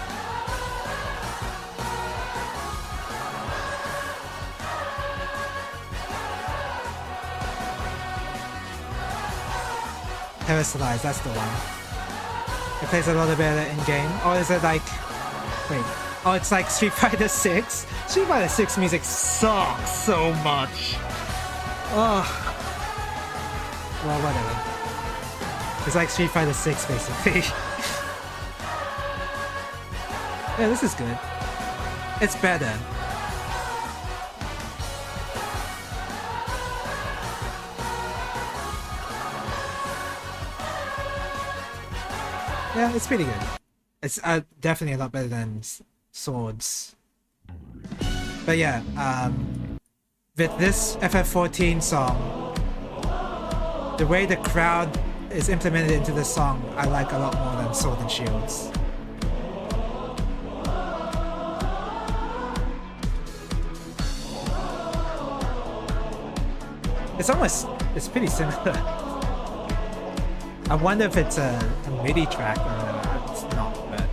Speaker 1: Terrestrialize, that's the one. It plays a lot better in game. Or is it like... Wait. Oh, it's like Street Fighter 6? Street Fighter 6 music sucks so much. Oh. Well, whatever. It's like Street Fighter 6 basically. Yeah, this is good. It's better. Yeah, it's pretty good. It's definitely a lot better than Swords. But yeah, with this FF14 song, the way the crowd is implemented into the song, I like a lot more than Sword and Shields. It's pretty similar. I wonder if it's a MIDI track or it's not, but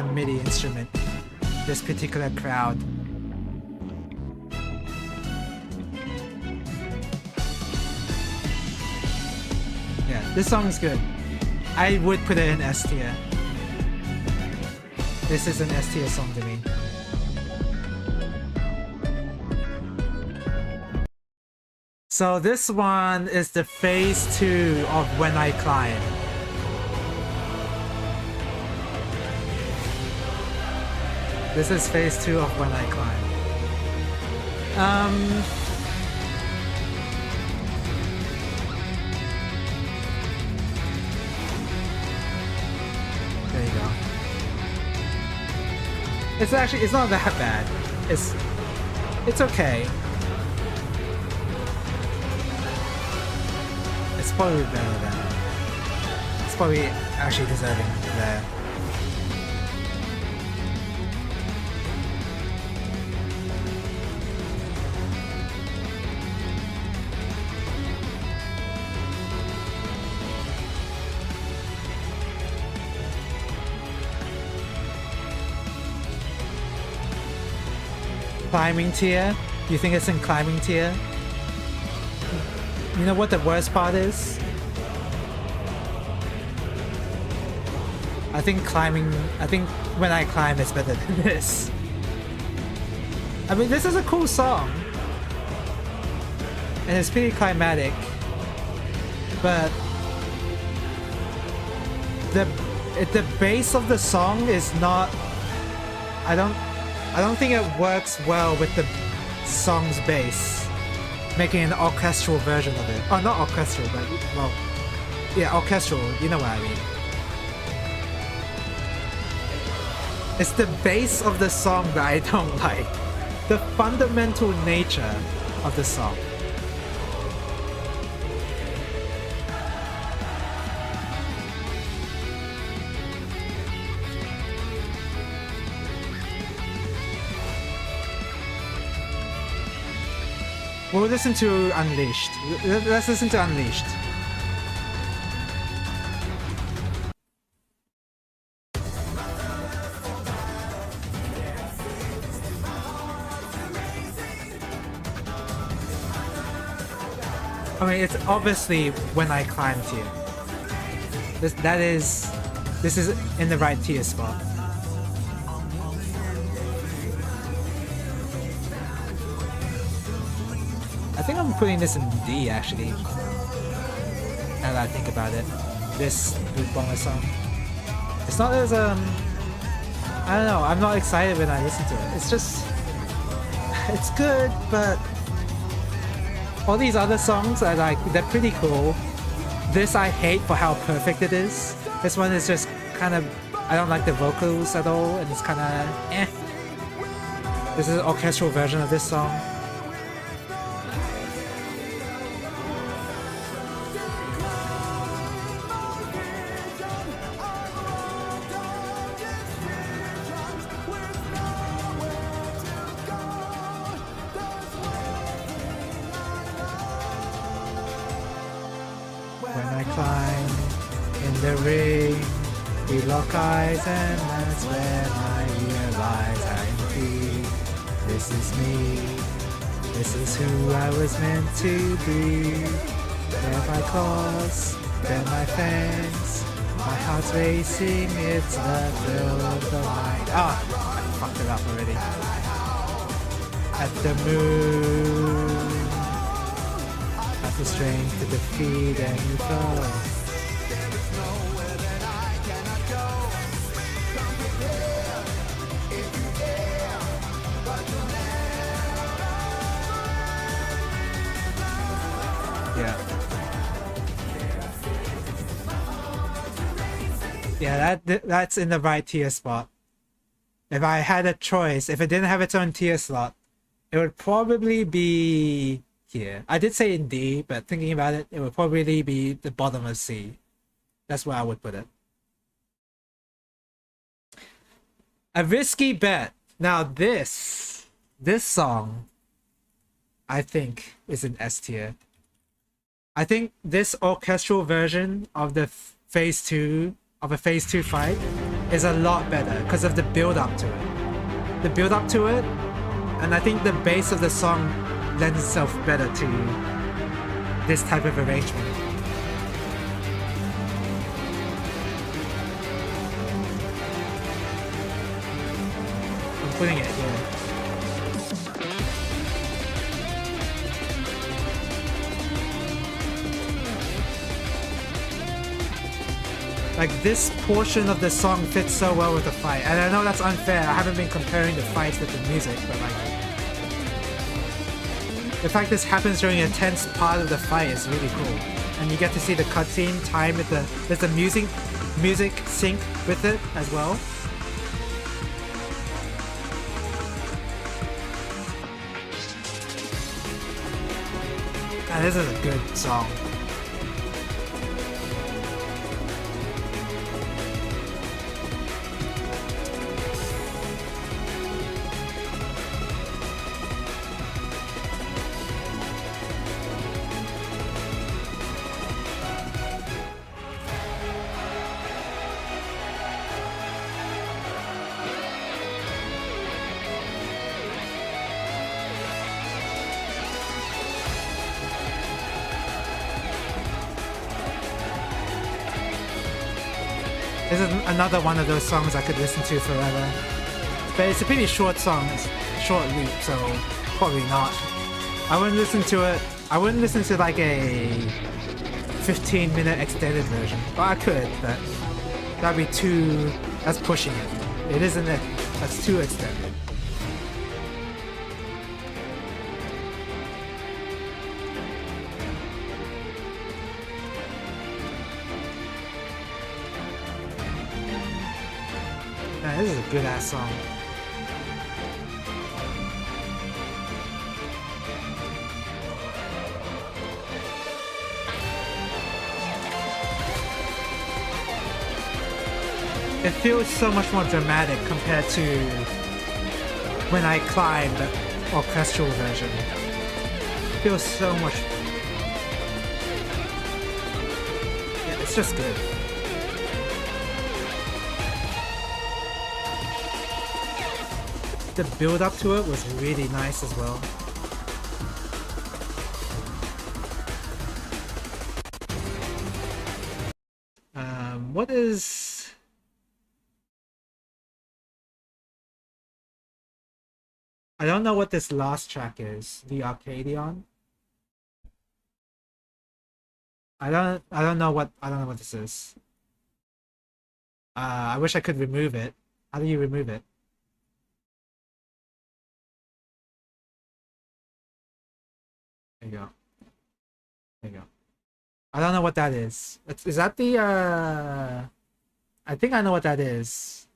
Speaker 1: a MIDI instrument. This particular crowd. Yeah, this song is good. I would put it in S tier. This is an S tier song to me. So this one is the phase 2 of When I Climb. This is phase 2 of When I Climb. There you go. It's not that bad. It's okay. It's probably better than... It's probably actually deserving there. Climbing tier? You think it's in climbing tier? You know what the worst part is? I think When I Climb is better than this. I mean, this is a cool song. And it's pretty climatic. But the base of the song is not... I don't think it works well with the song's bass. Making an orchestral version of it. Oh, not orchestral, but, well, yeah, orchestral, you know what I mean. It's the bass of the song that I don't like. The fundamental nature of the song. We'll listen to Unleashed. Let's listen to Unleashed. I mean, it's obviously When I Climb tier. This is in the right tier spot. I think I'm putting this in D actually. Now that I think about it, this Boot Bomber song. It's not as I don't know. I'm not excited when I listen to it. It's just, it's good, but all these other songs are like, they're pretty cool. This I hate for how perfect it is. This one is just kind of, I don't like the vocals at all, and it's kind of eh. This is an orchestral version of this song. We lock eyes and that's when I realize I'm free. This is me. This is who I was meant to be. They're my claws, they're my fangs. My heart's racing, it's the thrill of the mind. Ah, I fucked it up already. At the moon. Have the strength to defeat any foe. Yeah, that's in the right tier spot. If I had a choice, if it didn't have its own tier slot, it would probably be here. I did say in D, but thinking about it, it would probably be the bottom of C. That's where I would put it. A risky bet. Now this song, I think, is an S tier. I think this orchestral version of the phase 2 of a phase 2 fight is a lot better because of the build up to it. The build up to it, and I think the bass of the song lends itself better to this type of arrangement. I'm putting it here. Like, this portion of the song fits so well with the fight. And I know that's unfair, I haven't been comparing the fights with the music, but like, the fact this happens during a tense part of the fight is really cool. And you get to see the cutscene time with there's the music sync with it as well. And this is a good song. This is another one of those songs I could listen to forever. But it's a pretty short song, it's a short loop, so probably not. I wouldn't listen to it. I wouldn't listen to like a 15-minute extended version. Well, I could, but that'd be too... that's pushing it. It isn't it. That's too extended. This is a good ass song. It feels so much more dramatic compared to When I Climb, the orchestral version. feels so much. Yeah, it's just good. The build up to it was really nice as well. What is... I don't know what this last track is. The Arcadion. I don't know what this is. I wish I could remove it. How do you remove it? There you go. There you go. I don't know what that is. Is that the I think I know what that is.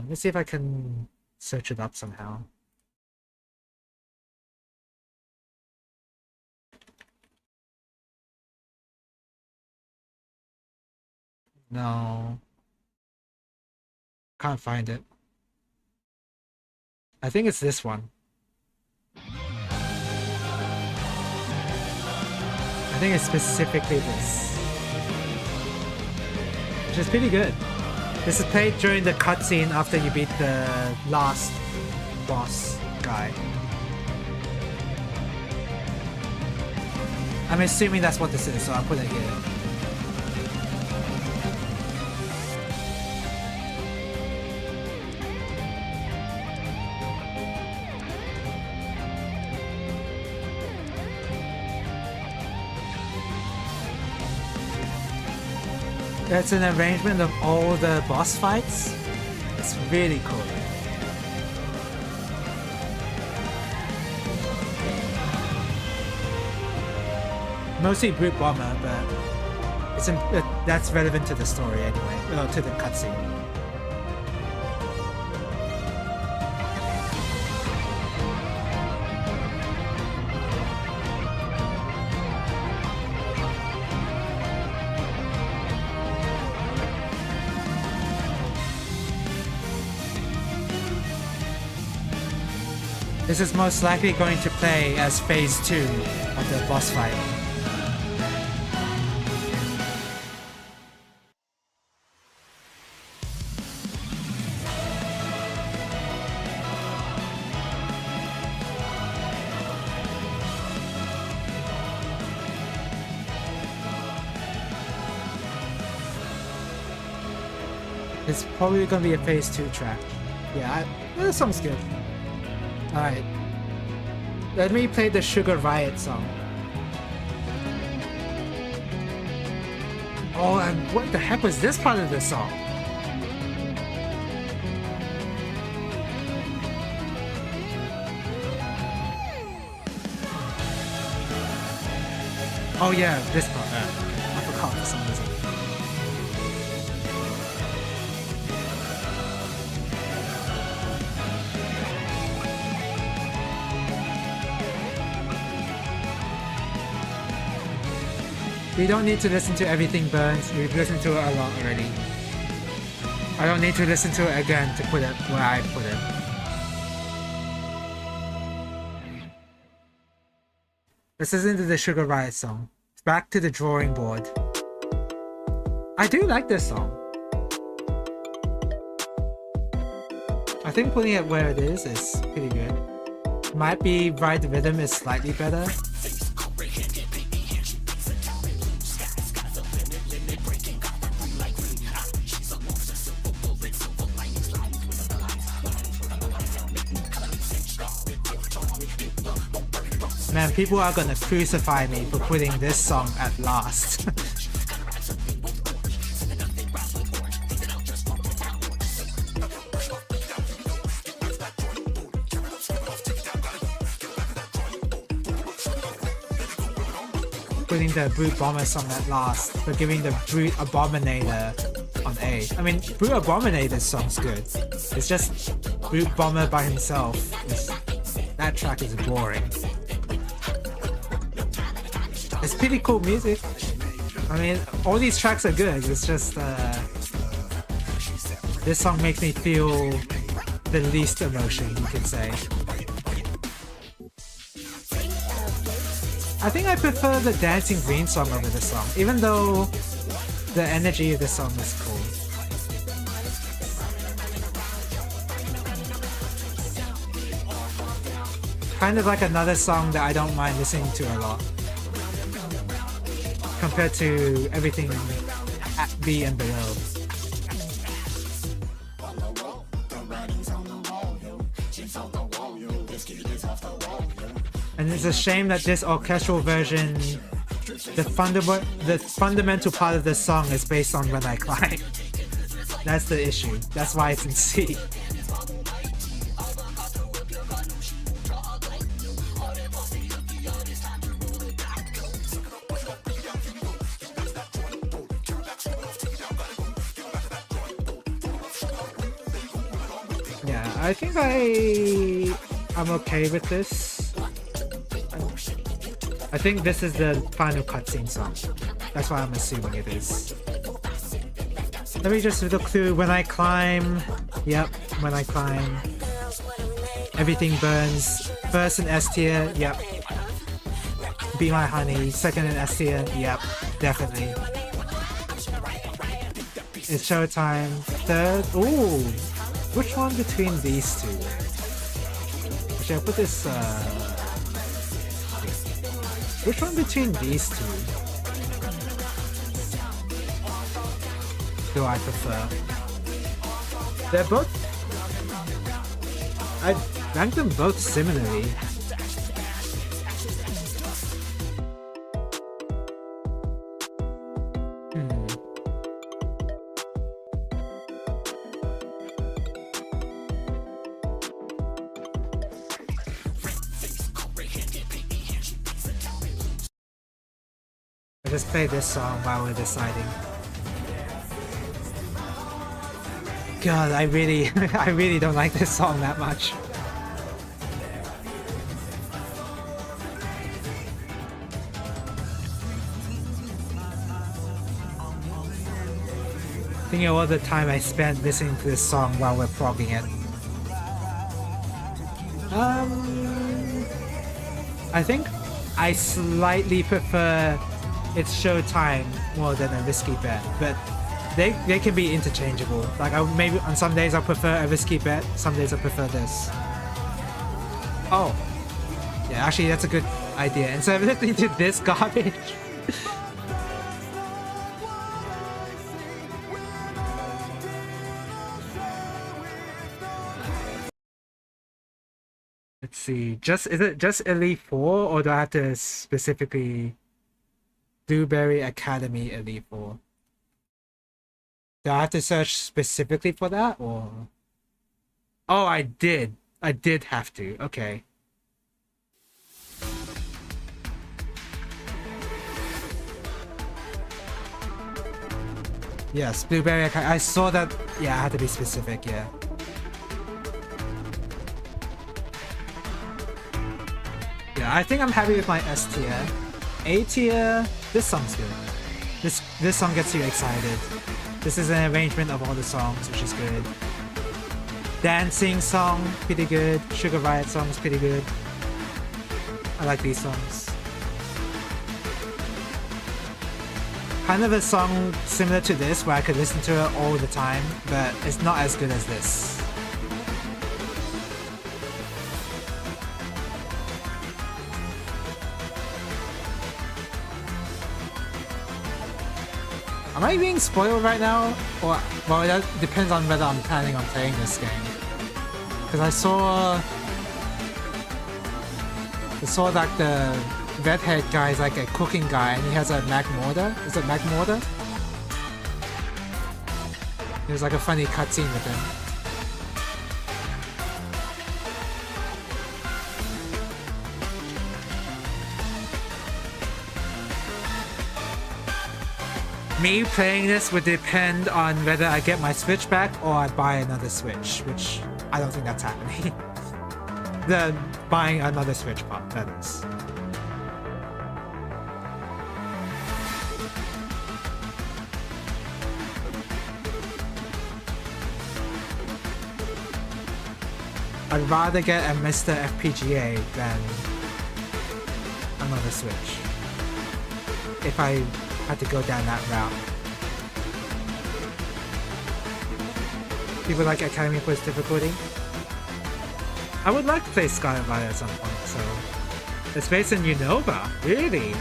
Speaker 1: Let's see if I can search it up somehow. No. Can't find it. I think it's this one. I think it's specifically this. Which is pretty good. This is played during the cutscene after you beat the last boss guy. I'm assuming that's what this is, so I'll put it here. It's an arrangement of all the boss fights. It's really cool. Mostly brute bomber, but that's relevant to the story anyway, well, to the cutscene. This is most likely going to play as phase 2 of the boss fight. It's probably going to be a phase 2 track. Yeah, that song's good. Alright. Let me play the Sugar Riot song. Oh, and what the heck was this part of the song? Oh yeah, this part. I forgot for some reason. We don't need to listen to Everything Burns. We've listened to it a lot already. I don't need to listen to it again to put it where I put it. Let's listen to the Sugar Riot song. Back to the drawing board. I do like this song. I think putting it where it is pretty good. Might be right rhythm is slightly better. Man, people are gonna crucify me for putting this song at last. Putting the Brute Bomber song at last, but giving the Brute Abominator on A. I mean, Brute Abominator's song's good. It's just Brute Bomber by himself. That track is boring. It's pretty cool music. I mean, all these tracks are good. It's just this song makes me feel the least emotion, you could say. I think I prefer the Dancing Green song over this song, even though the energy of this song is cool. Kind of like another song that I don't mind listening to a lot. Compared to everything at B and below. And it's a shame that this orchestral version, the fundamental part of the song is based on When I Climb. That's the issue. That's why it's in C. Yeah, I think I'm okay with this. I think this is the final cutscene song. That's what I'm assuming it is. Let me just look through When I Climb. Yep, When I Climb. Everything Burns. First in S tier. Yep. Be My Honey. Second in S tier. Yep, definitely. It's Showtime. Third. Ooh. Which one between these two? Actually, I'll put this. Which one between these two do I prefer? They're both... I rank them both similarly. Just play this song while we're deciding. God, I really don't like this song that much. Thinking of all the time I spent listening to this song while we're progging it. I think I slightly prefer It's Showtime more than a Risky Bet, but they can be interchangeable. Like maybe on some days I prefer a Risky Bet, some days I prefer this. Oh, yeah, actually that's a good idea. Instead of listening to this garbage. Let's see. Is it just Elite 4 or do I have to specifically Blueberry Academy Elite 4? Do I have to search specifically for that or? Oh, I did have to. Okay. Yes, Blueberry Academy. I saw that. Yeah, I had to be specific. Yeah. Yeah, I think I'm happy with my S tier. A tier, this song's good. This song gets you excited. This is an arrangement of all the songs, which is good. Dancing song, pretty good. Sugar Riot song's pretty good. I like these songs. Kind of a song similar to this where I could listen to it all the time, but it's not as good as this. Am I being spoiled right now? Or, well, that depends on whether I'm planning on playing this game. Because I saw like the redhead guy is like a cooking guy and he has a Mac mortar. Is it Mac mortar? There's like a funny cutscene with him. Me playing this would depend on whether I get my Switch back or I buy another Switch, which I don't think that's happening. The buying another Switch part, that is. I'd rather get a Mr. FPGA than a fun on the Switch. If I had to go down that route. People like Academy Quiz difficulty. I would like to play Scarlet Violet at some point, so... It's based in Unova? Really?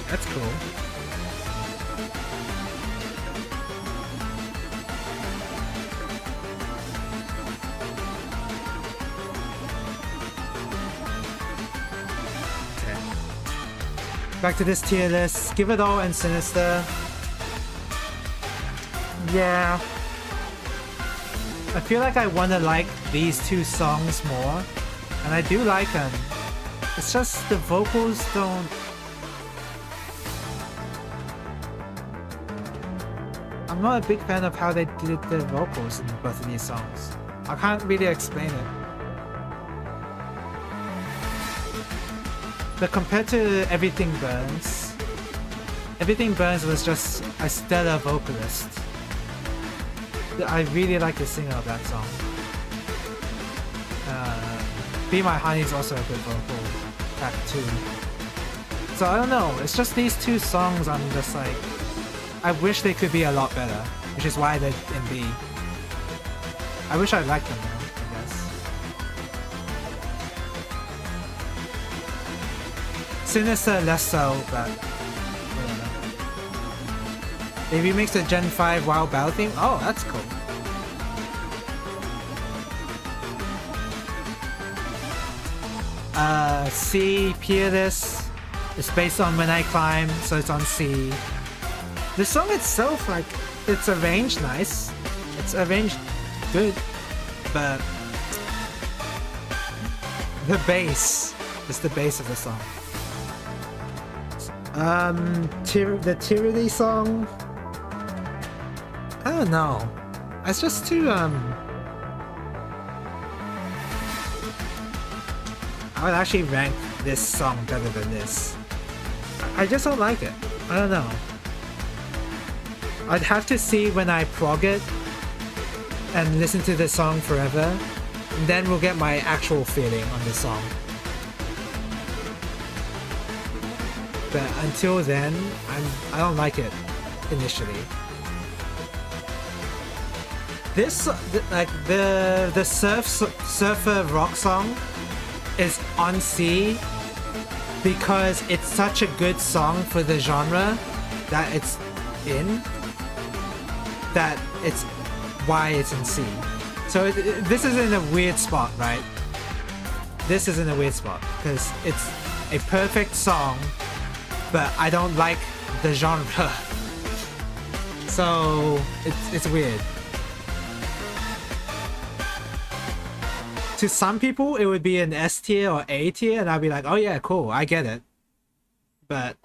Speaker 1: That's cool. Okay. Back to this tier list. Give It All and Sinister. Yeah. I feel like I want to like these two songs more. And I do like them. It's just the vocals don't... I'm not a big fan of how they did the vocals in both of these songs. I can't really explain it. But compared to Everything Burns, Everything Burns was just a stellar vocalist. I really like the singer of that song. Be My Honey is also a good vocal track too. So I don't know, it's just these two songs I'm just like, I wish they could be a lot better, which is why they're in B. I wish I liked them more, I guess. Sinister less so, but whatever. They remixed the Gen 5 WoW Battle theme? Oh, that's cool. C, Peerless. It's based on When I Climb, so it's on C. The song itself, like, it's arranged nice. It's arranged good, but the bass is the bass of the song. The Tyranny song, I don't know. It's just too, I would actually rank this song better than this. I just don't like it. I don't know. I'd have to see when I prog it and listen to the song forever, and then we'll get my actual feeling on the song. But until then, I don't like it initially. This like the surfer rock song is on C because it's such a good song for the genre that it's in, that it's why it's in C. So this is in a weird spot, right? This is in a weird spot because it's a perfect song, but I don't like the genre. So it's weird. To some people, it would be an S tier or A tier, and I'd be like, oh yeah, cool, I get it. But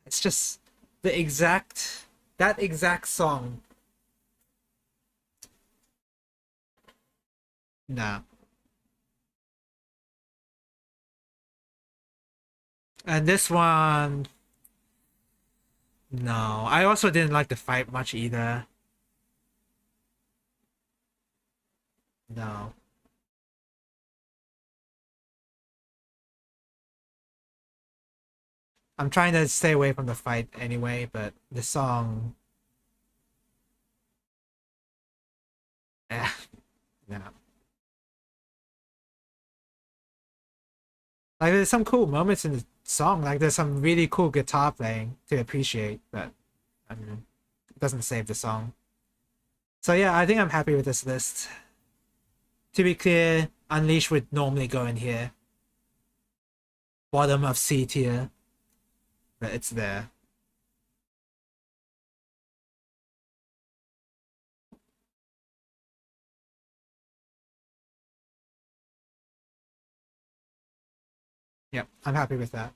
Speaker 1: it's just that exact song. Nah. And this one, no. I also didn't like the fight much either. No. I'm trying to stay away from the fight anyway, but the song... no. Like, there's some cool moments in the song, like there's some really cool guitar playing to appreciate, but I mean, it doesn't save the song. So yeah, I think I'm happy with this list. To be clear, Unleash would normally go in here. Bottom of C tier. But it's there. Yep, I'm happy with that.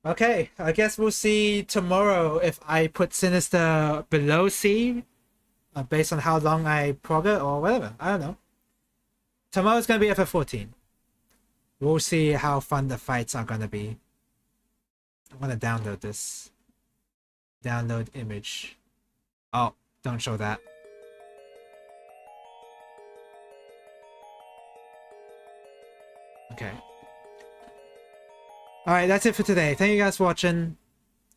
Speaker 1: Okay, I guess we'll see tomorrow if I put Sinister below C, based on how long I prog it or whatever. I don't know. Tomorrow's gonna be FF14. We'll see how fun the fights are gonna be. I'm gonna download this. Download image. Oh, don't show that. Okay. Alright, that's it for today. Thank you guys for watching.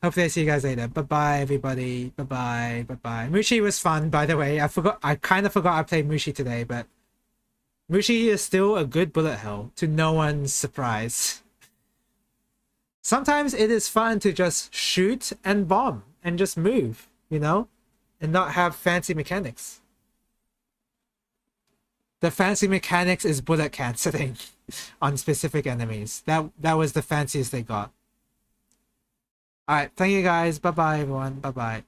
Speaker 1: Hopefully I see you guys later. Bye-bye, everybody. Bye-bye. Bye-bye. Mushi was fun, by the way. I kind of forgot I played Mushi today, but Mushi is still a good bullet hell, to no one's surprise. Sometimes it is fun to just shoot and bomb and just move, you know? And not have fancy mechanics. The fancy mechanics is bullet cancelling on specific enemies. That was the fanciest they got. Alright, thank you guys. Bye-bye, everyone. Bye-bye.